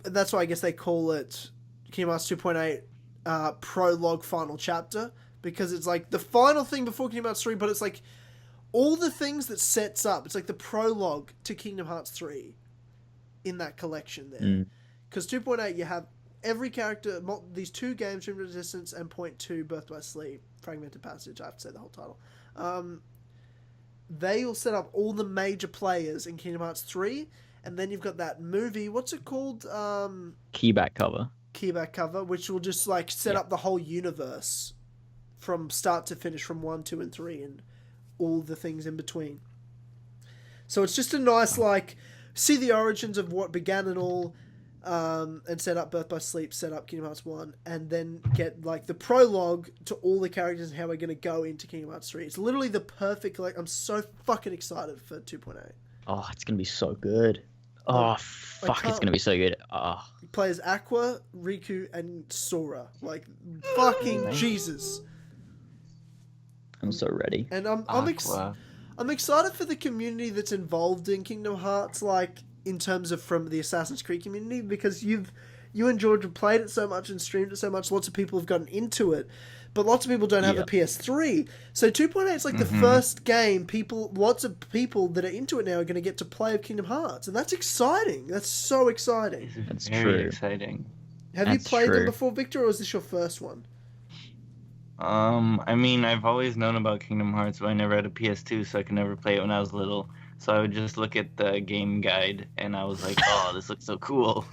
that's why I guess they call it Kingdom Hearts 2.8 prologue final chapter. Because it's like the final thing before Kingdom Hearts 3, but it's like all the things that sets up. It's like the prologue to Kingdom Hearts 3 in that collection there. Because 2.8, you have every character, these two games, Dream Drop Distance and Point 2, Birth by Sleep, Fragmented Passage, I have to say the whole title. They will set up all the major players in Kingdom Hearts 3, and then you've got that movie, what's it called? Keyback cover, which will just like set up the whole universe from start to finish from 1, 2, and 3, and all the things in between. So it's just a nice, like, see the origins of what began it all, and set up Birth by Sleep, set up Kingdom Hearts 1, and then get, like, the prologue to all the characters and how we're going to go into Kingdom Hearts 3. It's literally the perfect, like, I'm so fucking excited for 2.8. Oh, it's going to be so good. Oh, fuck, it's going to be so good. Oh. You play as Aqua, Riku, and Sora. Like, fucking Jesus. I'm so ready. And I'm excited for the community that's involved in Kingdom Hearts, like, in terms of from the Assassin's Creed community, because you and George have played it so much and streamed it so much, lots of people have gotten into it, but lots of people don't have a PS3. So 2.8 is like the first game lots of people that are into it now are going to get to play of Kingdom Hearts, and that's exciting. That's so exciting. That's very true. exciting. Have you played them before, Victor, or is this your first one? I mean, I've always known about Kingdom Hearts, but I never had a PS2, so I could never play it when I was little. So I would just look at the game guide, and I was like, oh, this looks so cool.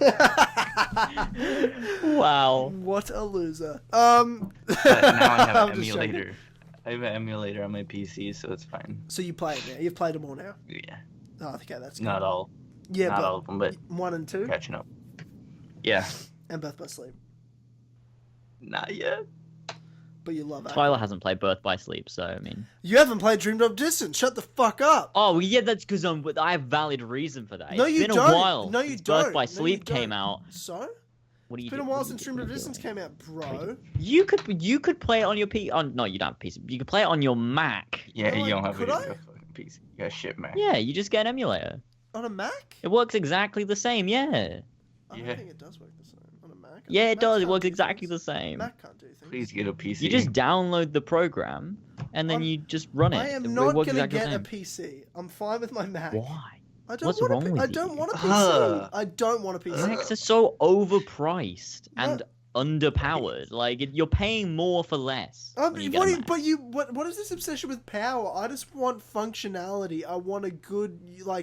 Wow. What a loser. But now I have I'm an just emulator. joking. I have an emulator on my PC, so it's fine. So you play it now. You've played them all now. Yeah. Oh, okay, that's good. Not all. Yeah, Not but all of them, but 1 and 2, catching up. Yeah. and Birth by Sleep. Not yet. But you love it. Tyler hasn't played Birth by Sleep, so, I mean... You haven't played Dream Drop Distance. Shut the fuck up. Oh, well, yeah, that's because I have valid reason for that. No, It's you been don't. a while No, you since don't. Birth by No, you Sleep came don't. out. So? What do you It's been a while since Dream Drop Distance came out, bro. You could play it on your No, you don't have PC. You could play it on your Mac. Yeah, No, you don't have could a I? fucking PC. You got shit, man. Yeah, you just get an emulator. On a Mac? It works exactly the same, yeah. I Yeah. don't think it does work the same. On a Mac? Yeah, it Mac does. It can't works do exactly things. the same. Mac can't do things. Please get a PC. You just download the program, and then you just run it. I am It not works going to exactly get the a same. PC. I'm fine with my Mac. Why? I don't What's want wrong with I you? don't want a PC. Ugh. I don't want a PC. Macs are so overpriced No. and underpowered. Like, you're paying more for less. when you get a Mac. What is this obsession with power? I just want functionality. I want a good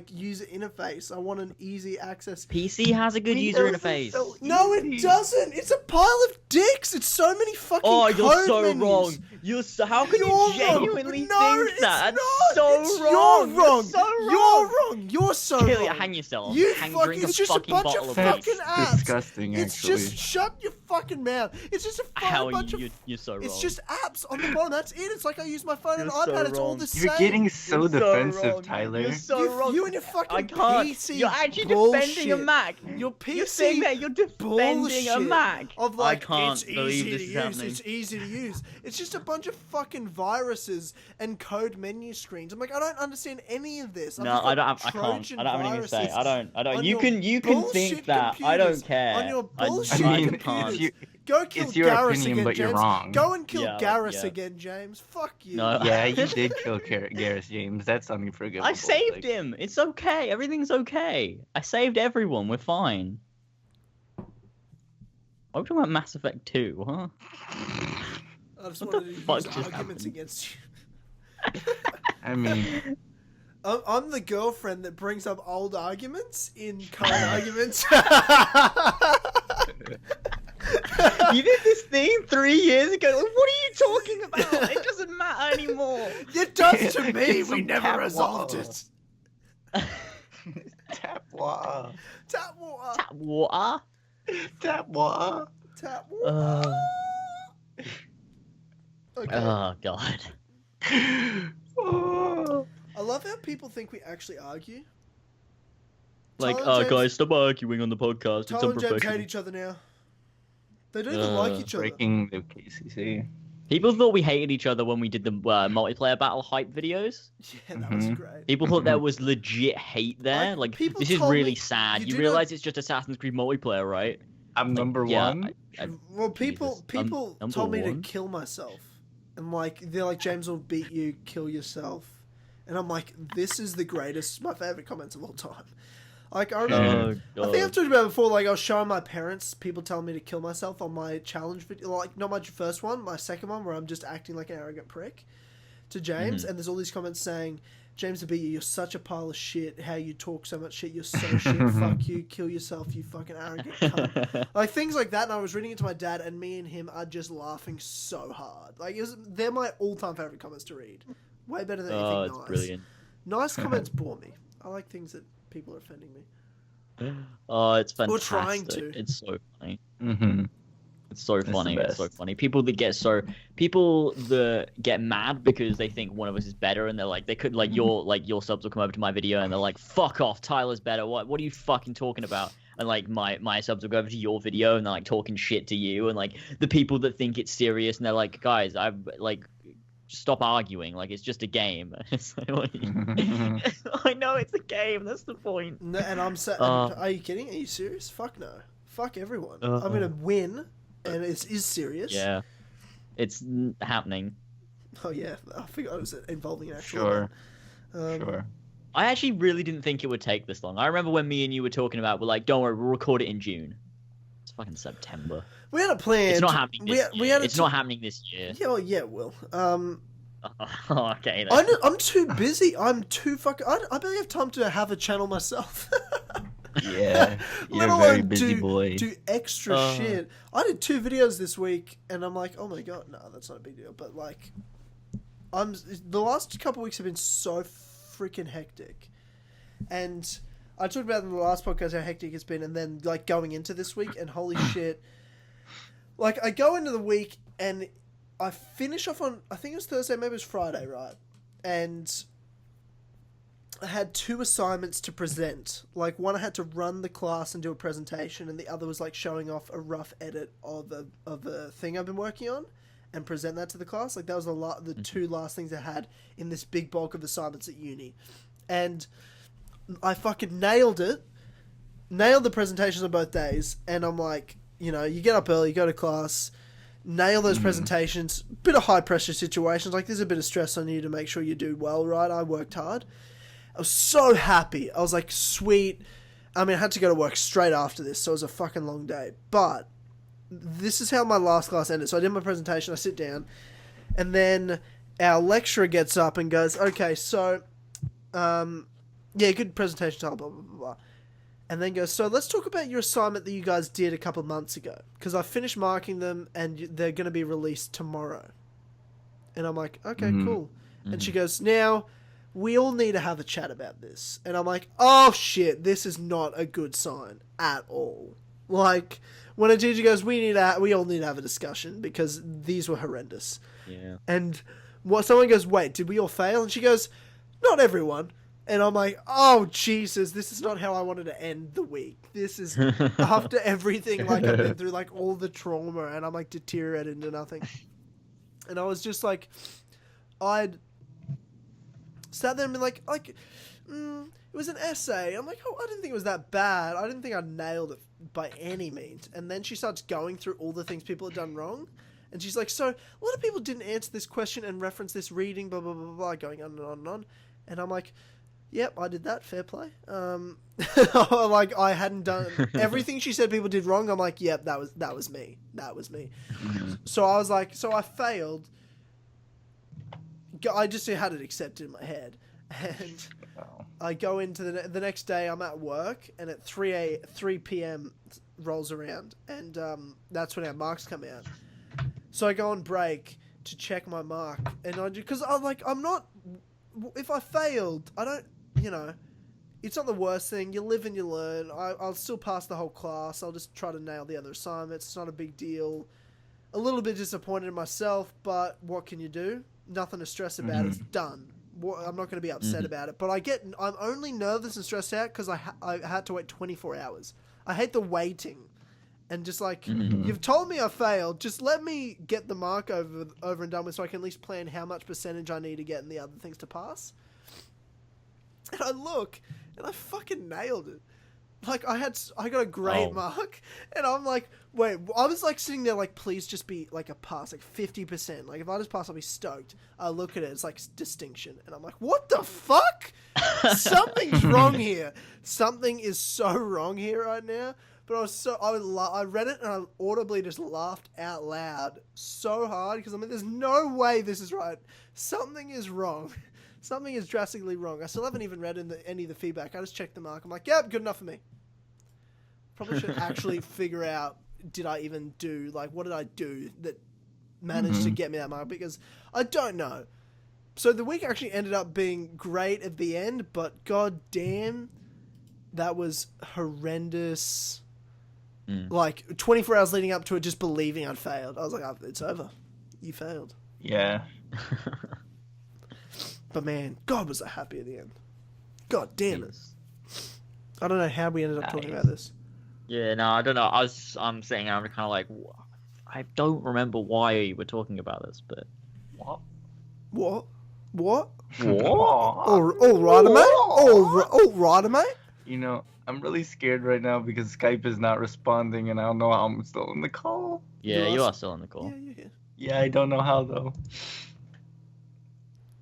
user interface. I want an easy access. PC has a good user interface. No, it doesn't. It's a pile of dicks. It's so many fucking. Oh, you're code so menus. wrong. You're How can you wrong. genuinely No, think it's that? That's not. so It's wrong. You're wrong. You're so wrong. You're wrong. You're so Kill wrong. it, hang yourself. You Drink it's just a fucking bunch bottle of of fucking Coke. apps. Disgusting, It's actually. just shut your fucking mouth. It's just a How bunch of. you're so wrong. It's just apps on the bottom. That's it. It's like I use my phone and You're so iPad. It's all wrong. the same. You're getting so You're so defensive, wrong. Tyler. You're so wrong. You and your fucking I can't. PC You're actually bullshit. defending a Mac. Your PC You're saying that you're defending a bullshit Mac. of like I can't it's believe easy this to is use. happening. It's easy to use. It's just a bunch of fucking viruses and code menu screens. I'm like, I don't understand any of this. No, I can't. I don't have anything to say. I don't. You can think that. I don't care. On your I bullshit mean, computers. it's Go kill it's your Garrus opinion, again, but James. you're wrong. Go and kill Yeah, Garrus yeah. again, James. Fuck you. No. Yeah, you did kill Garrus James. That's unforgivable. I saved him. It's okay. Everything's okay. I saved everyone. We're fine. Why are we talking about Mass Effect 2, huh? I just What wanted the to fuck use just arguments happened? against you. I mean, I'm the girlfriend that brings up old arguments in current arguments. You did this thing 3 years ago. What are you talking about? It doesn't matter anymore. It does to me. Get We some never tap resolved water. it. tap water. Tap water. Tap water. Tap water. Tap water. Okay. Oh god. Oh. I love how people think we actually argue. Like, Tyler and James- guys, stop arguing on the podcast. It's Tyler and James hate unprofessional. each other now. They don't even like each other. Breaking the KCC. People thought we hated each other when we did the multiplayer battle hype videos. Yeah, that was Mhm. great. People thought there was legit hate there. Like, people this is told really me- sad. you You do realize it's just Assassin's Creed multiplayer, right? I'm Like, number yeah, one. Well, people Jesus. Number told me to one? kill myself, and they're like, James will beat you, kill yourself, and I'm like, this is the greatest, my favorite comments of all time. Like I remember, Oh, I think I've God. talked about it before. Like I was showing my parents people telling me to kill myself on my challenge video, like not my first one, my second one where I'm just acting like an arrogant prick to James, and there's all these comments saying, James will beat you, you're such a pile of shit, how you talk so much shit, you're so shit, fuck you, kill yourself, you fucking arrogant cunt. Like things like that, and I was reading it to my dad, and me and him are just laughing so hard. Like they're my all-time favorite comments to read. Way better than Oh, anything it's nice. brilliant. Nice comments bore me. I like things that people are offending me. Oh, it's fantastic. Or trying to. It's so funny. Mm-hmm. It's so It's the funny. It's so best. funny. People that get mad because they think one of us is better, and they're like, they could your subs will come over to my video and they're like, "Fuck off, Tyler's better. What are you fucking talking about?" And like my subs will go over to your video and they're like talking shit to you, and like the people that think it's serious and they're like, "Guys, I've like." Stop arguing, like it's just a game. It's like, I know it's a game, that's the point. No, and I'm saying, are you kidding? Are you serious? Fuck no. Fuck everyone. I'm gonna win, and it is serious. Yeah, it's happening. Oh yeah, I forgot it was involving an actual. Sure. One. Sure. I actually really didn't think it would take this long. I remember when me and you were talking about, we're like, don't worry, we'll record it in June. It's fucking September. We had a plan. It's not happening this year. It's not happening this year. Yeah, well, yeah, it will. Okay. Then. I'm too busy. I'm too fucking. I barely have time to have a channel myself. Yeah, you're Let a very alone busy boy. do extra shit. I did 2 videos this week, and I'm like, oh my god, no, that's not a big deal. But like, the last couple weeks have been so freaking hectic, and I talked about in the last podcast how hectic it's been, and then like going into this week, and holy shit, like I go into the week and I finish off on, I think it was Thursday, maybe it was Friday, right? And I had 2 assignments to present. Like one I had to run the class and do a presentation, and the other was like showing off a rough edit of a thing I've been working on and present that to the class. Like that was the 2 last things I had in this big bulk of assignments at uni. And I fucking nailed it. Nailed the presentations on both days, and I'm like, you know, you get up early, you go to class, nail those presentations, bit of high pressure situations, like there's a bit of stress on you to make sure you do well, right? I worked hard. I was so happy. I was like, sweet. I mean, I had to go to work straight after this, so it was a fucking long day. But this is how my last class ended. So I did my presentation, I sit down, and then our lecturer gets up and goes, okay, so, yeah, good presentation, blah, blah, blah, blah. And then goes, so let's talk about your assignment that you guys did a couple of months ago. Because I finished marking them, and they're going to be released tomorrow. And I'm like, okay, cool. And she goes, now, we all need to have a chat about this. And I'm like, oh shit, this is not a good sign at all. Like, when a teacher goes, we all need to have a discussion because these were horrendous. Yeah. And someone goes, wait, did we all fail? And she goes, not everyone. And I'm like, oh Jesus, this is not how I wanted to end the week. This is after everything like I've been through, like all the trauma, and I'm like deteriorated into nothing. And I was just like, I'd sat there and been like, it was an essay. I'm like, oh, I didn't think it was that bad. I didn't think I nailed it by any means. And then she starts going through all the things people had done wrong. And she's like, so a lot of people didn't answer this question and reference this reading, blah, blah, blah, blah, going on and on and on. And I'm like, yep, I did that. Fair play. Like I hadn't done everything she said people did wrong. I'm like, yep, that was me. That was me. So I was like, so I failed. I just had it accepted in my head, and I go into the next day. I'm at work, and at 3 p.m. rolls around, and that's when our marks come out. So I go on break to check my mark, and because I'm not. If I failed, I don't. You know, it's not the worst thing. You live and you learn. I'll still pass the whole class. I'll just try to nail the other assignments. It's not a big deal. A little bit disappointed in myself, but what can you do? Nothing to stress about. It's done. I'm not going to be upset about it. But I'm only nervous and stressed out because I had to wait 24 hours. I hate the waiting. And just like, you've told me I failed. Just let me get the mark over and done with so I can at least plan how much percentage I need to get and the other things to pass. And I look, and I fucking nailed it. Like, I got a great mark, and I'm like, wait, I was like sitting there like, please just be like a pass, like 50%. Like, if I just pass, I'll be stoked. I look at it, it's like distinction, and I'm like, what the fuck? Something's wrong here. Something is so wrong here right now. But I read it, and I audibly just laughed out loud so hard, because I mean, there's no way this is right. Something is wrong. Something is drastically wrong. I still haven't even read any of the feedback. I just checked the mark. I'm like, yep, good enough for me. Probably should actually figure out, did I even do, like, what did I do that managed to get me that mark? Because I don't know. So the week actually ended up being great at the end, but god damn, that was horrendous. Like 24 hours leading up to it, just believing I'd failed. I was like, oh, it's over. You failed. Yeah. But man, God was I happy at the end. God damn it. I don't know how we ended up talking about this. Yeah, no, I don't know. I'm sitting here, I'm kind of like, I don't remember why we're talking about this, but What? What? All right, mate. All right, mate. You know, I'm really scared right now because Skype is not responding, and I don't know how I'm still in the call. Yeah, you are still on the call. Yeah. Yeah, I don't know how though.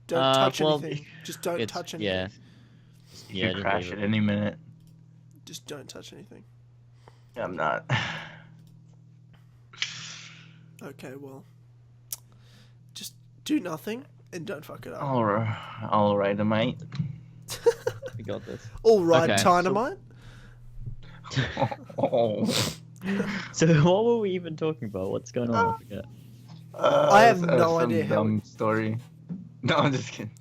Don't touch anything. Just don't touch anything. Yeah. You could crash at any minute. Just don't touch anything. I'm not. Okay, well, just do nothing and don't fuck it up. All right, mate. We got this. All right, Okay, Dynamite. So what were we even talking about? What's going on? I forget. I have no idea how. Dumb story. No, I'm just kidding.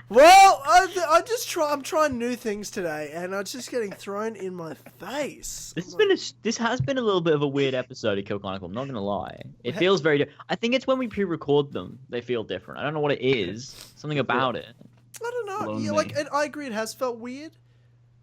Well, I'm trying new things today, and I'm just getting thrown in my face. This has been a little bit of a weird episode of Kill Chronicle. I'm not gonna lie. It feels very. I think it's when we pre-record them, they feel different. I don't know what it is. Something about it. I don't know. Yeah, like, and I agree, it has felt weird,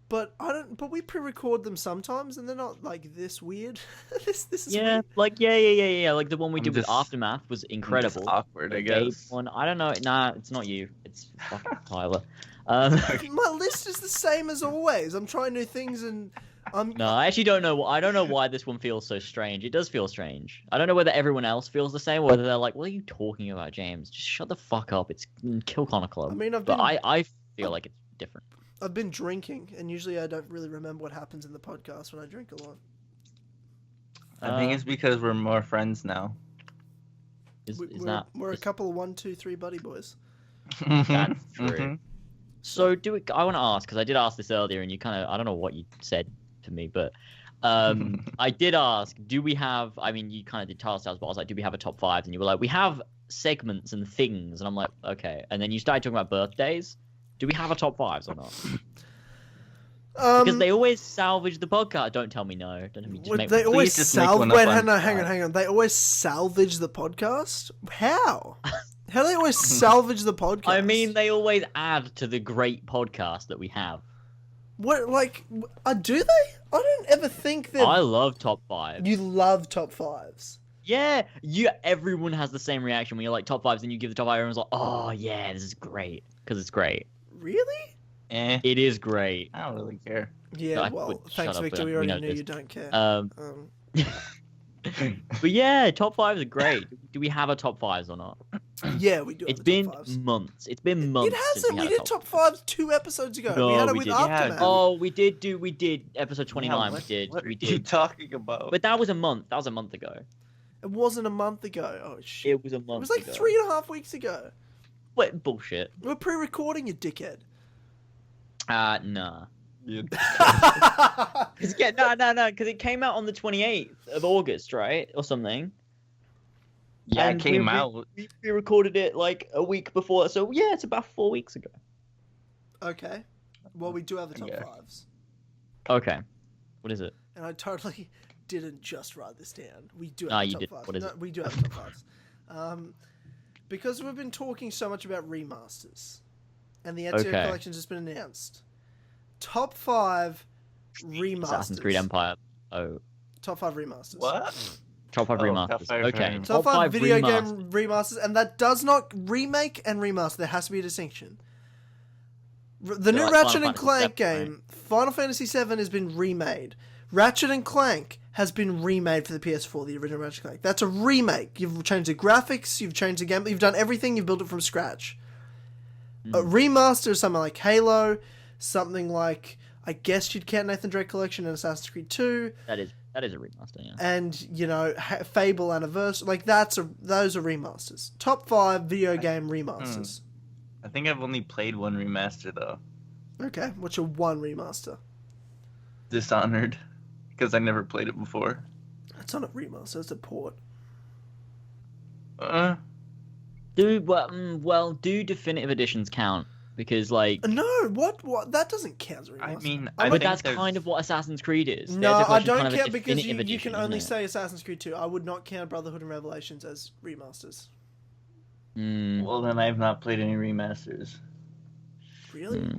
but I don't. But we pre-record them sometimes, and they're not like this weird. this is weird. Yeah. Like the one we did with Aftermath was incredible. Just awkward, I guess. One, I don't know. Nah, it's not you. It's fucking Tyler. My list is the same as always. I'm trying new things, and No, I actually don't know. I don't know why this one feels so strange. It does feel strange. I don't know whether everyone else feels the same, or whether they're like, "What are you talking about, James? Just shut the fuck up. It's Kill Chronicle." I mean, I feel like it's different. I've been drinking, and usually I don't really remember what happens in the podcast when I drink a lot. I think it's because we're more friends now. We're a couple of 1, 2, 3 buddy boys. That's true. So I want to ask, because I did ask this earlier, and you kind of, I don't know what you said to me, but I did ask, do we have, I mean, you kind of did task styles, but I was like, do we have a top 5? And you were like, we have segments and things, and I'm like, okay. And then you started talking about birthdays. Do we have a top 5s or not? Because they always salvage the podcast. Don't tell me no. Don't tell me. They always salvage. Wait, hang on. They always salvage the podcast. How? How do they always salvage the podcast? I mean, they always add to the great podcast that we have. What, like, do they? I don't ever think that. I love top 5. You love top 5s. Yeah, everyone has the same reaction when you're like top 5s, and you give the top 5. Everyone's like, oh yeah, this is great because it's great. Really? It is great. I don't really care. Yeah, well, thanks, Victor. We already knew you don't care. But yeah, top 5s are great. Do we have a top 5s or not? Yeah, we do. It's been months. It's been months. It hasn't. We did top 5s 2 episodes ago. No, we had it with Aftermath. Oh, we did episode 29. What we did. are you talking about? But that was a month. That was a month ago. It wasn't a month ago. Oh shit! It was a month. It was like ago. 3.5 weeks ago. What bullshit? We're pre-recording, you dickhead. Nah. No, because it came out on the 28th of August, right, or something. Yeah, it came out. We recorded it like a week before, so yeah, it's about 4 weeks ago. Okay. Well, we do have the top 5s. Okay. What is it? And I totally didn't just write this down. We do have the top 5s. What is it? We do have the top 5s. Because we've been talking so much about remasters, and the Ezio collection's just been announced. Top 5 remasters. Assassin's Creed Empire. Oh. Top 5 remasters. What? Top 5 remasters. Top 5 okay. Top 5 video game remasters, and that does not remake and remaster. There has to be a distinction. The new Ratchet and Clank game, Final Fantasy VII, has been remade. Ratchet and Clank has been remade for the PS4, the original Ratchet and Clank. That's a remake. You've changed the graphics, you've changed the gameplay, you've done everything, you've built it from scratch. A remaster is something like Halo, something like, I guess you'd count Nathan Drake Collection and Assassin's Creed 2. That is a remaster, yeah. And, you know, Fable Anniversary, like those are remasters. Top 5 video game remasters. I think I've only played one remaster though. Okay, what's your one remaster? Dishonored, because I never played it before. It's not a remaster, it's a port. Do definitive editions count? Because like No, what that doesn't count as a remaster. I mean, but that's kind of what Assassin's Creed is. No, Theirs I is don't kind of a count because definitive you edition, can only isn't it? say Assassin's Creed 2. I would not count Brotherhood and Revelations as remasters. Well, then I have not played any remasters. Really?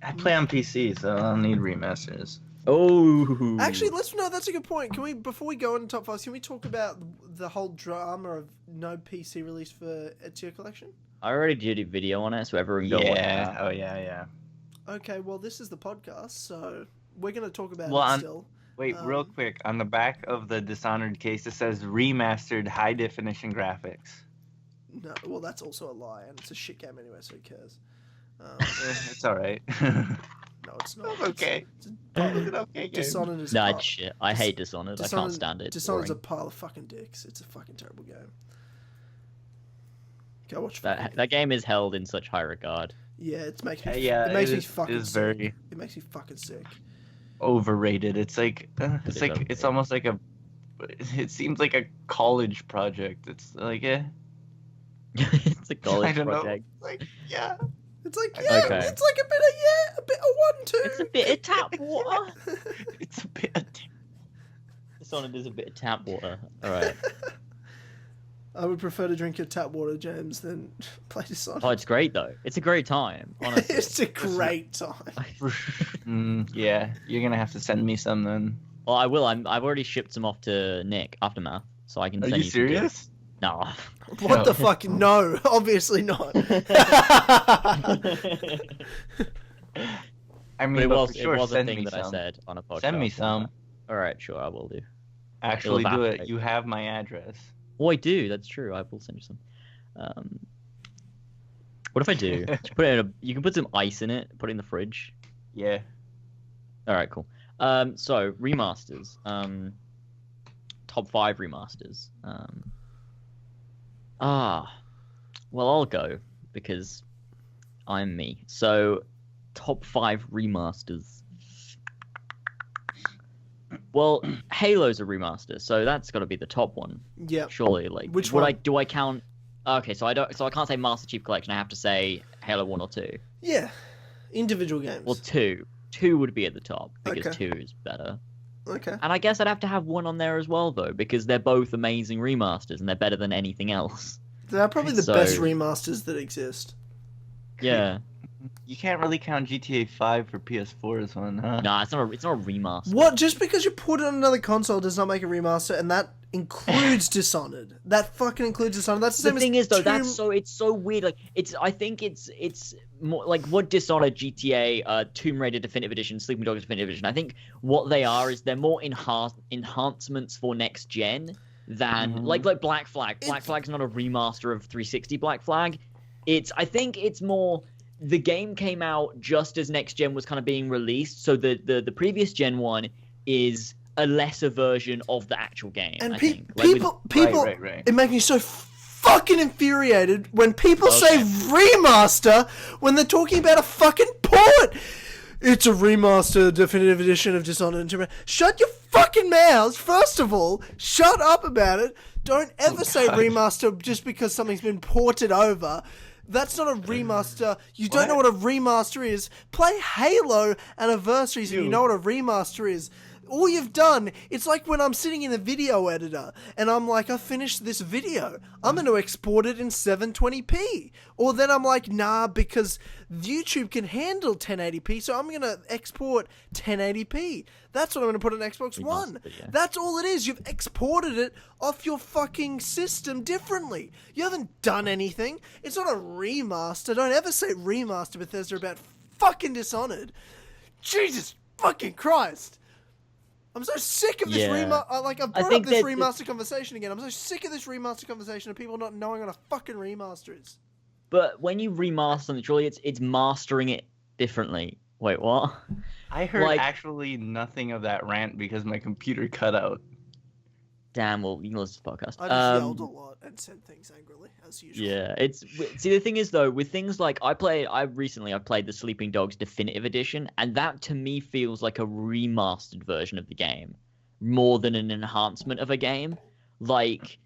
I play on PC, so I don't need remasters. Oh, Actually, that's a good point. Can we, before we go into top 5, can we talk about the whole drama of no PC release for Ezio Collection? I already did a video on it, so everyone go watch that. Oh yeah. Okay, well, this is the podcast, so we're going to talk about Well, it still. Wait, real quick. On the back of the Dishonored case, it says remastered high definition graphics. No, well, that's also a lie, and it's a shit game anyway, so who cares? It's alright. No, it's not. Okay. It's An okay game. Dishonored is Nah, a it's shit. I hate Dishonored. I can't stand it. It's Dishonored's a boring. pile of fucking dicks. It's a fucking terrible game. Go watch That game is held in such high regard. Yeah, it makes me. Yeah, it makes me is- fucking it is sick. very It makes me fucking sick. overrated. It's like it's is like overrated. it's almost like it seems like a college project. It's like It's a I college don't know. project. Like yeah. It's like Okay. it's like a bit of 1-2. It's a bit of tap water. It's a bit. Dishonored is a bit of tap water. All right. I would prefer to drink your tap water, James, than play Dishonored. Oh, it's great though. It's a great time. Honestly. It's a great time. Yeah, you're gonna have to send me some then. Well, I will. I've already shipped some off to Nick Aftermath, so I can Are send you you some too. serious? No. What the fuck? No, obviously not. I mean, But it but was for sure, it was a send thing me that I some. said on a podcast. Send me some. All right, sure, I will do. Actually, do it. evaporate. You have my address. Oh, I do. That's true. I will send you some. What if I do? Just put it in you can put some ice in it. Put it in the fridge. Yeah. All right, cool. So remasters. Top 5 remasters. Well, I'll go because I'm me. So, top 5 remasters. Well, Halo's a remaster, so that's got to be the top one. Yeah. Surely, like, Which would one? do I count? Okay, so I can't say Master Chief Collection. I have to say Halo 1 or 2. Yeah. Individual games. Well, 2. 2 would be at the top because Okay. 2 is better. Okay. And I guess I'd have to have 1 on there as well, though, because they're both amazing remasters and they're better than anything else. They're probably the So- best remasters that exist. Yeah. You can't really count GTA 5 for PS4 as one, huh? Nah, it's not a remaster. What? Just because you put it on another console does not make a remaster, and that includes Dishonored. That fucking includes Dishonored. That's the The same thing as is, though, Tomb- it's so weird. Like, I think it's more like what Dishonored, GTA, Tomb Raider Definitive Edition, Sleeping Dogs Definitive Edition. I think what they are is they're more enhancements for next gen than like Black Flag. Black Flag's not a remaster of 360 Black Flag. I think it's more. The game came out just as next gen was kind of being released, so the previous gen one is a lesser version of the actual game. And I think. Like, people, Right. it makes me so fucking infuriated when people say remaster when they're talking about a fucking port. It's a remaster definitive edition of Dishonored and Tomb Raider. Shut your fucking mouths. First of all, shut up about it. Don't ever say remaster just because something's been ported over. That's not a remaster. You don't know what a remaster is. Play Halo Anniversaries and you know what a remaster is. All you've done, it's like when I'm sitting in the video editor and I'm like, I finished this video. I'm going to export it in 720p. Or then I'm like, nah, because YouTube can handle 1080p, so I'm going to export 1080p. That's what I'm going to put on Xbox One. yeah. That's all it is. You've exported it off your fucking system differently. You haven't done anything. It's not a remaster. Don't ever say remaster, Bethesda, about fucking Dishonored. Jesus fucking Christ. I'm so sick of this remaster. Like, I've brought up think this that remaster conversation again. I'm so sick of this remaster conversation of people not knowing what a fucking remaster is. But when you remaster something, surely it's mastering it differently. Wait, what? I heard Like- actually nothing of that rant because my computer cut out. Damn, well, you can listen to the podcast. I just yelled a lot and said things angrily, as usual. Yeah, see the thing is though, with things like I played the Sleeping Dogs Definitive Edition, and that to me feels like a remastered version of the game more than an enhancement of a game. Like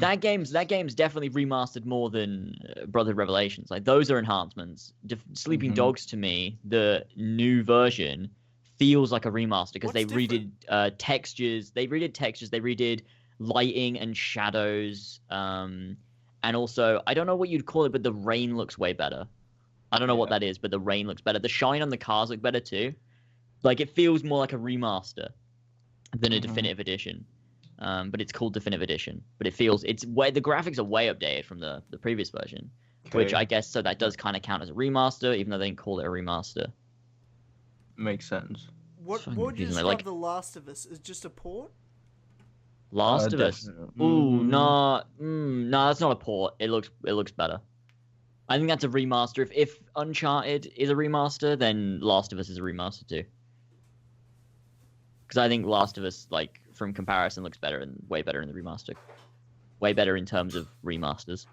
that game's definitely remastered more than Brotherhood Revelations. Like those are enhancements. Sleeping Dogs to me, the new version feels like a remaster because they redid textures. They redid lighting and shadows. And also, I don't know what you'd call it, but the rain looks way better. I don't know what that is, but the rain looks better. The shine on the cars look better too. Like it feels more like a remaster than a definitive edition. But it's called Definitive Edition. But the graphics are way updated from the previous version, which I guess so that does kind of count as a remaster, even though they didn't call it a remaster. Makes sense. What would you describe The Last of Us? Is just a port? Last of Us. Ooh, no, that's not a port. It looks better. I think that's a remaster. If Uncharted is a remaster, then Last of Us is a remaster too. Because I think Last of Us, like from comparison, looks better and way better in the remaster. Way better in terms of remasters.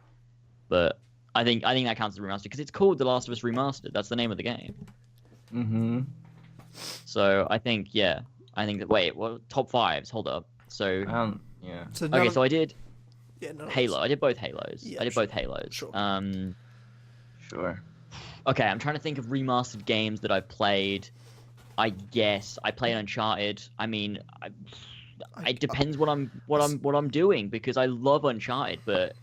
But I think that counts as a remaster because it's called The Last of Us Remastered. That's the name of the game. Mm-hmm. So I think top fives. Hold up. So yeah. So I did no, Halo. I did both Halos. Yeah, I did both Halos. Sure. Sure. Okay, I'm trying to think of remastered games that I've played. I guess I played Uncharted. I mean, it depends what I'm doing because I love Uncharted, but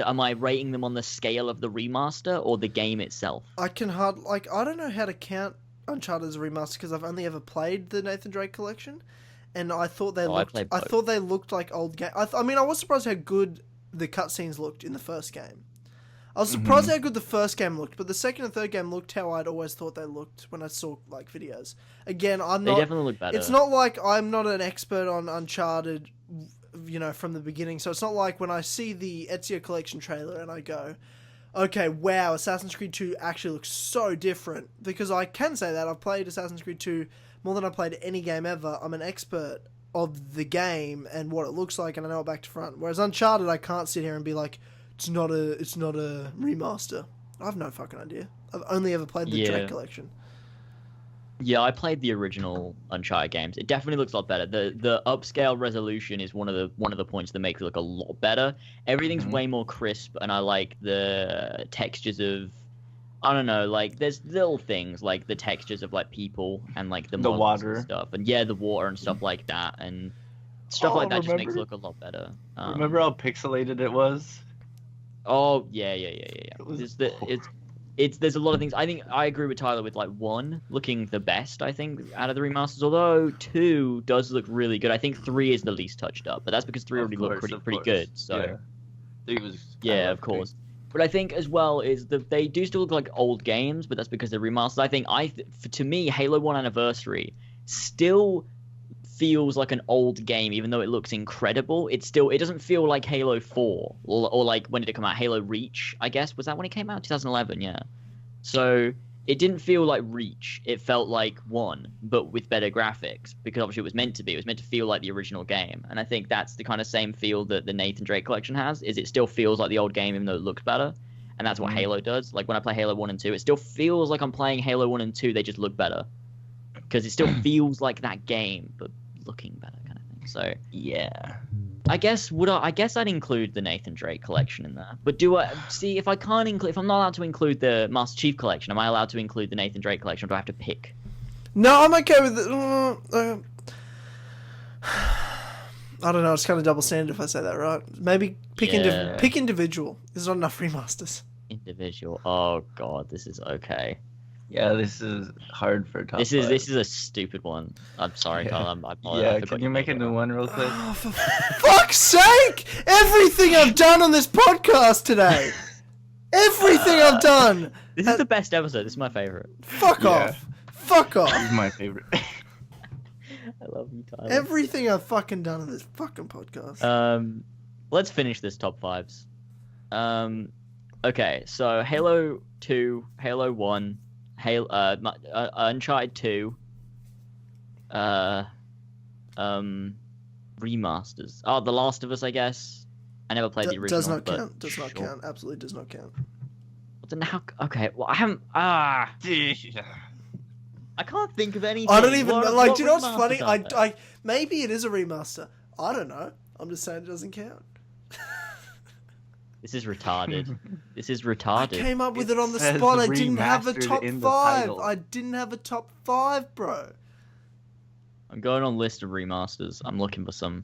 am I rating them on the scale of the remaster or the game itself? I don't know how to count Uncharted as a remaster because I've only ever played the Nathan Drake collection, and I thought they looked like old games. I mean, I was surprised how good the cutscenes looked in the first game. I was surprised how good the first game looked, but the second and third game looked how I'd always thought they looked when I saw like videos. Again, They definitely look better. It's not like I'm not an expert on Uncharted, from the beginning. So it's not like when I see the Ezio collection trailer and I go, okay, wow, Assassin's Creed 2 actually looks so different. Because I can say that I've played Assassin's Creed 2 more than I've played any game ever. I'm an expert of the game and what it looks like, and I know it back to front. Whereas Uncharted, I can't sit here and be like, it's not a remaster. I have no fucking idea. I've only ever played the Drake collection. Yeah, I played the original Uncharted games. It definitely looks a lot better. The upscale resolution is one of the points that makes it look a lot better. Everything's way more crisp, and I like the textures of, I don't know, like there's little things like the textures of like people and like the water and stuff, and the water and stuff like that, and stuff like that just makes it look a lot better. Remember how pixelated it was? Oh yeah. There's a lot of things. I think I agree with Tyler with like 1 looking the best. I think out of the remasters, although 2 does look really good. I think 3 is the least touched up, but that's because 3 already looked pretty good. So of course. But I think as well is that they do still look like old games, but that's because they're remastered. I think to me, Halo 1 Anniversary still feels like an old game, even though it looks incredible. It doesn't feel like Halo 4 or like when did it come out? Halo Reach, I guess. Was that when it came out? 2011, yeah. So it didn't feel like Reach. It felt like 1, but with better graphics because obviously it was meant to be. It was meant to feel like the original game, and I think that's the kind of same feel that the Nathan Drake collection has. Is it still feels like the old game even though it looks better, and that's what Halo does. Like when I play Halo 1 and 2, it still feels like I'm playing Halo 1 and 2. They just look better because it still feels like that game, but looking better kind of thing. So yeah, I guess I'd include the Nathan Drake collection in there. But do I see if I'm not allowed to include the Master Chief collection? Am I allowed to include the Nathan Drake collection, or do I have to pick? No, I'm okay with it. I don't know. It's kind of double standard if I say that, right? Maybe pick individual. There's not enough remasters. Individual. Oh god, this is okay. Yeah, this is hard for top This is a stupid one. I'm sorry, Kyle. Can you make a new one real quick? Oh, for fuck's sake! Everything I've done on this podcast today! Everything I've done! This is the best episode. This is my favorite. Fuck off! Fuck off! This is my favorite. I love you, Tyler. Everything I've fucking done on this fucking podcast. Let's finish this top 5s. Okay, so Halo 2, Halo 1, Uncharted 2, remasters. Oh, The Last of Us, I guess. I never played the original. Does not count. Does not count. Absolutely does not count. Well, then how? Okay, well I haven't. I can't think of anything. I don't even do you know what's funny? I maybe it is a remaster. I don't know. I'm just saying it doesn't count. This is retarded. I came up with it on the says spot. I didn't have a remastered top in the 5. title. I didn't have a top 5, bro. I'm going on list of remasters. I'm looking for some.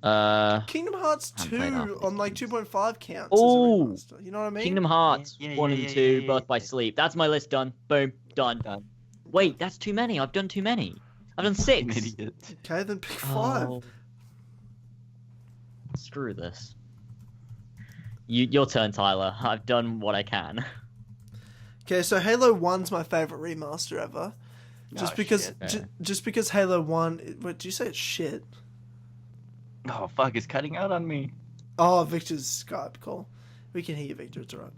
Kingdom Hearts I haven't played half 2 of on these like games. 2.5 counts Ooh. as a remaster. You know what I mean? Kingdom Hearts Yeah, 1 and 2, Birth by yeah. Sleep. That's my list done. Boom, done. Done. Wait, that's too many. I've done too many. I've done An 6. idiot. Okay, then pick 5. Oh. Screw this. Your turn, Tyler. I've done what I can. Okay, so Halo 1's my favorite remaster ever. Just Oh, because shit. just because Halo 1... What, did you say it's shit? Oh, fuck, it's cutting out on me. Oh, Victor's Skype call. We can hear you, Victor. It's alright.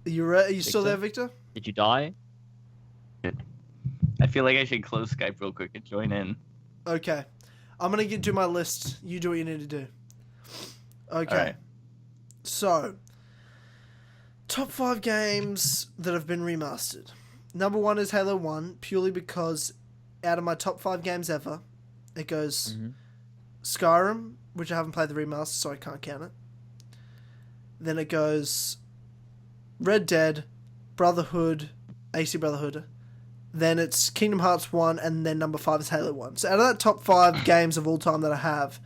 Are you still there, Victor? Did you die? I feel like I should close Skype real quick and join in. Okay. I'm going to do my list. You do what you need to do. Okay. Alright. So, top 5 games that have been remastered. Number 1 is Halo 1, purely because out of my top 5 games ever, it goes Skyrim, which I haven't played the remaster, so I can't count it. Then it goes Red Dead, Brotherhood, AC Brotherhood. Then it's Kingdom Hearts 1, and then number 5 is Halo 1. So out of that top 5 games of all time that I have,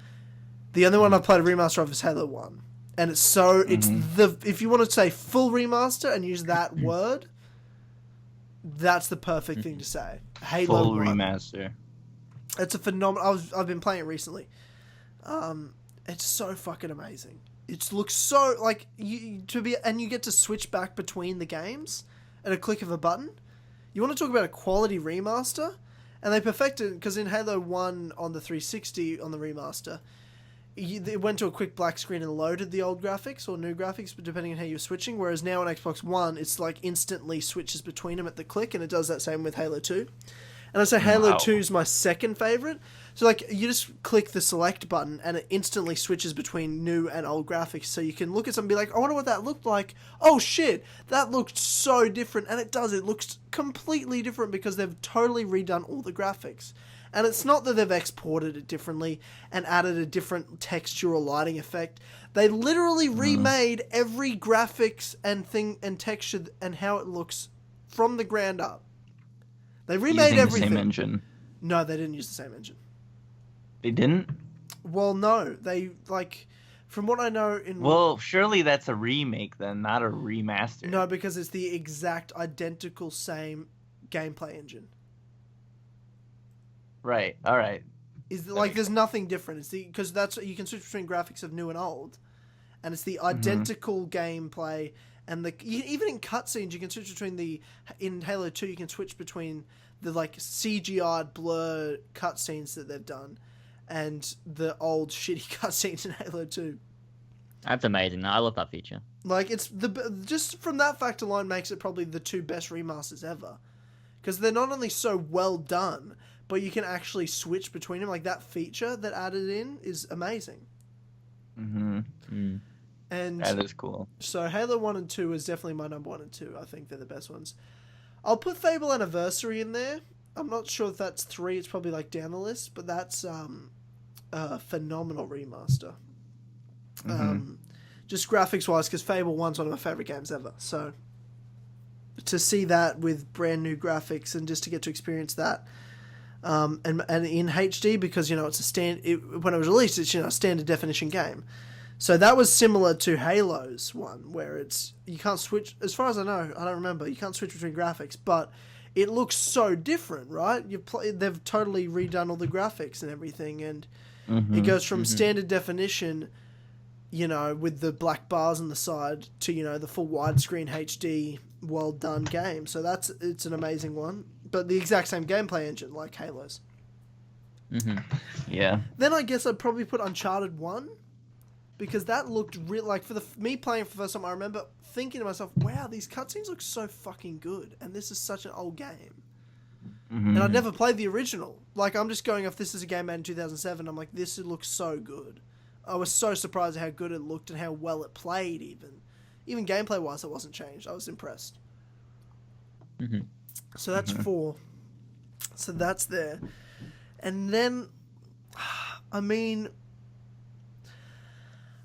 the only one I've played a remaster of is Halo 1. And it's if you want to say full remaster and use that word, that's the perfect thing to say. Halo Full 1. remaster. It's a phenomenal. I've been playing it recently. It's so fucking amazing. It looks so like you get to switch back between the games at a click of a button. You want to talk about a quality remaster, and they perfected because in Halo 1 on the 360 on the remaster, it went to a quick black screen and loaded the old graphics or new graphics, but depending on how you're switching. Whereas now on Xbox One, it's like instantly switches between them at the click, and it does that same with Halo 2. And I'd say Halo 2 is my second favorite. So like you just click the select button and it instantly switches between new and old graphics. So you can look at something and be like, I wonder what that looked like. Oh shit, that looked so different. And it does. It looks completely different because they've totally redone all the graphics. And it's not that they've exported it differently and added a different texture or lighting effect. They literally remade every graphics and thing and texture and how it looks from the ground up. They remade Using everything. the same engine. No, they didn't use the same engine. They didn't? Well, no. They, from what I know in... Well, surely that's a remake then, not a remaster. No, because it's the exact identical same gameplay engine. Right, alright. There's nothing different. It's because you can switch between graphics of new and old, and it's the identical gameplay. And even in cutscenes, you can switch between in Halo 2, you can switch between the CGI blur cutscenes that they've done, and the old shitty cutscenes in Halo 2. That's amazing. I love that feature. It's just from that fact alone makes it probably the 2 best remasters ever, because they're not only so well done, but you can actually switch between them. Like that feature that added in is amazing. And that is cool. So Halo 1 and 2 is definitely my number 1 and 2. I think they're the best ones. I'll put Fable Anniversary in there. I'm not sure if that's 3. It's probably down the list, but that's a phenomenal remaster. Just graphics wise, because Fable 1's one of my favorite games ever. So to see that with brand new graphics and just to get to experience that, and in HD, because it's when it was released, it's a standard definition game. So that was similar to Halo's one, where you can't switch. As far as I know, I don't remember. You can't switch between graphics, but it looks so different, right? They've totally redone all the graphics and everything, and it goes from standard definition, with the black bars on the side, to the full widescreen HD, well done game. So it's an amazing one, but the exact same gameplay engine like Halo's. Yeah. Then I guess I'd probably put Uncharted 1. Because that looked real, for me playing for the first time, I remember thinking to myself, wow, these cutscenes look so fucking good, and this is such an old game. And I'd never played the original. I'm just going off, this is a game made in 2007, I'm like, this looks so good. I was so surprised at how good it looked and how well it played, even. Even gameplay-wise, it wasn't changed. I was impressed. So that's 4. So that's there. And then, I mean,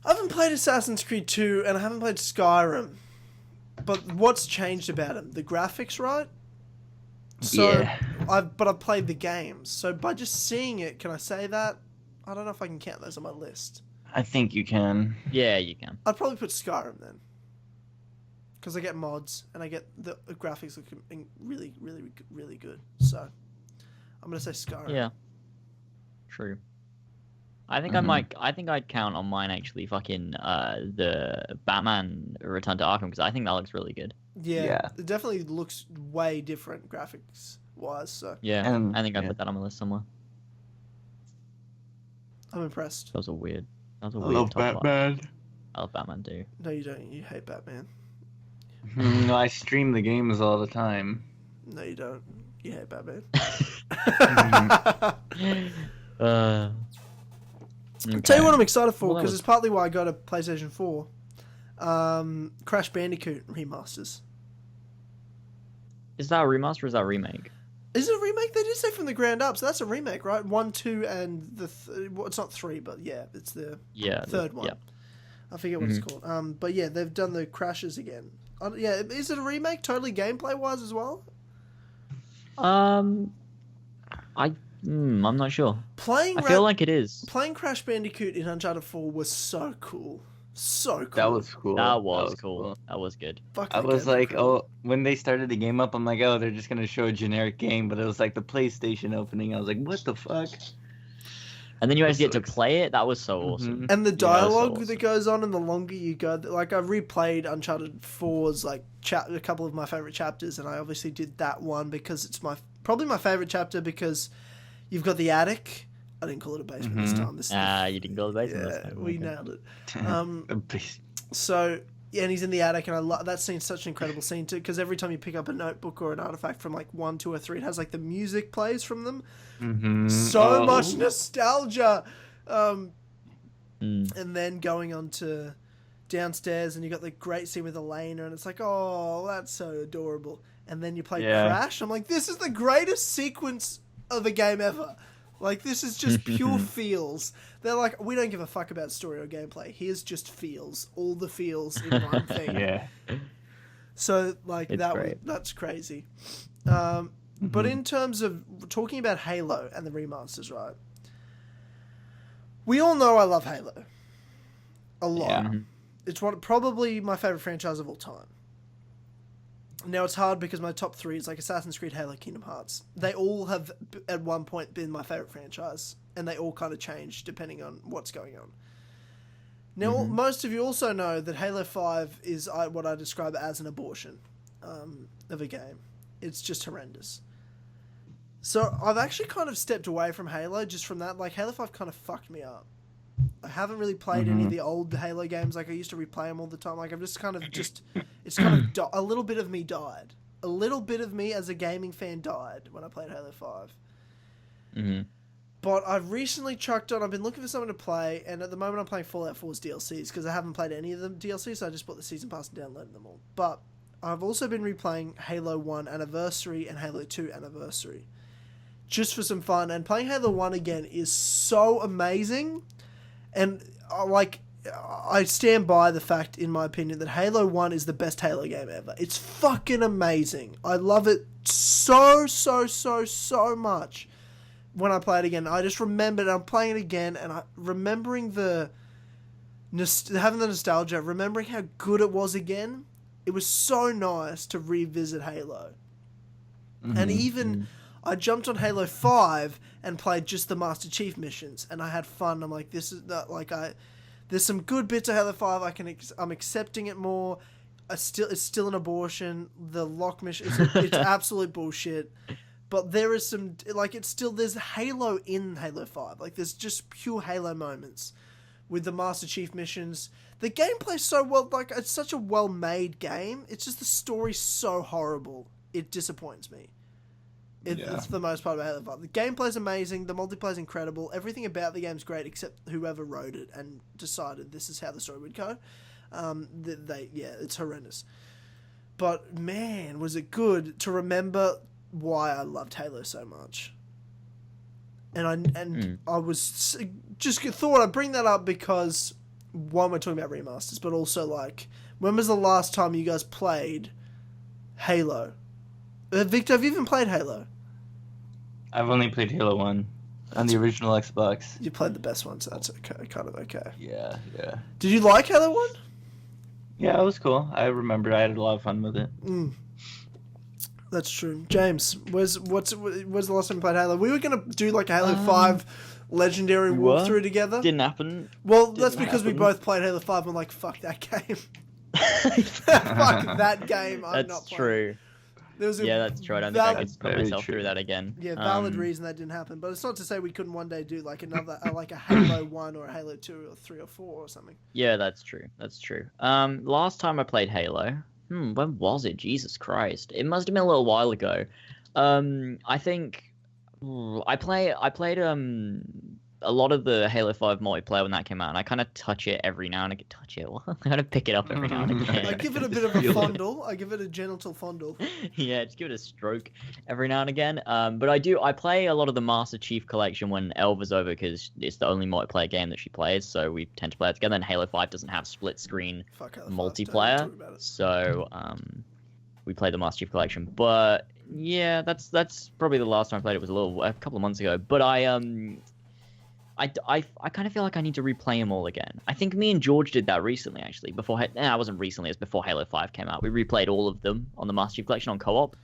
I haven't played Assassin's Creed 2 and I haven't played Skyrim. But what's changed about them? The graphics, right? So, Yeah. I've played the games. So by just seeing it, can I say that? I don't know if I can count those on my list. I think you can. Yeah, you can. I'd probably put Skyrim then. Because I get mods and I get the graphics looking really, really, really good. So, I'm going to say Skyrim. Yeah. True. I think I think I'd count on mine actually fucking the Batman Return to Arkham because I think that looks really good. Yeah. It definitely looks way different graphics wise, so Yeah. And- I think I yeah. put that on my list somewhere. I'm impressed. That was a weird I top love five. Batman. I love Batman too. No, you don't. You hate Batman. No, I stream the games all the time. No, you don't. You hate Batman. Tell you what I'm excited for, Well, that because was- it's partly why I got a PlayStation 4. Crash Bandicoot remasters. Is that a remaster or is that a remake? Is it a remake? They did say from the ground up, so that's a remake, right? 1, 2, and well, it's not 3, but yeah, it's the third one. Yeah. I forget what it's called. But yeah, they've done the crashes again. Yeah, is it a remake, totally gameplay wise as well? I'm not sure. Playing I feel like it is. playing Crash Bandicoot in Uncharted 4 was so cool. So cool. That was cool. That was cool. That was good. Fuck, I that was game like, cool. oh, when they started the game up, I'm like, oh, they're just gonna show a generic game, but it was like the PlayStation opening. I was like, what the fuck? And then you actually get That's to play it. That was so awesome. And the Yeah, that was so dialogue awesome. that goes on, and the longer you go, like I replayed Uncharted 4's like a couple of my favorite chapters, and I obviously did that one because it's probably my favorite chapter because you've got the attic. I didn't call it a basement this time. This You didn't go to the basement this yeah, time. we Okay. nailed it. A beast. So yeah, and he's in the attic, and I love that scene's such an incredible scene too, because every time you pick up a notebook or an artifact from like 1, 2, or 3, it has like the music plays from them. So much nostalgia. And then going on to downstairs, and you got the great scene with Elena, and it's like, oh, that's so adorable. And then you play Crash. I'm like, this is the greatest sequence of a game ever. Like, this is just pure feels. They're like, we don't give a fuck about story or gameplay. Here's just feels. All the feels in one thing. Yeah. So, like, It's great. that's crazy. But in terms of talking about Halo and the remasters, right? We all know I love Halo. A lot. Yeah. It's probably my favorite franchise of all time. Now, it's hard because my top 3 is like Assassin's Creed, Halo, Kingdom Hearts. They all have, at one point, been my favorite franchise, and they all kind of change depending on what's going on. Now, most of you also know that Halo 5 is what I describe as an abortion of a game. It's just horrendous. So, I've actually kind of stepped away from Halo just from that. Like, Halo 5 kind of fucked me up. I haven't really played any of the old Halo games. Like, I used to replay them all the time. Like, I've just kind of it's kind of a little bit of me died. A little bit of me as a gaming fan died when I played Halo 5. But I've recently chucked on, I've been looking for something to play, and at the moment I'm playing Fallout 4's DLCs, because I haven't played any of the DLCs, so I just bought the Season Pass and downloaded them all. But I've also been replaying Halo 1 Anniversary and Halo 2 Anniversary, just for some fun, and playing Halo 1 again is so amazing. And, I stand by the fact, in my opinion, that Halo 1 is the best Halo game ever. It's fucking amazing. I love it so, so, so, so much when I play it again. I just remembered, I'm playing it again, and remembering having the nostalgia, remembering how good it was again, it was so nice to revisit Halo. And even... I jumped on Halo 5 and played just the Master Chief missions, and I had fun. I'm like, this is not like there's some good bits of Halo 5. I'm accepting it more. It's still an abortion. The lock mission, it's absolute bullshit. But there is some there's Halo in Halo 5. Like, there's just pure Halo moments with the Master Chief missions. The gameplay's so well, like, it's such a well-made game. It's just the story's so horrible. It disappoints me. It's the most part about Halo 5. The gameplay's amazing. The multiplayer's incredible. Everything about the game's great, except whoever wrote it and decided this is how the story would go. It's horrendous. But man, was it good to remember why I loved Halo so much. And I was just thought I'd bring that up because, one, we're talking about remasters, but also, like, when was the last time you guys played Halo? Victor, have you even played Halo? I've only played Halo 1 on the original Xbox. You played the best one, so that's okay, kind of okay. Yeah. Did you like Halo 1? Yeah, it was cool. I remember I had a lot of fun with it. That's true. James, where's the last time you played Halo? We were going to do, like, a Halo 5 Legendary walkthrough together. Didn't happen. Well, that's because we both played Halo 5 and we're like, fuck that game. Fuck that game. I'm not playing. True. That's true. I don't think I could put myself through that again. Yeah, valid reason that didn't happen. But it's not to say we couldn't one day do like another, like a Halo 1 or a Halo 2 or 3 or 4 or something. Yeah, that's true. Last time I played Halo, when was it? Jesus Christ. It must have been a little while ago. I think I played a lot of the Halo 5 multiplayer when that came out, and I kind of touch it every now and again. I kind of pick it up every now and again. I give it a bit of a fondle. I give it a genital fondle. Yeah, just give it a stroke every now and again. But I play a lot of the Master Chief Collection when Elva's over, because it's the only multiplayer game that she plays, so we tend to play it together, and Halo 5 doesn't have split screen multiplayer, so we play the Master Chief Collection. But yeah, that's probably the last time I played it. Was a couple of months ago. But I kind of feel like I need to replay them all again. I think me and George did that recently, actually. It wasn't recently. It was before Halo 5 came out. We replayed all of them on the Master Chief Collection on co-op,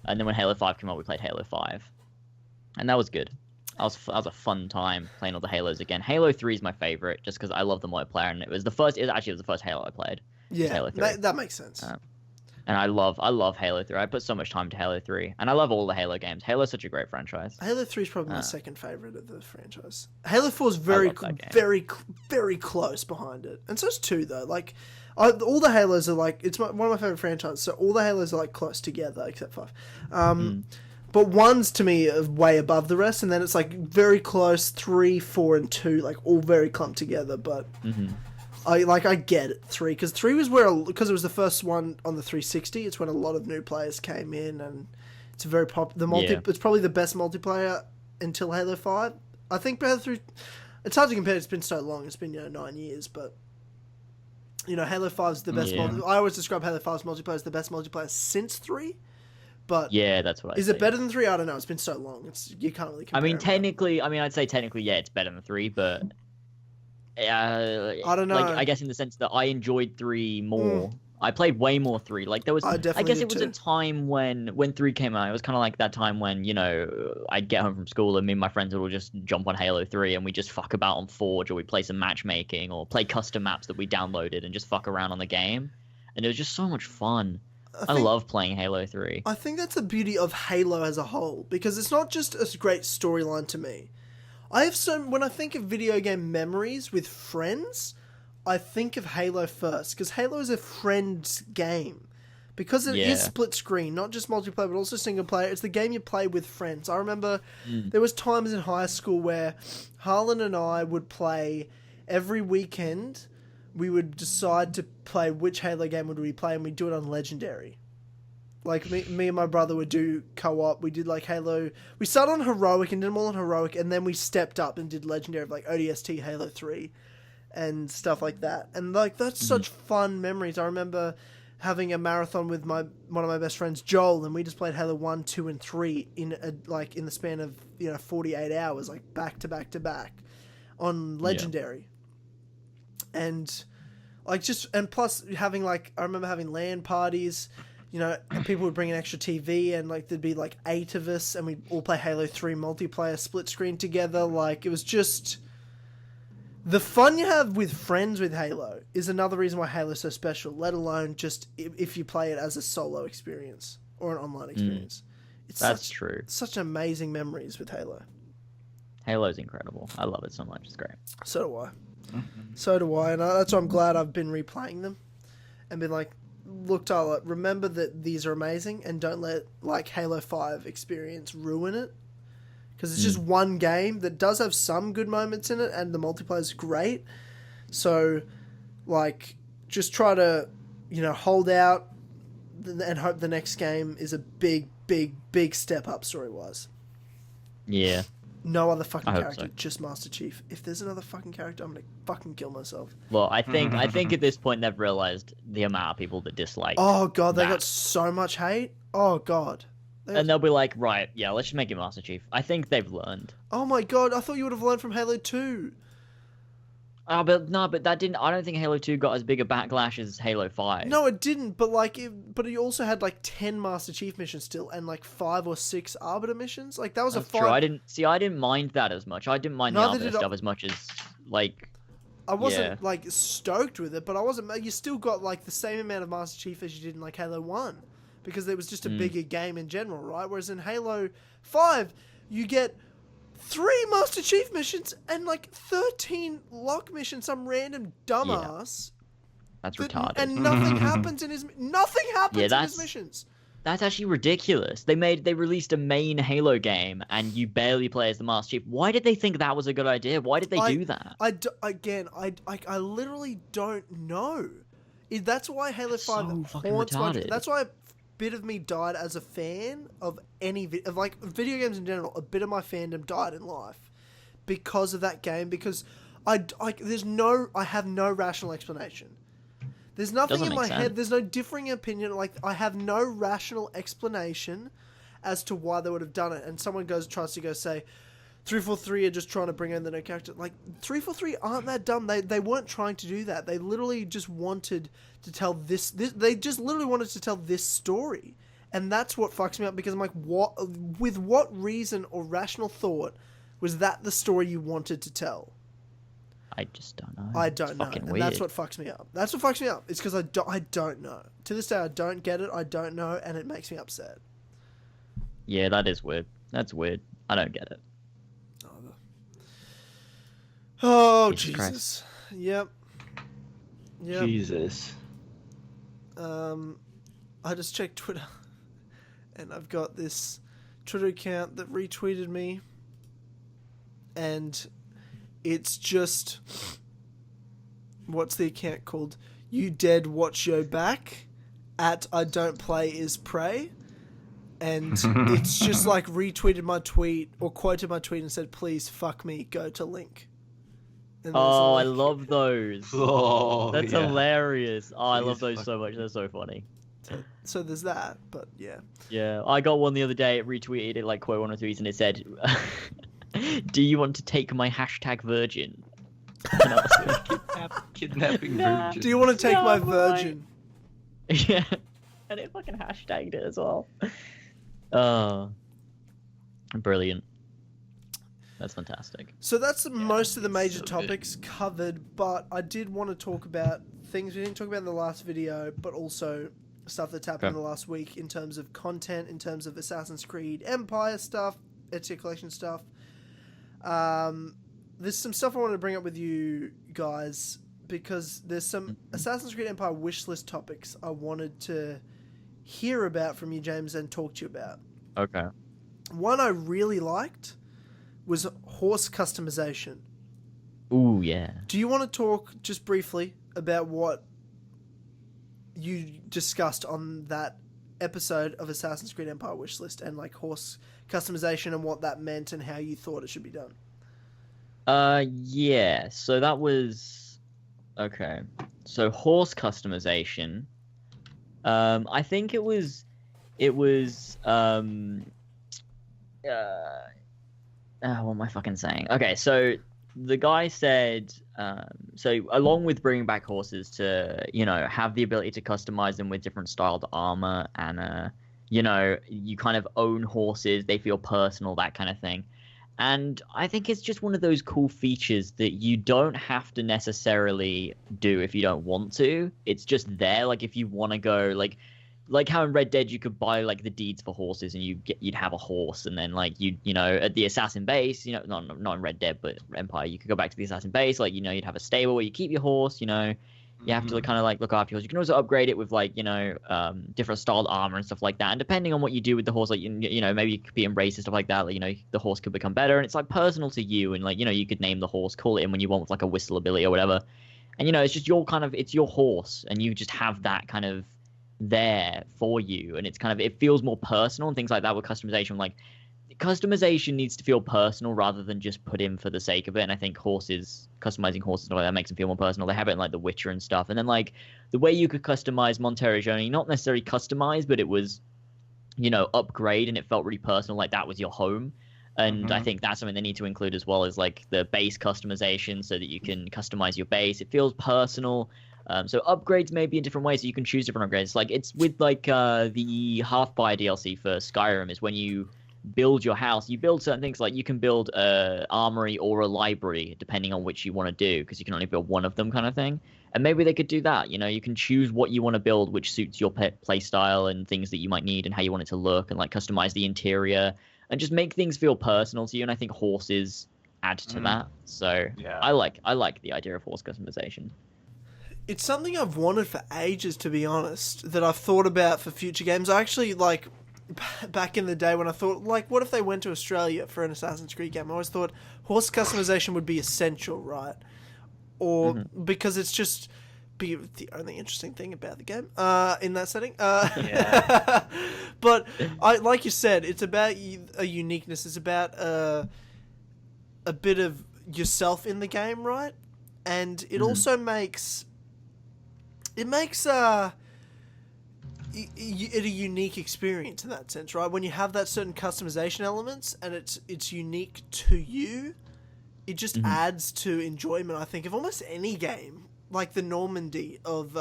and then when Halo 5 came out, we played Halo 5, and that was good. That was a fun time playing all the Halos again. Halo 3 is my favorite, just because I love the multiplayer, and it was the first Halo I played. Yeah, Halo 3. That makes sense. And I love Halo 3. I put so much time to Halo 3. And I love all the Halo games. Halo's such a great franchise. Halo 3 is probably my second favorite of the franchise. Halo 4 is very close behind it. And so is 2, though. Like, all the Halos are like, it's one of my favorite franchises. So all the Halos are like close together, except 5. But 1's to me way above the rest. And then it's like very close, 3, 4, and 2, like all very clumped together. But... I get it, 3, because 3 was because it was the first one on the 360. It's when a lot of new players came in, and it's a very it's probably the best multiplayer until Halo 5. I think Halo 3. It's hard to compare. It's been so long. It's been 9 years, but Halo 5's the best. I always describe Halo 5's multiplayer as the best multiplayer since 3. But yeah, that's what I is it better than 3? I don't know. It's been so long. You can't really compare. I'd say technically, yeah, it's better than 3, but. I don't know. Like, I guess in the sense that I enjoyed 3 more. I played way more 3. Like there was, I guess it was a time when 3 came out. It was kind of like that time when I'd get home from school and me and my friends would all just jump on Halo 3 and we just fuck about on Forge, or we play some matchmaking or play custom maps that we downloaded and just fuck around on the game. And it was just so much fun. I love playing Halo 3. I think that's the beauty of Halo as a whole, because it's not just a great storyline to me. When I think of video game memories with friends, I think of Halo first, because Halo is a friend's game. Because it is split screen, not just multiplayer, but also single player. It's the game you play with friends. I remember there was times in high school where Harlan and I would play every weekend. We would decide to play which Halo game would we play, and we'd do it on Legendary. Like, me and my brother would do co-op. We did, like, Halo... We started on Heroic and did them all on Heroic, and then we stepped up and did Legendary of, like, ODST, Halo 3, and stuff like that. And, like, that's such fun memories. I remember having a marathon with one of my best friends, Joel, and we just played Halo 1, 2, and 3 in the span of, 48 hours, like, back to back to back on Legendary. Yeah. And, like, and plus having, like... I remember having LAN parties... and people would bring an extra TV, and like there'd be like 8 of us, and we'd all play Halo 3 multiplayer split screen together. Like, it was just the fun you have with friends with Halo is another reason why Halo's so special, let alone just if you play it as a solo experience or an online experience. That's true. Such amazing memories with Halo. Halo's incredible. I love it so much. It's great. So do I. So do I. And that's why I'm glad I've been replaying them and been like, look, Tyler, remember that these are amazing, and don't let like Halo 5 experience ruin it, because it's just one game that does have some good moments in it, and the multiplayer is great. So, like, just try to hold out and hope the next game is a big step up story wise. Yeah. No other fucking I hope character, so. just Master Chief. If there's another fucking character, I'm gonna fucking kill myself. Well, I think at this point they've realized the amount of people that dislike. Oh god, they that. got so much hate. Oh god. And they'll be like, right, yeah, let's just make it Master Chief. I think they've learned. Oh my god, I thought you would have learned from Halo 2. But that didn't. I don't think Halo 2 got as big a backlash as Halo 5. No, it didn't. But but you also had like 10 Master Chief missions still, and like 5 or 6 Arbiter missions. Like that was That's a 5. true. I didn't mind that as much. I didn't mind the Neither Arbiter did I. stuff as much as like. I wasn't like stoked with it, but I wasn't. You still got like the same amount of Master Chief as you did in like Halo 1, because it was just a bigger game in general, right? Whereas in Halo 5, you get 3 Master Chief missions and like 13 lock missions. Some random dumbass. That's retarded. And nothing happens in his in his missions. That's actually ridiculous. They released a main Halo game and you barely play as the Master Chief. Why did they think that was a good idea? Why did they do that? I literally don't know. That's why Halo 5 so fucking haunts my. retarded. That's why a bit of me died as a fan of of like video games in general. A bit of my fandom died in life because of that game. Because I have no rational explanation. There's nothing in my head. There's no differing opinion. Like, I have no rational explanation as to why they would have done it. And someone tries to say, 343 are just trying to bring in the new character. Like, 343 aren't that dumb. They weren't trying to do that. They literally just wanted to tell this. They just literally wanted to tell this story. And that's what fucks me up, because I'm like, with what reason or rational thought was that the story you wanted to tell? I just don't know. I don't know, and weird. that's what fucks me up. That's what fucks me up. It's because I don't know. To this day, I don't get it. I don't know, and it makes me upset. Yeah, that is weird. That's weird. I don't get it. Oh, Jesus. Yep. Jesus. I just checked Twitter, and I've got this Twitter account that retweeted me, and it's just, what's the account called? You dead, watch yo back. At I don't play is pray. And it's just like retweeted my tweet or quoted my tweet and said, please fuck me, go to link. Oh, I love those. Oh, That's yeah. hilarious. Oh, I love Please those so much. They're so funny. So there's that, but yeah. Yeah, I got one the other day. It retweeted it, like, quote one or tweets, and it said, do you want to take my hashtag virgin? And I was like, Kidnapping virgin. Do you want to take my virgin? yeah. And it fucking hashtagged it as well. Oh. Brilliant. That's fantastic. So that's most of the major topics covered, but I did want to talk about things we didn't talk about in the last video, but also stuff that's happened in the last week in terms of content, in terms of Assassin's Creed Empire stuff, Ezio Collection stuff. There's some stuff I wanted to bring up with you guys, because there's some Assassin's Creed Empire wishlist topics I wanted to hear about from you, James, and talk to you about. Okay. One I really liked was horse customization. Ooh, yeah. Do you want to talk just briefly about what you discussed on that episode of Assassin's Creed Empire Wishlist, and like horse customization and what that meant and how you thought it should be done? Yeah. So that was okay. So horse customization. I think it was. What am I fucking saying? Okay, so the guy said, so along with bringing back horses to, have the ability to customize them with different styled armor and, you kind of own horses, they feel personal, that kind of thing. And I think it's just one of those cool features that you don't have to necessarily do if you don't want to. It's just there, like if you want to go, like how in Red Dead you could buy like the deeds for horses and you'd have a horse, and then like at the assassin base, not in Red Dead but Empire, you could go back to the assassin base, like you'd have a stable where you keep your horse, you have to kind of like look after your horse. You can also upgrade it with like different styled armor and stuff like that, and depending on what you do with the horse, like maybe you could be embraced and stuff like that, like the horse could become better, and it's like personal to you, and like you could name the horse, call it in when you want with like a whistle ability or whatever, and it's just it's your horse, and you just have that kind of there for you, and it's kind of, it feels more personal and things like that with customization. Like customization needs to feel personal rather than just put in for the sake of it. And I think customizing horses, that makes them feel more personal. They have it in like The Witcher and stuff. And then like the way you could customize Monteriggioni, not necessarily customize, but it was, upgrade, and it felt really personal. Like that was your home. And I think that's something they need to include as well, as like the base customization, so that you can customize your base. It feels personal. So upgrades may be in different ways, so you can choose different upgrades. Like it's with like the Half-Buy DLC for Skyrim is when you build your house, you build certain things. Like you can build a armory or a library depending on which you want to do, because you can only build one of them, kind of thing. And maybe they could do that. You can choose what you want to build, which suits your play style and things that you might need and how you want it to look, and like customize the interior and just make things feel personal to you. And I think horses add to that. So yeah. I like the idea of horse customization. It's something I've wanted for ages, to be honest, that I've thought about for future games. I actually, like, back in the day when I thought, like, what if they went to Australia for an Assassin's Creed game? I always thought horse customization would be essential, right? Or because it's just be the only interesting thing about the game in that setting. Yeah. But like you said, it's about a uniqueness. It's about a bit of yourself in the game, right? And it also makes it a unique experience in that sense, right? When you have that certain customization elements and it's unique to you, it just adds to enjoyment, I think, of almost any game. Like the Normandy of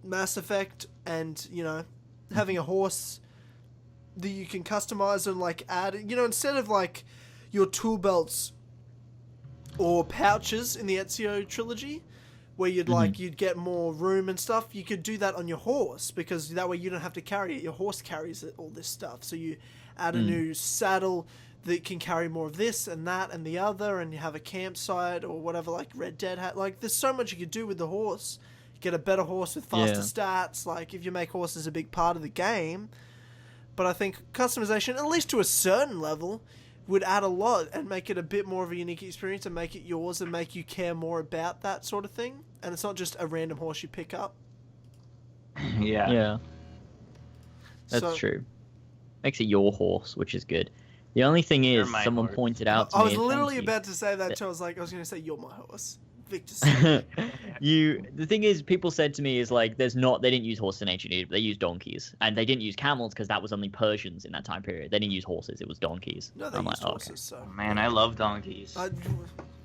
Mass Effect, and, having a horse that you can customize and, like, add, instead of, like, your tool belts or pouches in the Ezio trilogy, where you'd get more room and stuff, you could do that on your horse, because that way you don't have to carry it. Your horse carries all this stuff. So you add a new saddle that can carry more of this and that and the other, and you have a campsite or whatever, like Red Dead had. Like, there's so much you could do with the horse. Get a better horse with faster stats, like, if you make horses a big part of the game. But I think customization, at least to a certain level, would add a lot and make it a bit more of a unique experience and make it yours and make you care more about that sort of thing. And it's not just a random horse you pick up. Yeah. That's true. Makes it your horse, which is good. The only thing is, someone pointed out to me... I was literally about to say that too. I was going to say, you're my horse. Victor. The thing is, people said to me is like, they didn't use horses in ancient Egypt, they used donkeys. And they didn't use camels because that was only Persians in that time period. They didn't use horses, it was donkeys. No, they used horses, so... Man, I love donkeys.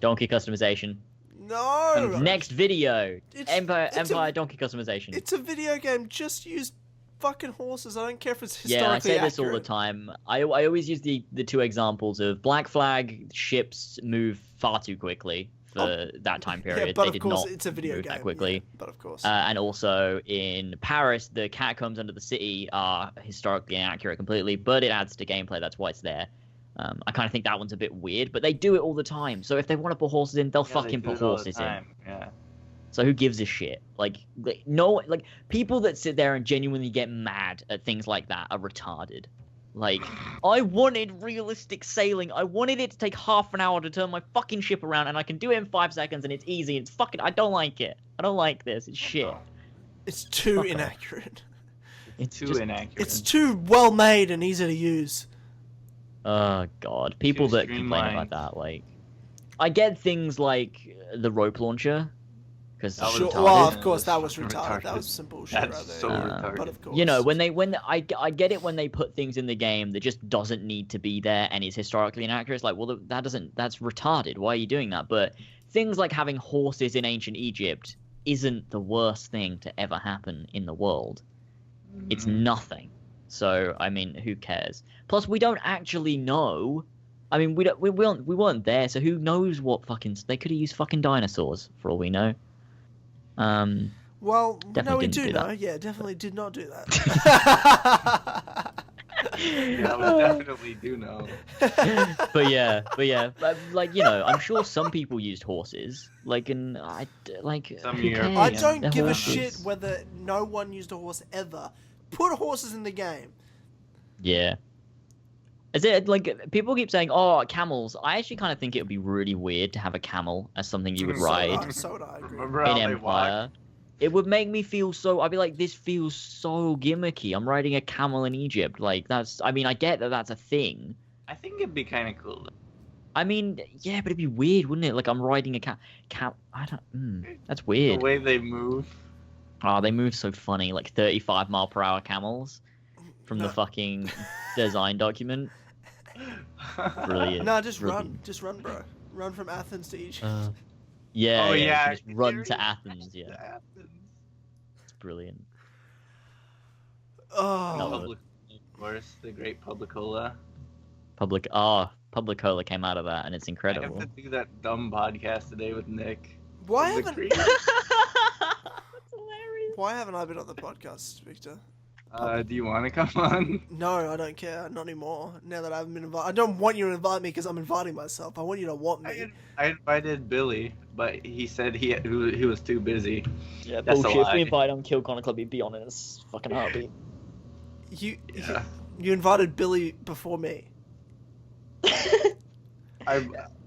Donkey customization. No! Next video! Empire donkey customization. It's a video game, just use fucking horses. I don't care if it's historically accurate. I say this accurate. all the time. I always use the two examples of Black Flag ships move far too quickly for that time period. Yeah, but they of did course not it's a video move game. That quickly. Yeah, but of course. And also in Paris, the catacombs under the city are historically inaccurate completely, but it adds to gameplay. That's why it's there. I kind of think that one's a bit weird, but they do it all the time. So if they want to put horses in, they'll fucking put horses in. Yeah. So who gives a shit? People that sit there and genuinely get mad at things like that are retarded. Like, I wanted realistic sailing. I wanted it to take half an hour to turn my fucking ship around, and I can do it in 5 seconds, and it's easy. It's fucking... I don't like it. I don't like this. It's shit. It's too inaccurate. It's too inaccurate. It's too well made and easy to use. Oh, God. People that complain about that, like... I get things like the rope launcher, because well, of course, that was retarded. That was some bullshit right there. So retarded. But of course. I get it when they put things in the game that just doesn't need to be there and is historically inaccurate. It's like, well, that's retarded. Why are you doing that? But things like having horses in ancient Egypt isn't the worst thing to ever happen in the world. It's nothing. So, I mean, who cares? Plus, we don't actually know. I mean, we weren't there, so who knows what fucking... They could have used fucking dinosaurs, for all we know. Well, no, we do know. That. Yeah, definitely did not do that. Yeah, we definitely do know. But yeah, like, I'm sure some people used horses. Like, and I don't give a shit whether no one used a horse ever. Put horses in the game. Yeah. Is it like people keep saying, "Oh, camels"? I actually kind of think it would be really weird to have a camel as something you would ride So would I agree. in Empire. It would make me feel so. I'd be like, "This feels so gimmicky." I'm riding a camel in Egypt. Like that's. I mean, I get that that's a thing, I think it'd be kind of cool. I mean, yeah, but it'd be weird, wouldn't it? Like I'm riding a I don't. That's The weird. way they move. Oh, they move so funny, like 35-mile-per-hour camels from the fucking design document. Brilliant. No, just Brilliant. run. Just run, bro. Run from Athens to Egypt. Yeah, Oh, yeah. yeah, Just run there to is Athens. to Yeah, Athens. it's brilliant. Oh. No. Public, of course, the great Publicola. Publicola came out of that, and it's I incredible. have to do that dumb podcast today with Nick. Why With the haven't cream. That's hilarious. Why haven't I been on the podcast, Victor? Do you want to come on? No, I don't care. Not anymore. Now that I haven't been invited, I don't want you to invite me because I'm inviting myself. I want you to want me. I invited Billy, but he said he was too busy. Yeah, That's a bullshit. If lie. we invite him, Kill Connor Club, he'd be on in his fucking heartbeat. You Yeah. you invited Billy before me.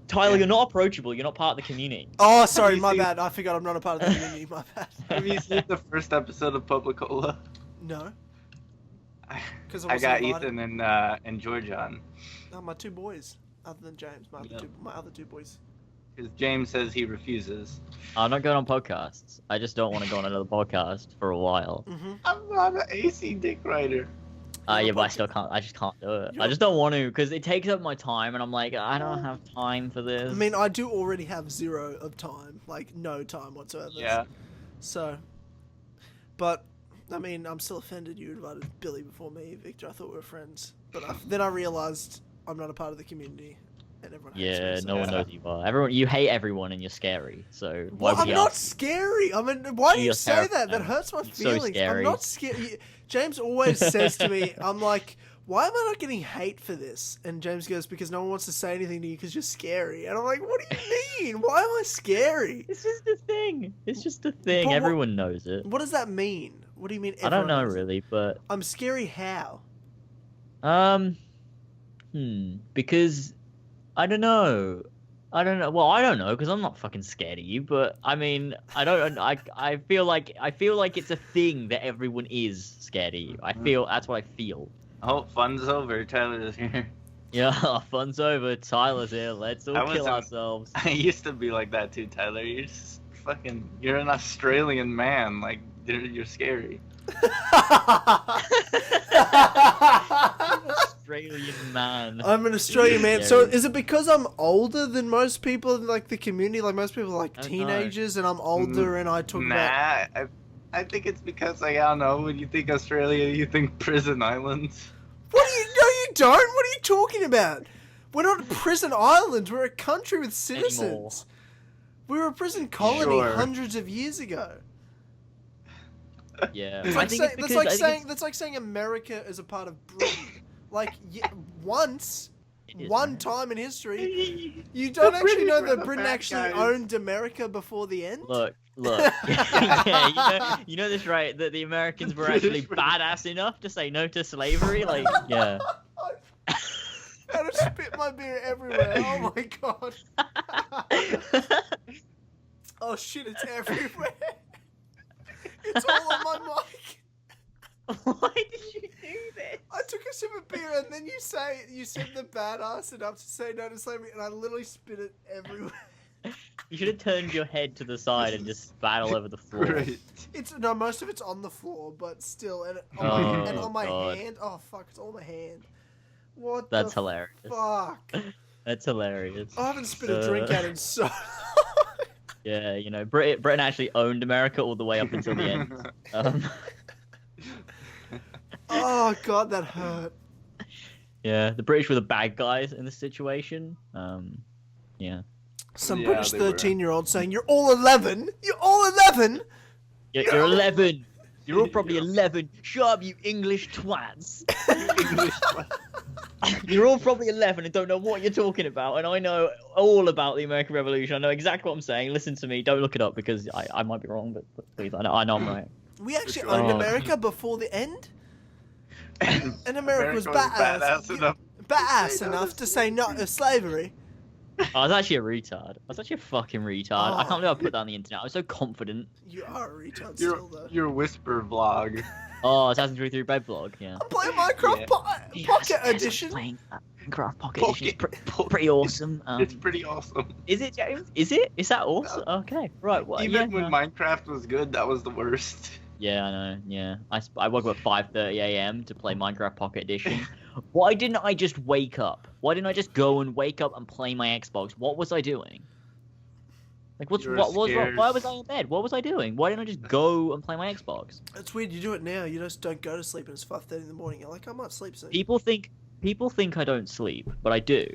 Tyler, Yeah. you're not approachable. You're not part of the community. Oh, sorry, you my seen- bad. I forgot I'm not a part of the community. My bad. Have you seen the first episode of Publicola? No, because I got Ethan and George on. Oh, my two boys, other than James. My other two boys. Because James says he refuses. I'm not going on podcasts. I just don't want to go on another podcast for a while. Mm-hmm. I'm not an AC dick writer. Yeah, but I still can't. I just can't do it. I just don't want to because it takes up my time, and I'm like, I don't have time for this. I mean, I do already have 0 of time, like no time whatsoever. Yeah. So, but I mean, I'm still offended you invited Billy before me, Victor. I thought we were friends, but then I realized I'm not a part of the community, and everyone hates me. Yeah, So. no one knows who you are. Everyone, you hate everyone, and you're scary. So why Well, would I'm you not ask? scary. I mean, why do you You're say that? That terrifying. hurts my So feelings. I'm scary. not scared. James always says to me, I'm like, why am I not getting hate for this? And James goes, because no one wants to say anything to you because you're scary. And I'm like, what do you mean? Why am I scary? It's just a thing. It's just a thing. But what- Everyone knows it. What does that mean? What do you mean? I don't know everyone knows it? really, but I'm scary how? because I don't know. Well, I don't know because I'm not fucking scared of you. But I mean, I don't. I feel like it's a thing that everyone is scared of you. That's what I feel. Oh, fun's over. Tyler's here. Yeah, fun's over. Tyler's here. Let's all I kill wasn't- ourselves. I used to be like that too, Tyler. You're just fucking. You're an Australian man. Like you're scary. Australian man. I'm an Australian man. Yeah. So is it because I'm older than most people in like the community? Like most people are like I don't teenagers, and I'm older, and I talk about. I think it's because like, I don't know. When you think Australia, you think prison islands. What do you? No, you don't. What are you talking about? We're not a prison island. We're a country with citizens. Anymore. We were a prison colony Sure. hundreds of years ago. Yeah, It's I like think saying, it's that's because like I think saying that's like saying America is a part of Britain. Like once, it is, one man. time in history, you don't actually British know were that the Britain bad actually guys. owned America before the end. Look. Yeah, you know this, right? That the Americans were actually badass enough to say no to slavery. Like, yeah. I just spit my beer everywhere. Oh my god. Oh shit! It's everywhere. It's all on my mic. Why did you do this? I took a sip of beer and then you said the badass enough to say no to slavery, and I literally spit it everywhere. You should have turned your head to the side and just spat all over the floor. Right. It's no, most of it's on the floor, but still, and on my God. hand. Oh fuck! It's on my hand. What? That's the hilarious. fuck? That's hilarious. I haven't spit a drink out in so long. Yeah, you know, Britain actually owned America all the way up until the end. Oh god, that hurt. Yeah, the British were the bad guys in this situation. Yeah. Some Yeah, British they were. 13-year-old saying, "You're all 11. You're all 11." You're 11. You're all probably 11. Shut up, you English twats. You're all probably 11 and don't know what you're talking about. And I know all about the American Revolution. I know exactly what I'm saying. Listen to me. Don't look it up because I might be wrong, but please, I know I'm right. We actually sure. owned Oh. America before the end, and America was badass badass enough. badass enough to say no to slavery. I was actually a retard. I was actually a fucking retard. I can't believe I put that on the internet. I was so confident. You are a retard Your still, though. your whisper vlog. Oh, Assassin's Creed 3 bed blog, yeah. I'm playing Minecraft Yeah. Pocket Edition. Playing that. Minecraft Pocket Edition is pretty awesome. It's pretty awesome. Is it, James? Is it? Is that awesome? Okay, right. Well, Even when Minecraft was good, that was the worst. Yeah, I know. Yeah, I woke up at 5:30 a.m. to play Minecraft Pocket Edition. Why didn't I just wake up? Why didn't I just go and wake up and play my Xbox? What was I doing? Like, why was I in bed? What was I doing? Why didn't I just go and play my Xbox? It's weird. You do it now. You just don't go to sleep and it's 5:30 in the morning. You're like, I might sleep soon. People think I don't sleep, but I do.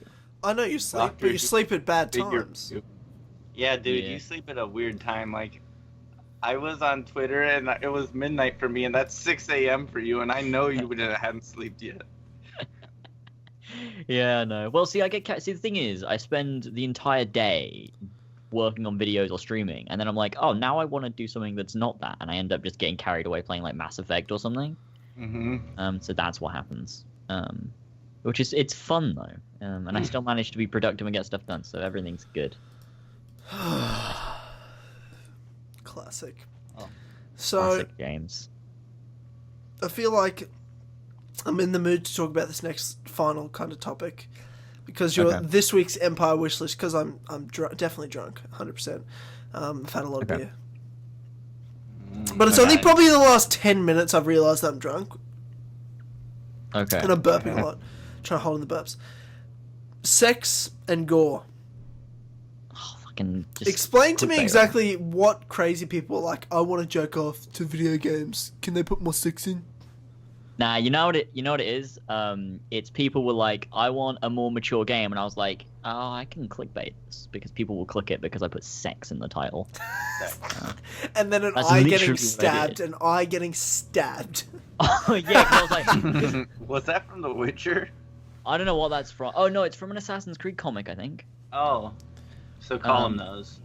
I know you sleep, but you sleep at bad times. Yeah, dude, you sleep at a weird time. Like, I was on Twitter and it was midnight for me, and that's 6 a.m. for you, and I know you hadn't slept yet. Yeah, I know. Well, see, the thing is, I spend the entire day working on videos or streaming, and then I'm like, oh, now I want to do something that's not that, and I end up just getting carried away playing like Mass Effect or something. So that's what happens. Which is, it's fun though, and I still manage to be productive and get stuff done, so everything's good. Classic. Oh, so classic James. I feel like I'm in the mood to talk about this next final kind of topic, because you're this week's Empire wishlist. Because I'm definitely drunk, 100%. I've had a lot of beer, but it's only probably the last 10 minutes I've realised that I'm drunk. Okay. And I'm burping a lot, trying to hold in the burps. Sex and gore. Oh, fucking. Just explain to me exactly what crazy people are like. I want to jerk off to video games. Can they put more sex in? Nah, you know what it is? It's people were like, I want a more mature game, and I was like, oh, I can clickbait this because people will click it because I put sex in the title. And then an eye getting stabbed, an eye getting stabbed. Oh yeah, 'cause I was like, was that from The Witcher? I don't know what that's from. Oh no, it's from an Assassin's Creed comic, I think. Oh, so Colin knows.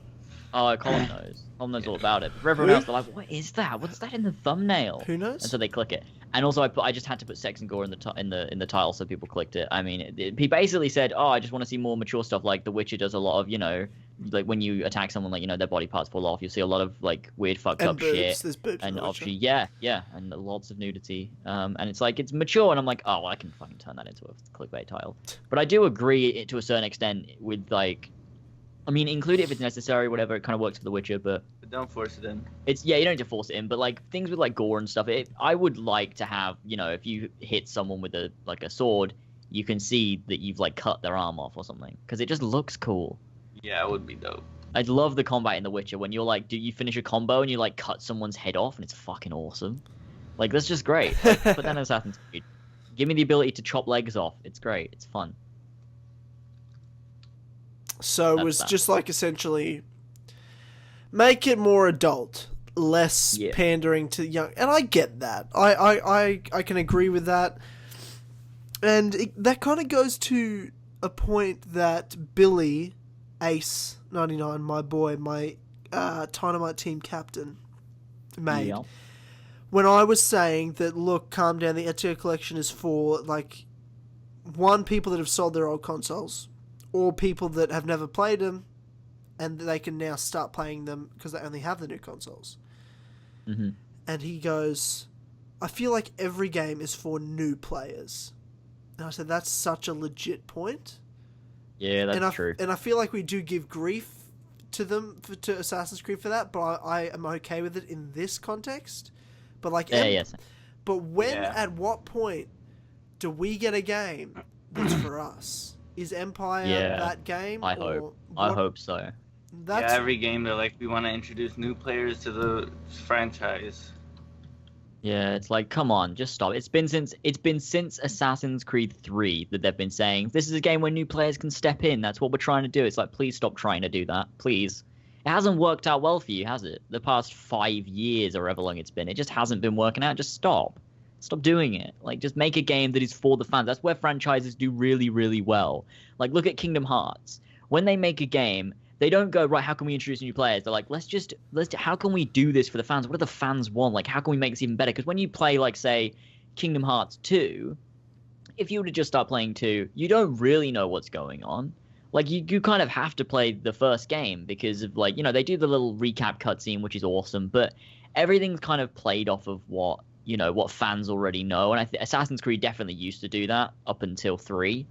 Oh, Colin knows. Colin knows all about it. But for everyone else, they're like, what is that? What's that in the thumbnail? Who knows? And so they click it. And also, I just had to put sex and gore in the title, so people clicked it. I mean, he basically said, oh, I just want to see more mature stuff. Like The Witcher does a lot of, like when you attack someone, like their body parts fall off. You see a lot of like weird fucked up boobs. shit. There's boobs and in The obviously, Witcher. yeah, and lots of nudity. And it's like it's mature, and I'm like, oh, well, I can fucking turn that into a clickbait title. But I do agree to a certain extent with like. I mean, include it if it's necessary, whatever. It kind of works for The Witcher, but don't force it in. you don't need to force it in. But like things with like gore and stuff, I would like to have, if you hit someone with a sword, you can see that you've like cut their arm off or something, because it just looks cool. Yeah, it would be dope. I'd love the combat in The Witcher when you're like, do you finish a combo and you like cut someone's head off, and it's fucking awesome. Like that's just great. Like, put that in Assassin's Creed. Give me the ability to chop legs off. It's great. It's fun. So it was just like essentially make it more adult, less pandering to young. And I get that. I can agree with that. And that kind of goes to a point that Billy, Ace 99, my boy, my Dynamite team captain, made. Yeah. When I was saying that, look, calm down, the Ezio collection is for, like, people that have sold their old consoles, or people that have never played them, and they can now start playing them because they only have the new consoles. Mm-hmm. And he goes, I feel like every game is for new players. And I said, that's such a legit point. Yeah, that's true. And I feel like we do give grief to them, to Assassin's Creed for that, but I am okay with it in this context. But like, yes. But when, at what point do we get a game that's for us? Is Empire that game? I hope so. Every game they're like, we want to introduce new players to the franchise. Yeah, it's like, come on, just stop. It's been since Assassin's Creed 3 that they've been saying this is a game where new players can step in. That's what we're trying to do. It's like, please stop trying to do that, please. It hasn't worked out well for you, has it? The past 5 years or however long it's been, it just hasn't been working out. Just stop. Stop doing it. Like, just make a game that is for the fans. That's where franchises do really, really well. Like, look at Kingdom Hearts. When they make a game, they don't go, right, how can we introduce new players? They're like, how can we do this for the fans? What do the fans want? Like, how can we make this even better? Because when you play, like, say, Kingdom Hearts 2, if you were to just start playing 2, you don't really know what's going on. Like, you kind of have to play the first game because of, like, they do the little recap cutscene, which is awesome, but everything's kind of played off of what fans already know. And Assassin's Creed definitely used to do that up until 3.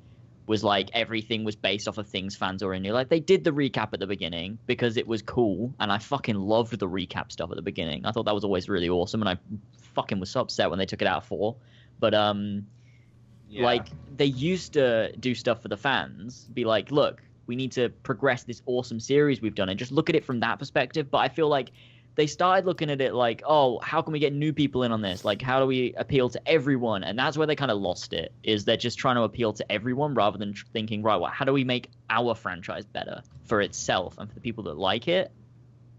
was like everything was based off of things fans already knew. Like they did the recap at the beginning because it was cool, and I fucking loved the recap stuff at the beginning. I thought that was always really awesome, and I fucking was so upset when they took it out of 4. But like they used to do stuff for the fans, be like, look, we need to progress this awesome series we've done, and just look at it from that perspective. But I feel like they started looking at it like, oh, how can we get new people in on this? Like, how do we appeal to everyone? And that's where they kind of lost it, is they're just trying to appeal to everyone rather than thinking, right, well, how do we make our franchise better for itself and for the people that like it?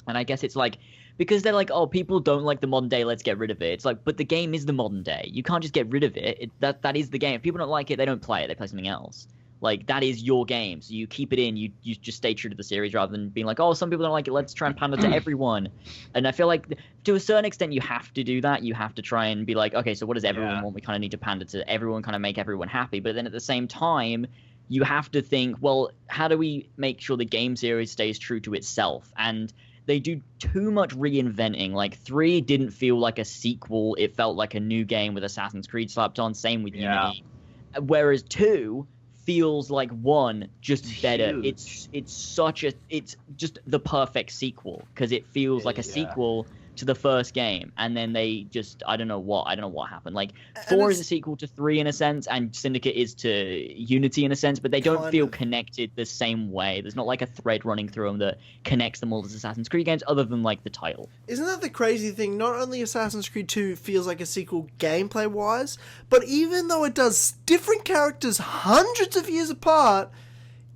And I guess it's like, because they're like, oh, people don't like the modern day, let's get rid of it. It's like, but the game is the modern day. You can't just get rid of it. That is the game. If people don't like it, they don't play it. They play something else. Like, that is your game, so you keep it in. You just stay true to the series rather than being like, oh, some people don't like it, let's try and pander to everyone. And I feel like, to a certain extent, you have to do that. You have to try and be like, okay, so what does everyone want? We kind of need to pander to everyone, kind of make everyone happy. But then at the same time, you have to think, well, how do we make sure the game series stays true to itself? And they do too much reinventing. Like, 3 didn't feel like a sequel. It felt like a new game with Assassin's Creed slapped on. Same with Unity. Whereas 2... feels like 1, just better. It's just the perfect sequel, because it feels like a sequel to the first game, and then they just I don't know what happened. Like 4 is a sequel to 3 in a sense, and Syndicate is to Unity in a sense, but they don't feel connected the same way. There's not like a thread running through them that connects them all as Assassin's Creed games, other than like the title. Isn't that the crazy thing? Not only Assassin's Creed 2 feels like a sequel gameplay wise, but even though it does different characters hundreds of years apart,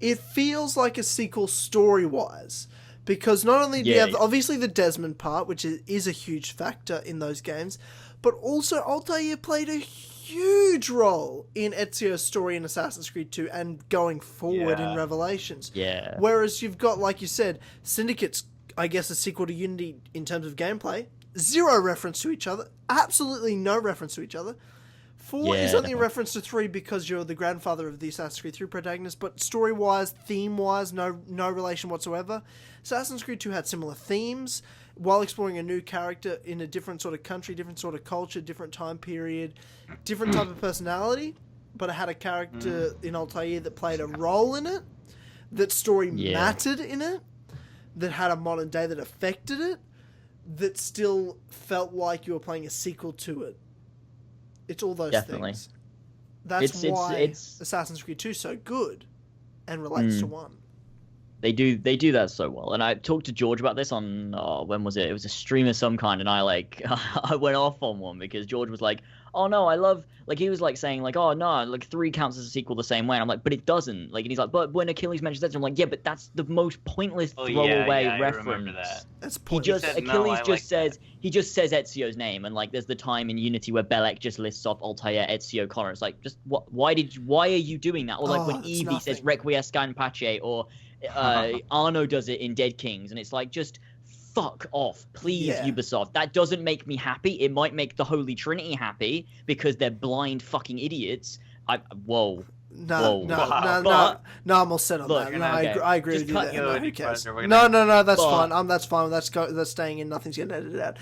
it feels like a sequel story wise. Because not only do you have obviously the Desmond part, which is a huge factor in those games, but also Altair played a huge role in Ezio's story in Assassin's Creed 2 and going forward in Revelations. Yeah. Whereas you've got, like you said, Syndicate's, I guess, a sequel to Unity in terms of gameplay. 0 reference to each other. Absolutely no reference to each other. 4 is only a reference to 3 because you're the grandfather of the Assassin's Creed 3 protagonist, but story-wise, theme-wise, no relation whatsoever. Assassin's Creed 2 had similar themes while exploring a new character in a different sort of country, different sort of culture, different time period, different type of personality, but it had a character in Altair that played a role in it, that story mattered in it, that had a modern day that affected it, that still felt like you were playing a sequel to it. It's all those things. That's why Assassin's Creed 2 is so good and relates to 1. They do that so well. And I talked to George about this on, when was it? It was a stream of some kind, and I went off on one because George was like, oh no, I love, like, he was like saying like, oh no, like 3 counts as a sequel the same way, and I'm like, but it doesn't. Like, and he's like, but when Achilles mentions that, I'm like, yeah, but that's the most pointless throwaway reference. I remember that. That's pointless. He just says Ezio's name, and like there's the time in Unity where Belek just lists off Altair, Ezio, Connor. It's like, just why are you doing that? Or like when Evie says Requiescat Pace, or Arno does it in Dead Kings, and it's like, just fuck off, please, Ubisoft. That doesn't make me happy. It might make the Holy Trinity happy because they're blind fucking idiots. No, I'm all set on that. No, okay. I agree with you there. No, who cares? No, that's fine. That's fine. That's staying in. Nothing's getting edited out.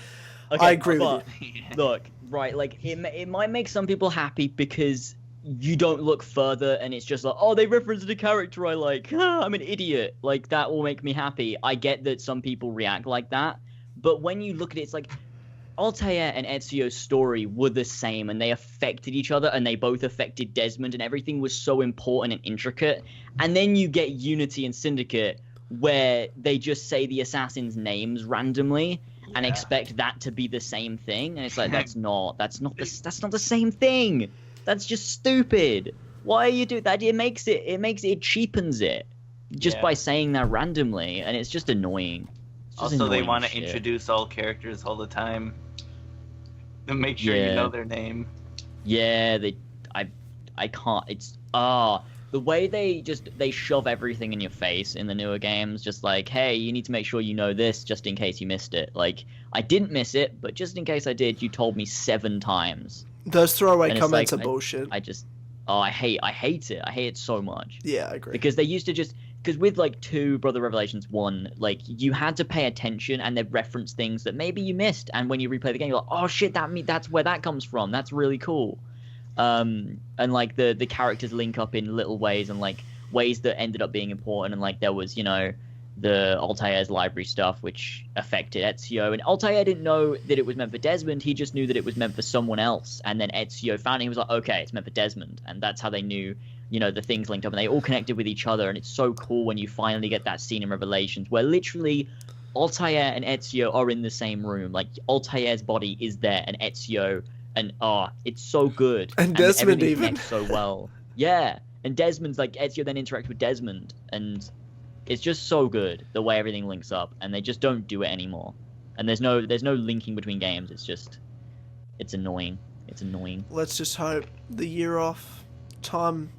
Okay, I agree with you. Look, right, like, it might make some people happy because you don't look further and it's just like, oh, they referenced a character I like. I'm an idiot. Like, that will make me happy. I get that some people react like that, but when you look at it, it's like, Altair and Ezio's story were the same, and they affected each other, and they both affected Desmond, and everything was so important and intricate. And then you get Unity and Syndicate, where they just say the assassins' names randomly and expect that to be the same thing, and it's like, that's not the same thing. That's just stupid. Why are you doing that? It cheapens it just by saying that randomly, and it's just annoying. Also, they want to introduce all characters all the time to make sure you know their name. Yeah, I can't. It's the way they shove everything in your face in the newer games. Just like, hey, you need to make sure you know this just in case you missed it. Like, I didn't miss it, but just in case I did, you told me 7 times. Those throwaway comments are bullshit. I hate it. I hate it so much. Yeah, I agree. Because they used to just. Because with, like, 2, Brother Revelations 1, like, you had to pay attention, and they'd reference things that maybe you missed, and when you replay the game, you're like, oh, shit, that's where that comes from. That's really cool. and like the characters link up in little ways and like ways that ended up being important. And like there was, you know, the Altair's library stuff which affected Ezio, and Altair didn't know that it was meant for Desmond. He just knew that it was meant for someone else, and then Ezio found it. He was like, okay, it's meant for Desmond, and that's how they knew, you know, the things linked up, and they all connected with each other. And it's so cool when you finally get that scene in Revelations where literally Altair and Ezio are in the same room. Like Altair's body is there, and Ezio, and it's so good. And Desmond everything even connects so well. Yeah, and Desmond's like Ezio then interacts with Desmond, and it's just so good the way everything links up, and they just don't do it anymore. And there's no linking between games. It's annoying. It's annoying. Let's just hope the year off, time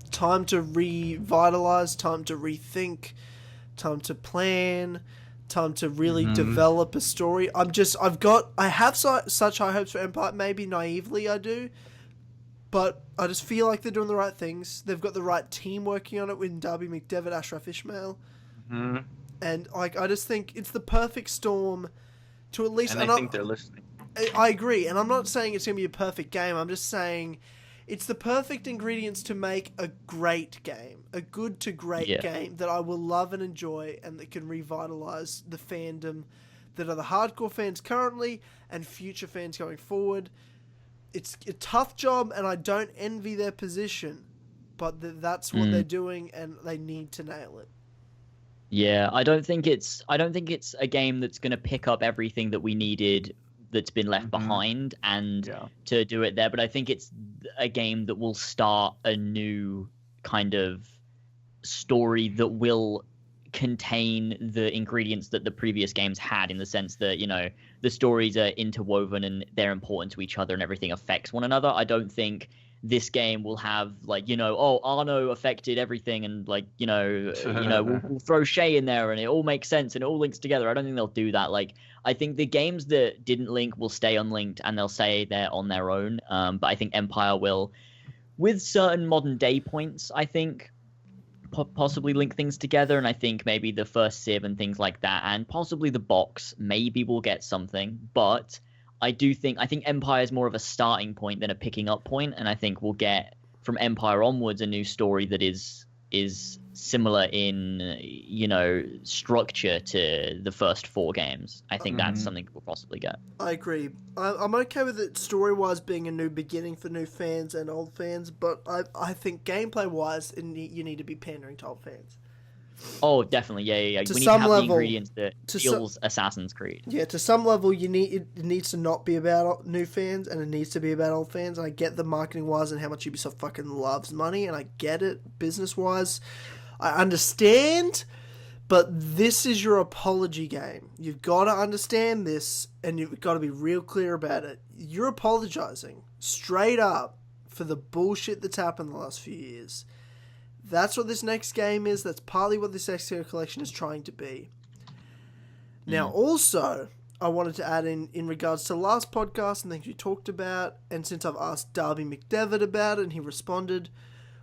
to revitalize, time to rethink, time to plan, time to really develop a story. I have such high hopes for Empire. Maybe naively I do, but I just feel like they're doing the right things. They've got the right team working on it with Darby McDevitt, Ashraf Ishmael. And like, I just think it's the perfect storm to at least. And I think they're listening. I agree, and I'm not saying it's going to be a perfect game. I'm just saying it's the perfect ingredients to make a great game, a good to great game that I will love and enjoy, and that can revitalize the fandom that are the hardcore fans currently and future fans going forward. It's a tough job, and I don't envy their position, but that's what they're doing, and they need to nail it. Yeah, I don't think it's a game that's going to pick up everything that we needed that's been left behind and to do it there, but I think it's a game that will start a new kind of story that will contain the ingredients that the previous games had, in the sense that, you know, the stories are interwoven and they're important to each other and everything affects one another. I don't think this game will have, like, you know, Arno affected everything, and like, we'll throw Shay in there and it all makes sense and it all links together. I don't think they'll do that. Like, I think the games that didn't link will stay unlinked and they'll say they're on their own. But I think Empire will, with certain modern day points, I think possibly link things together. And I think maybe the first Civ and things like that, and possibly the box, maybe we'll get something. But I think Empire is more of a starting point than a picking up point, and I think we'll get from Empire onwards a new story that is similar in, you know, structure to the first 4 games. I think that's something we'll possibly get. I agree. I'm okay with it story-wise being a new beginning for new fans and old fans, but I think gameplay-wise you need to be pandering to old fans. Oh, definitely, yeah. To we need some to have level, the ingredients that feels Assassin's Creed. Yeah, to some level, it needs to not be about new fans, and it needs to be about old fans. And I get the marketing-wise and how much Ubisoft fucking loves money, and I get it business-wise. I understand, but this is your apology game. You've got to understand this, and you've got to be real clear about it. You're apologizing straight up for the bullshit that's happened the last few years. That's what this next game is. That's partly what this Ezio collection is trying to be. Now, also, I wanted to add in regards to the last podcast and things we talked about, and since I've asked Darby McDevitt about it and he responded,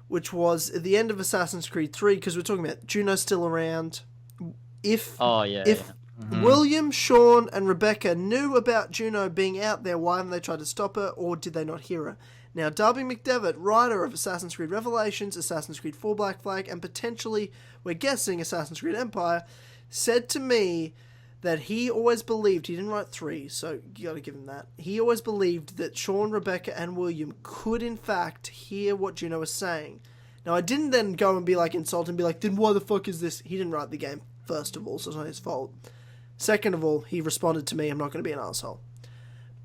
which was at the end of Assassin's Creed 3, because we're talking about Juno's still around. If William, Sean, and Rebecca knew about Juno being out there, why haven't they tried to stop her, or did they not hear her? Now, Darby McDevitt, writer of Assassin's Creed Revelations, Assassin's Creed 4 Black Flag, and potentially, we're guessing, Assassin's Creed Empire, said to me that he always believed, he didn't write 3, so you gotta give him that, he always believed that Sean, Rebecca, and William could in fact hear what Juno was saying. Now, I didn't then go and be like, insult and be like, then why the fuck is this? He didn't write the game, first of all, so it's not his fault. Second of all, he responded to me, I'm not gonna be an asshole.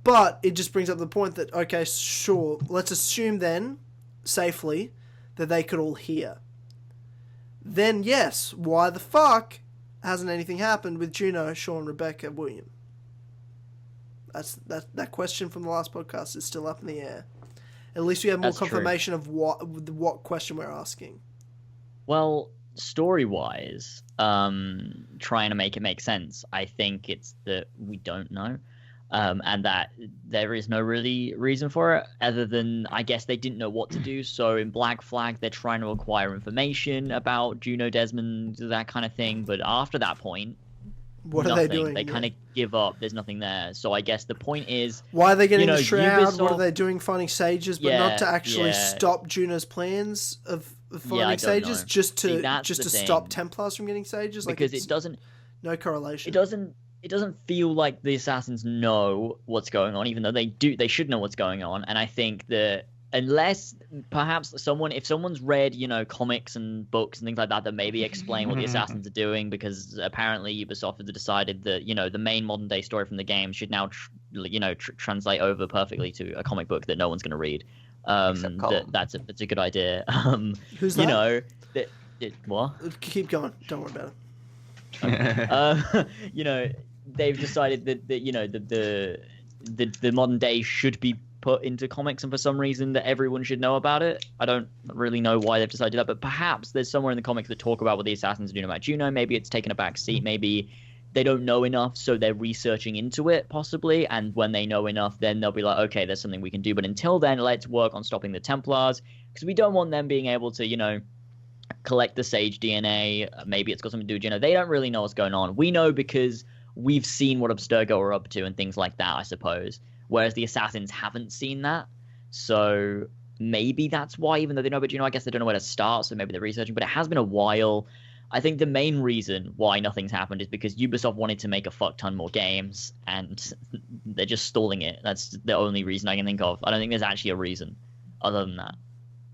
But it just brings up the point that, okay, sure, let's assume then, safely, that they could all hear. Then, yes, why the fuck hasn't anything happened with Juno, Sean, Rebecca, William? That question from the last podcast is still up in the air. At least we have more confirmation of what question we're asking. Well, story-wise, trying to make it make sense, I think it's that we don't know. And that there is no really reason for it, other than, I guess, they didn't know what to do. So in Black Flag, they're trying to acquire information about Juno, Desmond, that kind of thing. But after that point, What are nothing. they doing? They kind of give up. There's nothing there. So I guess the point is, why are they getting the shroud? Ubisoft... What are they doing? Finding sages, but not to actually stop Juno's plans of finding sages, just to stop Templars from getting sages. Because it doesn't. No correlation. It doesn't feel like the assassins know what's going on, even though they do. They should know what's going on. And I think that unless perhaps if someone's read, comics and books and things like that, that maybe explain what the assassins are doing, because apparently Ubisoft has decided that, the main modern day story from the game should now, translate over perfectly to a comic book that no one's going to read. That's a good idea. Who's that? What? Keep going. Don't worry about it. They've decided that the modern day should be put into comics, and for some reason that everyone should know about it. I don't really know why they've decided that, but perhaps there's somewhere in the comics that talk about what the assassins are doing about Juno. Maybe it's taken a back seat. Maybe they don't know enough, so they're researching into it, possibly. And when they know enough, then they'll be like, okay, there's something we can do. But until then, let's work on stopping the Templars, because we don't want them being able to, collect the Sage DNA. Maybe it's got something to do with Juno. They don't really know what's going on. We know because we've seen what Abstergo are up to and things like that, I suppose. Whereas the assassins haven't seen that. So maybe that's why, even though they know about Juno, I guess they don't know where to start, so maybe they're researching. But it has been a while. I think the main reason why nothing's happened is because Ubisoft wanted to make a fuck ton more games, and they're just stalling it. That's the only reason I can think of. I don't think there's actually a reason other than that.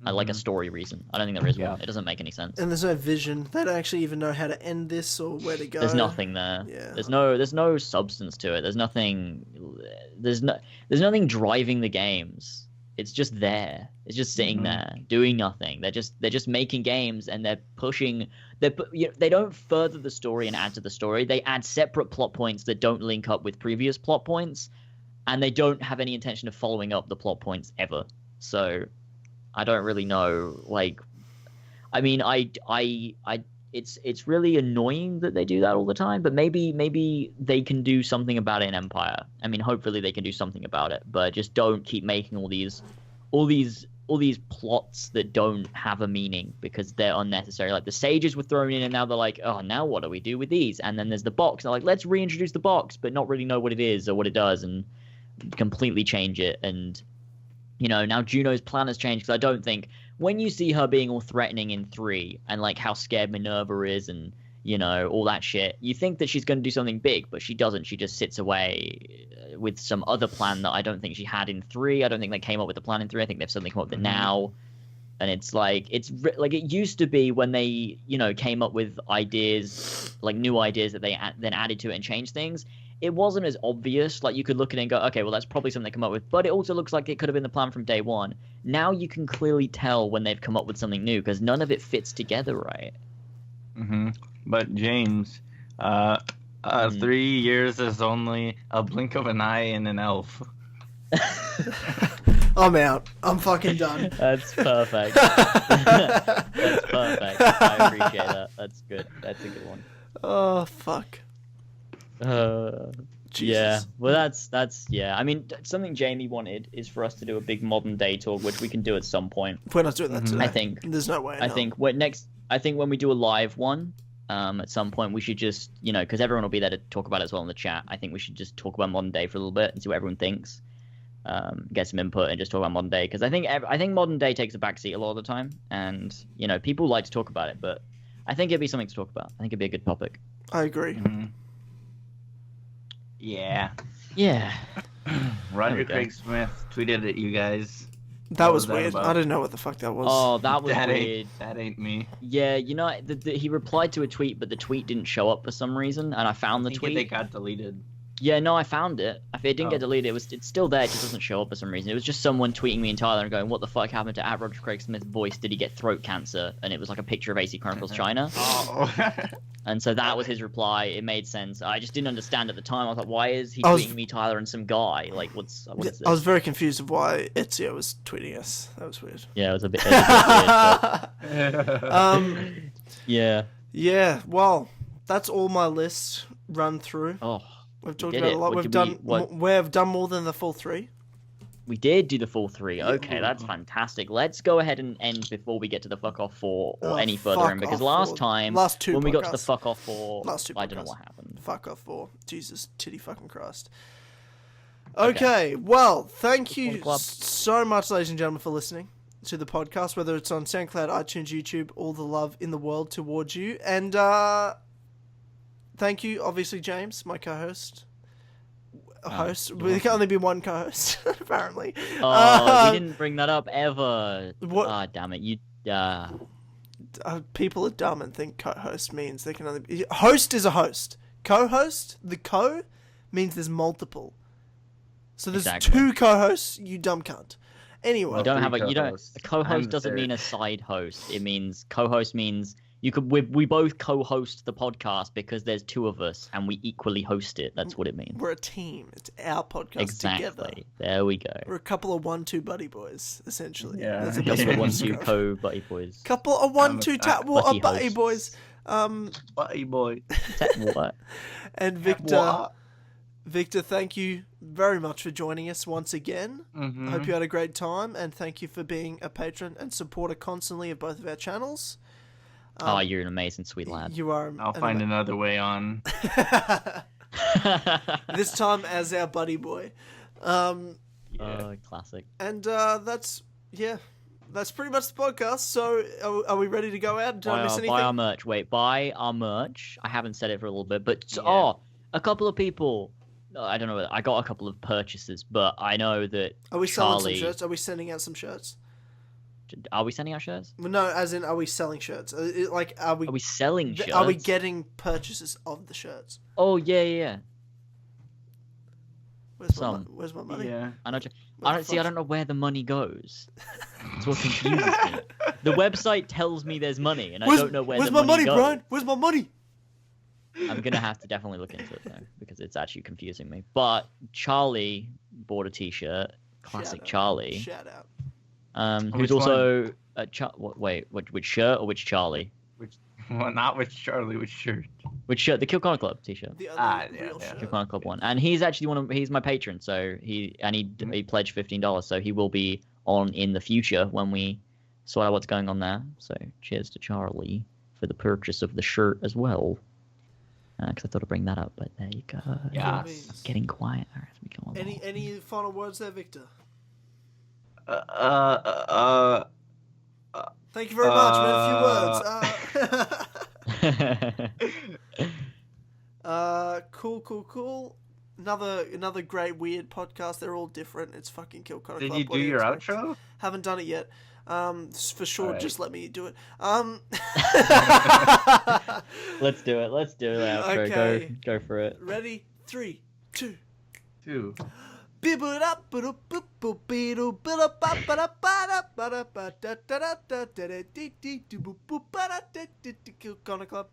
Like a story reason. I don't think there is one. It doesn't make any sense. And there's no vision. They don't actually even know how to end this or where to go. There's nothing there. Yeah. There's no substance to it. There's nothing driving the games. It's just there. It's just sitting there doing nothing. They're just making games, and they're pushing. They don't further the story and add to the story. They add separate plot points that don't link up with previous plot points, and they don't have any intention of following up the plot points ever. So I don't really know. It's really annoying that they do that all the time. But maybe they can do something about it in Empire. I mean, hopefully they can do something about it. But just don't keep making all these plots that don't have a meaning, because they're unnecessary. Like the sages were thrown in, and now they're like, oh, now what do we do with these? And then there's the box. They're like, let's reintroduce the box, but not really know what it is or what it does, and completely change it. And now Juno's plan has changed, because I don't think when you see her being all threatening in 3 and like how scared Minerva is and all that shit, you think that she's going to do something big, but she doesn't. She just sits away with some other plan that I don't think she had in 3. I don't think they came up with the plan in 3. I think they've suddenly come up with it now. And it's like it used to be when they came up with ideas, like new ideas that they then added to it and changed things. It wasn't as obvious. Like you could look at it and go, okay, well that's probably something they come up with, but it also looks like it could have been the plan from day one. Now you can clearly tell when they've come up with something new, because none of it fits together right. But James, 3 years is only a blink of an eye and an elf. I'm out. I'm fucking done. That's perfect. That's perfect. I appreciate that. That's good. That's a good one. Oh fuck. Yeah, well that's yeah. I mean, something Jamie wanted is for us to do a big modern day talk, which we can do at some point. We're not doing that today. I think there's no way. I think when we do a live one, at some point we should just because everyone will be there to talk about it as well in the chat. I think we should just talk about modern day for a little bit and see what everyone thinks. Get some input and just talk about modern day, because I think modern day takes a backseat a lot of the time, and people like to talk about it, but I think it'd be something to talk about. I think it'd be a good topic. I agree. Yeah. Roger Craig Smith tweeted at you guys. That was weird. I didn't know what the fuck that was. Oh, that was weird. That ain't me. Yeah, he replied to a tweet, but the tweet didn't show up for some reason, and I found the tweet. It got deleted. Yeah, no, I found it. If it didn't get deleted, it's still there. It just doesn't show up for some reason. It was just someone tweeting me and Tyler and going, "What the fuck happened to Roger Craig Smith's voice? Did he get throat cancer?" And it was like a picture of AC Chronicles China. Oh. And so that was his reply. It made sense. I just didn't understand at the time. I was like, "Why is he tweeting me, Tyler, and some guy? Like, what is this?" I was very confused of why Ezio was tweeting us. That was weird. Yeah, it was a bit weird. But... Yeah. Yeah. Well, that's all my list run through. Oh. We've talked about a lot. We've done more than the full 3. We did do the full 3. Yeah. Okay, that's fantastic. Let's go ahead and end before we get to the fuck off 4 or any further in, because last time when we got to the fuck off 4, I don't know what happened. Fuck off 4. Jesus, titty fucking Christ. Okay, well, thank you so much, ladies and gentlemen, for listening to the podcast, whether it's on SoundCloud, iTunes, YouTube, all the love in the world towards you. And thank you, obviously, James, my co-host. We can only be one co-host, apparently. Oh, we didn't bring that up ever. What? Ah, damn it. People are dumb and think co-host means they can only be... Host is a host. Co-host, the co, means there's multiple. So there's 2 co-hosts, you dumb cunt. Anyway. You don't have a co-host doesn't mean a side host. It means co-host means we both co-host the podcast because there's 2 of us and we equally host it. That's what it means. We're a team. It's our podcast together. There we go. We're a couple of 1-2 buddy boys, essentially. Yeah. That's the best way to 1-2 co-buddy boys. Couple of 1-2 buddy boys. Buddy boy. What? And Victor, thank you very much for joining us once again. Mm-hmm. I hope you had a great time, and thank you for being a patron and supporter constantly of both of our channels. You're an amazing sweet lad. You are. I'll find another way on. This time as our buddy boy. Classic. And that's pretty much the podcast. So are we ready to go out? Did I miss anything? Buy our merch. Wait, buy our merch. I haven't said it for a little bit, but a couple of people. I don't know. I got a couple of purchases, but I know that. Are we selling some shirts? Are we sending out some shirts? Are we sending out shirts? Well, no, as in, are we selling shirts? Are we selling shirts? Are we getting purchases of the shirts? Oh yeah. Where's my money? Yeah. I don't know where the money goes. That's what confuses me. The website tells me there's money, and I don't know where the money goes. Brian? Where's my money? I'm gonna have to definitely look into it though, because it's actually confusing me. But Charlie bought a T-shirt, classic Charlie. Shout out. Who's also which shirt or which Charlie? Not which Charlie, which shirt? Which shirt? The Kill Connor Club T-shirt. The other real shirt. Kill Connor Club one, and he's actually he's my patron, so he pledged $15, so he will be on in the future when we sort out what's going on there. So cheers to Charlie for the purchase of the shirt as well. Because I thought I'd bring that up, but there you go. Yeah. Getting quiet as we go on. Any final words there, Victor? Thank you very much, man. A few words. Cool. Another great weird podcast. They're all different. It's fucking Kill Connor Club. Did you do your outro? Haven't done it yet. For sure, right. Just let me do it. Let's do it. Outro. Okay. Go for it. Ready? 3, 2. 2. Kill Connor Club.